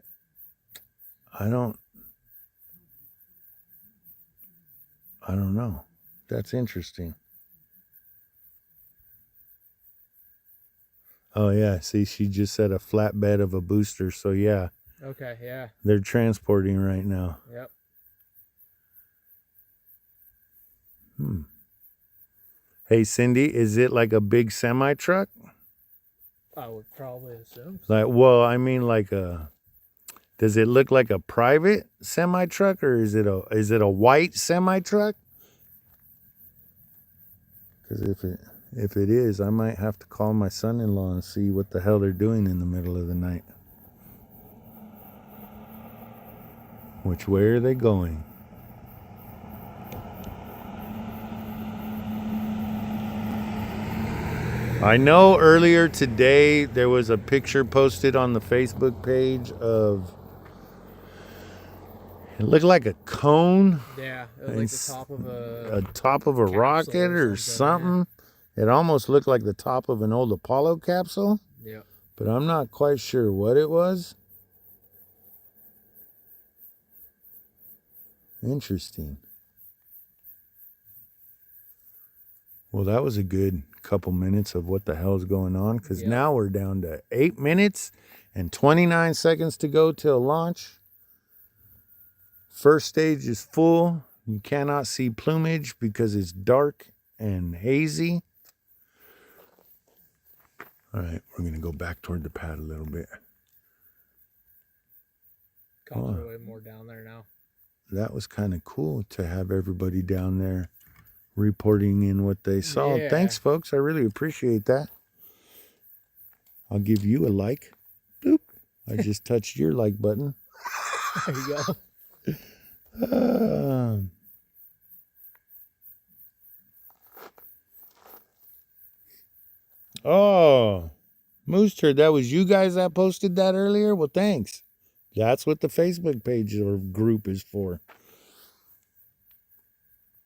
I don't know. That's interesting. Oh yeah, see, she just said a flatbed of a booster, so yeah. Okay, yeah. They're transporting right now. Yep. Hey Cindy, is it like a big semi truck? I would probably assume. Like, well, I mean, does it look like a private semi truck, or is it a white semi truck? Because if it is, I might have to call my son-in-law and see what the hell they're doing in the middle of the night. Which way are they going? I know earlier today there was a picture posted on the Facebook page of, it looked like a cone. Yeah, it was like the top of a top of a rocket or something. Yeah. It almost looked like the top of an old Apollo capsule. Yeah. But I'm not quite sure what it was. Interesting. Well, that was a good couple minutes of what the hell's going on, because now we're down to 8 minutes and 29 seconds to go till launch. First stage is full. You cannot see plumage because it's dark and hazy. All right, we're going to go back toward the pad a little bit. Cops are way more down there now. That was kind of cool to have everybody down there reporting in what they saw. Yeah. Thanks, folks. I really appreciate that. I'll give you a like. Boop. I just touched your like button. There you go. Oh, Moose Turd, that was you guys that posted that earlier? Well, thanks. That's what the Facebook page or group is for.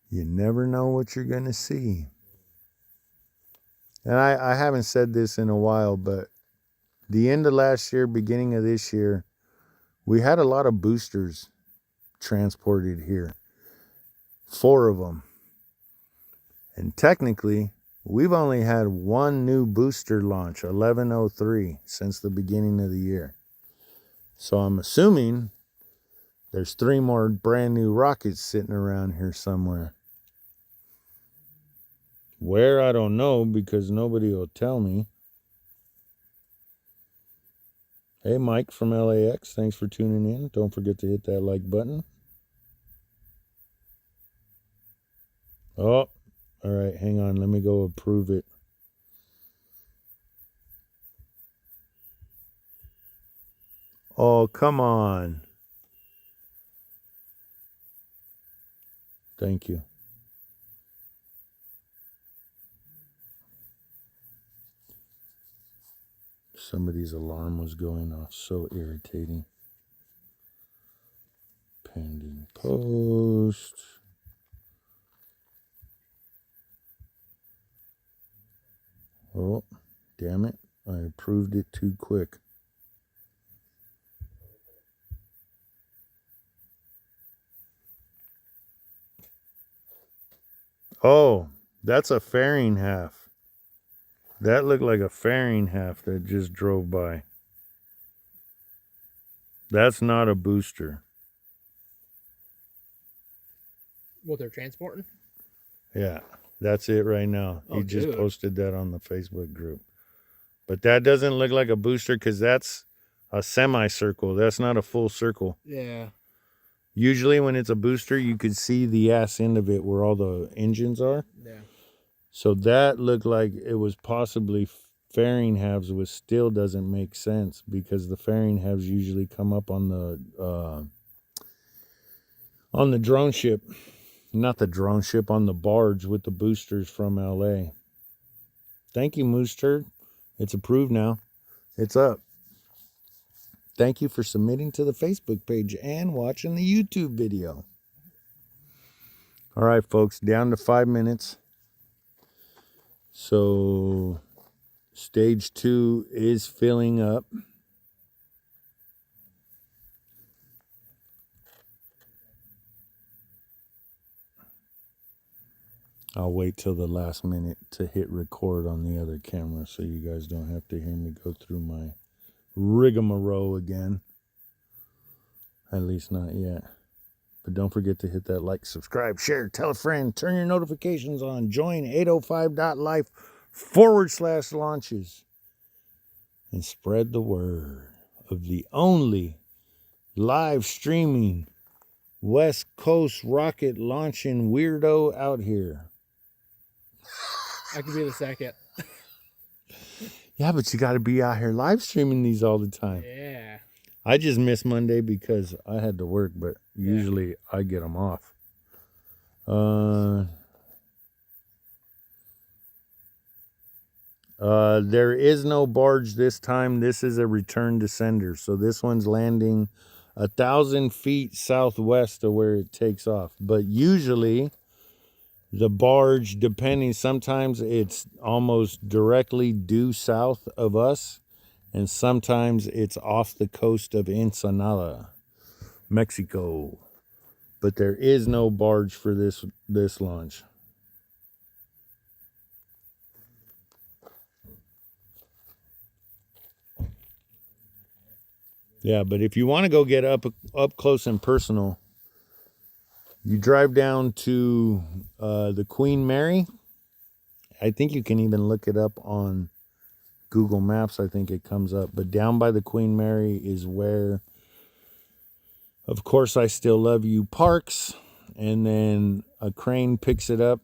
You never know what you're going to see. And I haven't said this in a while, but the end of last year, beginning of this year, we had a lot of boosters transported here. 4 of them. And technically, we've only had 1 new booster launch, 1103, since the beginning of the year. So I'm assuming there's 3 more brand new rockets sitting around here somewhere. Where, I don't know, because nobody will tell me. Hey, Mike from LAX, thanks for tuning in. Don't forget to hit that like button. Oh, all right, hang on. Let me go approve it. Oh, come on. Thank you. Somebody's alarm was going off. So irritating. Pending post. Oh, damn it. I approved it too quick. Oh, that's a fairing half. That looked like a fairing half that just drove by. That's not a booster. What they're transporting? Yeah, that's it right now. Oh, He just dude. posted that on the Facebook group. But that doesn't look like a booster because that's a semicircle. That's not a full circle. Yeah. Usually when it's a booster, you could see the ass end of it where all the engines are. Yeah. So that looked like it was possibly fairing halves, which still doesn't make sense because the fairing halves usually come up on the drone ship. Not the drone ship, on the barge with the boosters from LA. Thank you, Moose Turd. It's approved now. It's up. Thank you for submitting to the Facebook page and watching the YouTube video. All right, folks, down to 5 minutes. So stage 2 is filling up. I'll wait till the last minute to hit record on the other camera so you guys don't have to hear me go through my rigmarole again. At least not yet. But don't forget to hit that like, subscribe, share, tell a friend, turn your notifications on, join 805.life/launches, and spread the word of the only live streaming West Coast rocket launching weirdo out here. I could be the second. Yeah, but you got to be out here live streaming these all the time. Yeah. I just missed Monday because I had to work, but usually I get them off. There is no barge this time. This is a return to sender. So this one's landing 1,000 feet southwest of where it takes off. But usually the barge, depending, sometimes it's almost directly due south of us, and sometimes it's off the coast of Ensenada, Mexico. But there is no barge for this launch. Yeah, but if you want to go get up close and personal, you drive down to the Queen Mary. I think you can even look it up on Google Maps. I think it comes up. But down by the Queen Mary is where, of course, I Still Love You parks. And then a crane picks it up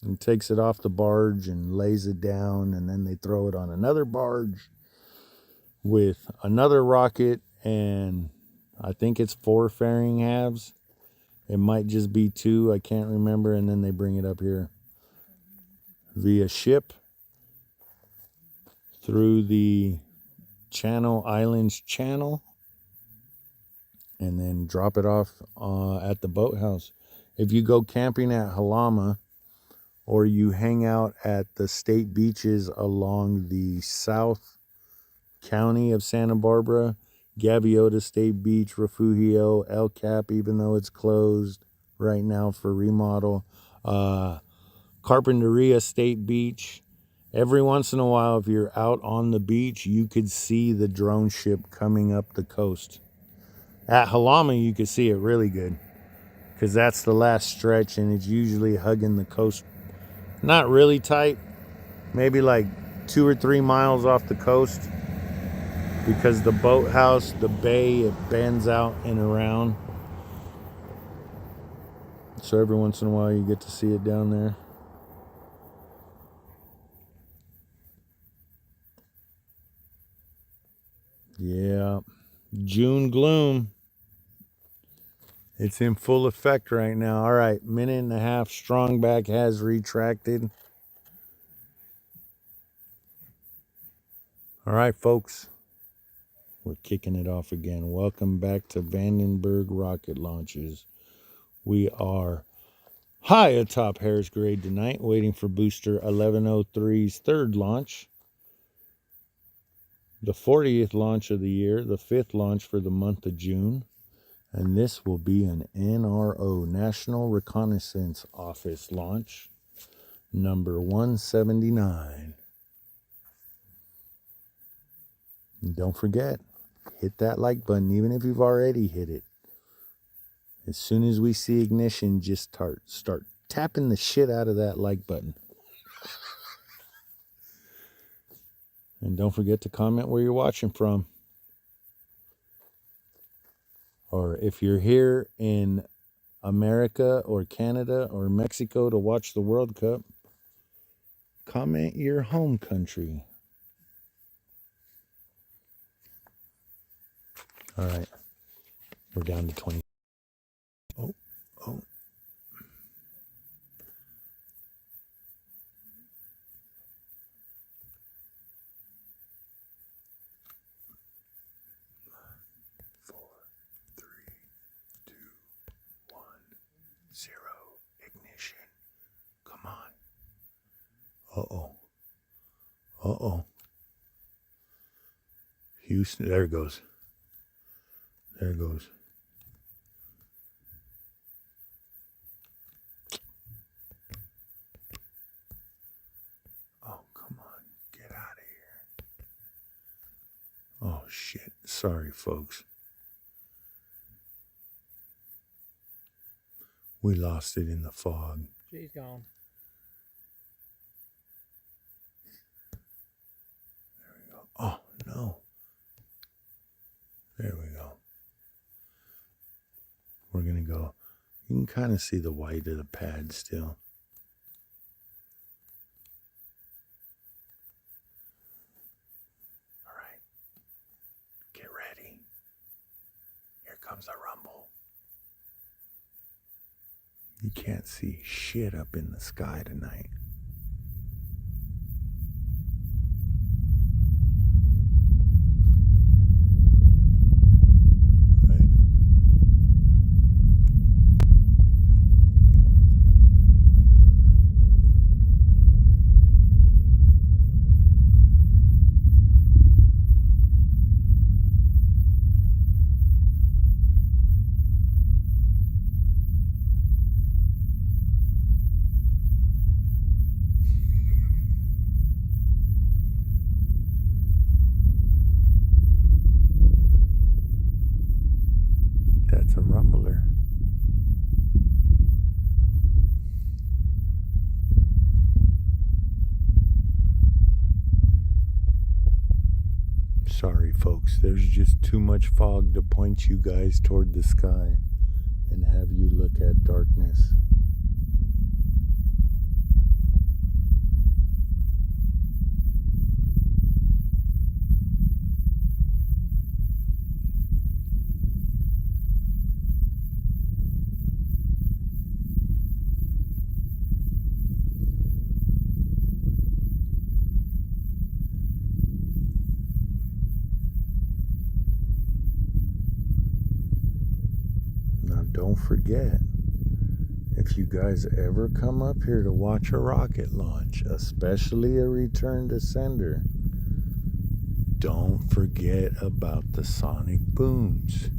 and takes it off the barge and lays it down. And then they throw it on another barge with another rocket. And I think it's 4 fairing halves. It might just be 2. I can't remember. And then they bring it up here via ship through the Channel Islands Channel and then drop it off at the boathouse. If you go camping at Jalama or you hang out at the state beaches along the south county of Santa Barbara, Gaviota State Beach, Refugio, El Cap, even though it's closed right now for remodel, Carpinteria State Beach. Every once in a while, if you're out on the beach, you could see the drone ship coming up the coast. At Jalama, you could see it really good because that's the last stretch and it's usually hugging the coast. Not really tight, maybe like 2 or 3 miles off the coast because the boathouse, the bay, it bends out and around. So every once in a while, you get to see it down there. Yeah, June gloom. It's in full effect right now. All right, 1.5 strong back has retracted. All right, folks, we're kicking it off again. Welcome back to Vandenberg rocket launches. We are high atop Harris Grade tonight, waiting for booster 1103's 3rd launch. The 40th launch of the year, the 5th launch for the month of June. And this will be an NRO, National Reconnaissance Office launch, number 179. And don't forget, hit that like button, even if you've already hit it. As soon as we see ignition, just start tapping the shit out of that like button. And don't forget to comment where you're watching from. Or if you're here in America or Canada or Mexico to watch the World Cup, comment your home country. All right. We're down to 20. Oh. 4, 3, 2, 1, 0. Ignition. Come on. Uh-oh. Uh-oh. Houston. There it goes. There it goes. Oh, come on. Get out of here. Oh, shit. Sorry, folks. We lost it in the fog. She's gone. There we go. Oh, no. There we go. We're going to go. You can kind of see the white of the pad still. All right. Get ready. Here comes the rumble. You can't see shit up in the sky tonight. That's a rumbler. Sorry, folks. There's just too much fog to point you guys toward the sky and have you look at darkness. Don't forget, if you guys ever come up here to watch a rocket launch, especially a return to sender, don't forget about the sonic booms.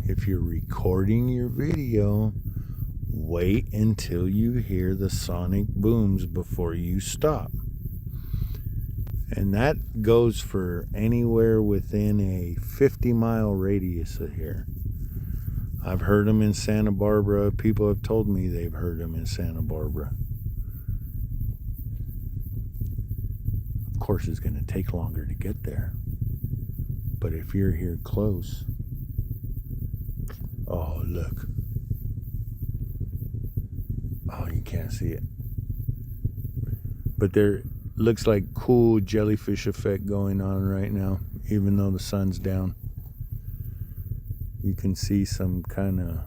If you're recording your video, wait until you hear the sonic booms before you stop. And that goes for anywhere within a 50-mile radius of here. I've heard them in Santa Barbara. People have told me they've heard them in Santa Barbara. Of course, it's going to take longer to get there. But if you're here close... Oh, look. Oh, you can't see it. But there looks like cool jellyfish effect going on right now, even though the sun's down. You can see some kind of,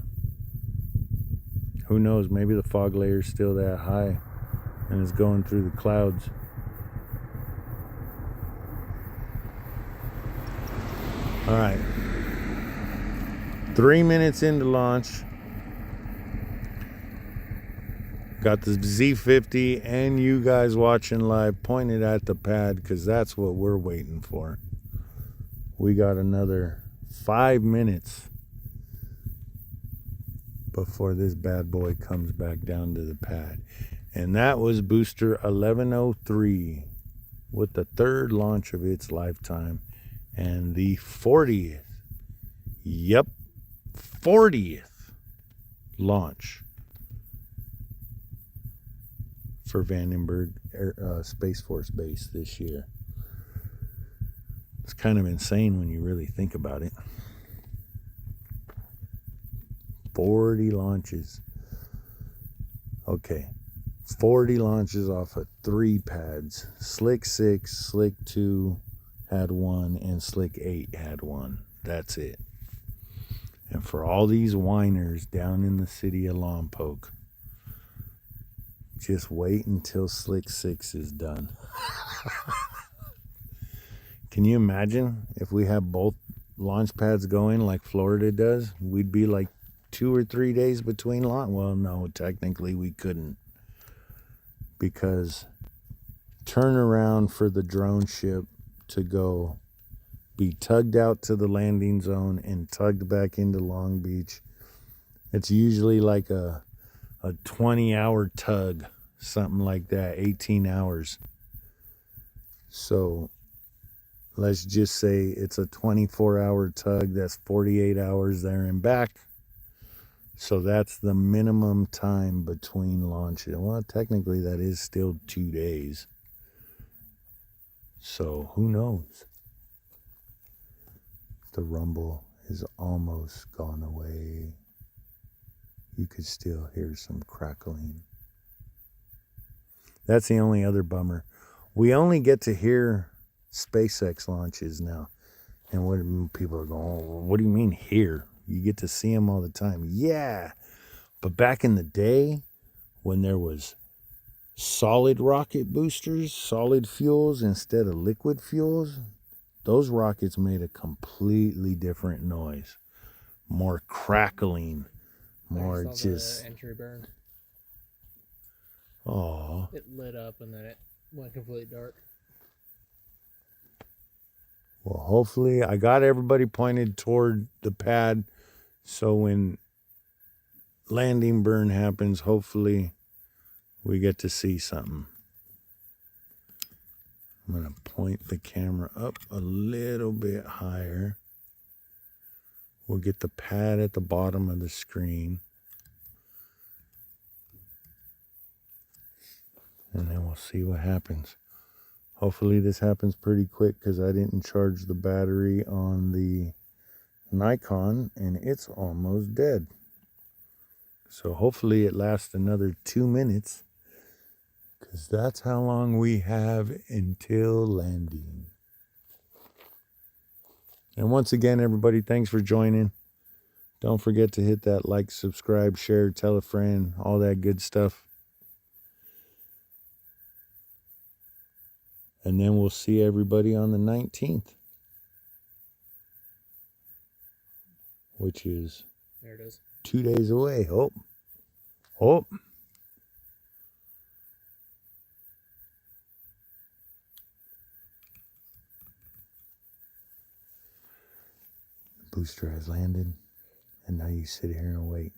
who knows, maybe the fog layer is still that high and is going through the clouds. All right. 3 minutes into launch. Got the Z50 and you guys watching live pointed at the pad because that's what we're waiting for. We got another 5 minutes before this bad boy comes back down to the pad. And that was booster 1103 with the third launch of its lifetime and the 40th. Yep, 40th launch for Vandenberg Space Force Base this year. It's kind of insane when you really think about it. 40 launches. Okay. 40 launches off of 3 pads. Slick 6, Slick 2 had 1, and Slick 8 had 1. That's it. And for all these whiners down in the city of Lompoc, just wait until Slick 6 is done. Can you imagine if we have both launch pads going like Florida does? We'd be like 2 or 3 days between launch. Well, no, technically we couldn't, because turnaround for the drone ship to go be tugged out to the landing zone and tugged back into Long Beach, it's usually like a 20-hour tug, something like that, 18 hours. So let's just say it's a 24-hour tug. That's 48 hours there and back. So that's the minimum time between launches. Well, technically that is still 2 days. So who knows? The rumble is almost gone away. You could still hear some crackling. That's the only other bummer. We only get to hear SpaceX launches now. And what people are going, oh, what do you mean here? You get to see them all the time. Yeah. But back in the day, when there was solid rocket boosters, solid fuels instead of liquid fuels, those rockets made a completely different noise. More crackling, more just... the entry burn. Oh. It lit up and then it went completely dark. Well, hopefully, I got everybody pointed toward the pad, so when landing burn happens, hopefully we get to see something. I'm going to point the camera up a little bit higher. We'll get the pad at the bottom of the screen. And then we'll see what happens. Hopefully this happens pretty quick, because I didn't charge the battery on the Nikon and it's almost dead. So hopefully it lasts another 2 minutes, because that's how long we have until landing. And once again, everybody, thanks for joining. Don't forget to hit that like, subscribe, share, tell a friend, all that good stuff. And then we'll see everybody on the 19th. Which is... There it is. 2 days away. Oh. The booster has landed. And now you sit here and wait.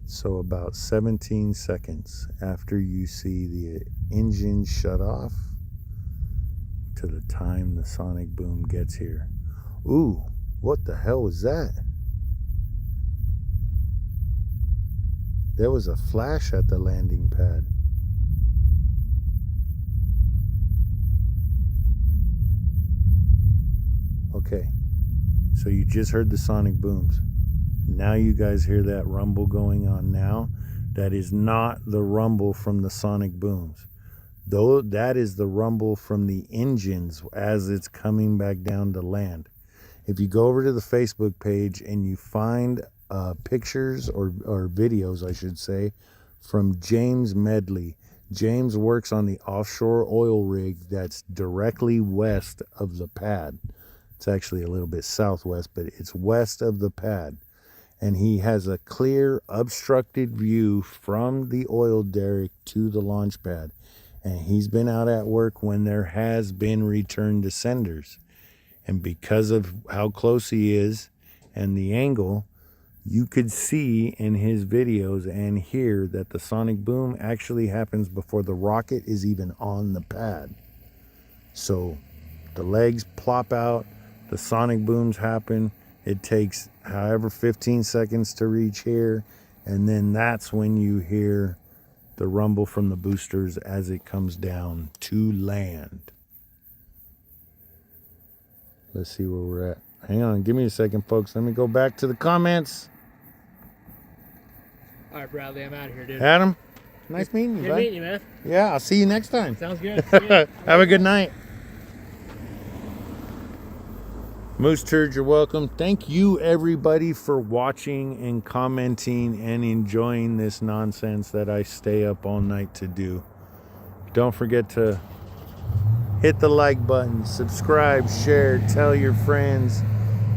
So about 17 seconds after you see the engine shut off to the time the sonic boom gets here. Ooh, what the hell was that? There was a flash at the landing pad. Okay, so you just heard the sonic booms. Now you guys hear that rumble going on now. That is not the rumble from the sonic booms. Though that is the rumble from the engines as it's coming back down to land. If you go over to the Facebook page and you find pictures or videos, I should say, from James Medley. James works on the offshore oil rig that's directly west of the pad. It's actually a little bit southwest, but it's west of the pad. And he has a clear, obstructed view from the oil derrick to the launch pad. And he's been out at work when there has been return to senders. And because of how close he is and the angle, you could see in his videos and hear that the sonic boom actually happens before the rocket is even on the pad. So the legs plop out, the sonic booms happen. It takes however 15 seconds to reach here, and then that's when you hear the rumble from the boosters as it comes down to land. Let's see where we're at. Hang on, give me a second, folks. Let me go back to the comments. All right, Bradley, I'm out of here, dude. Adam, nice meeting you, Good bud. meeting you, man. Yeah, I'll see you next time. Sounds good. See ya. Have a good night. Moose Turd, you're welcome. Thank you, everybody, for watching and commenting and enjoying this nonsense that I stay up all night to do. Don't forget to hit the like button, subscribe, share, tell your friends,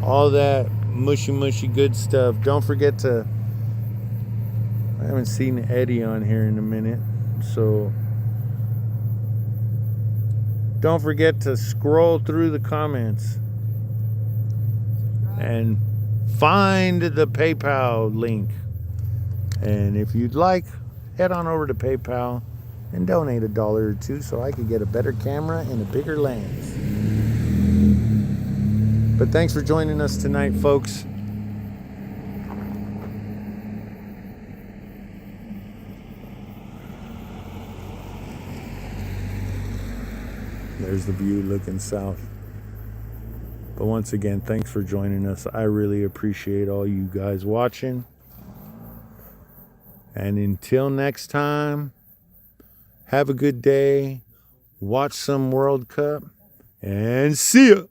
all that mushy good stuff. Don't forget to, I haven't seen Eddie on here in a minute, so don't forget to scroll through the comments and find the PayPal link. And if you'd like, head on over to PayPal and donate $1 or $2 so I could get a better camera and a bigger lens. But thanks for joining us tonight, folks. There's the view looking south. But once again, thanks for joining us. I really appreciate all you guys watching. And until next time, have a good day. Watch some World Cup. And see ya.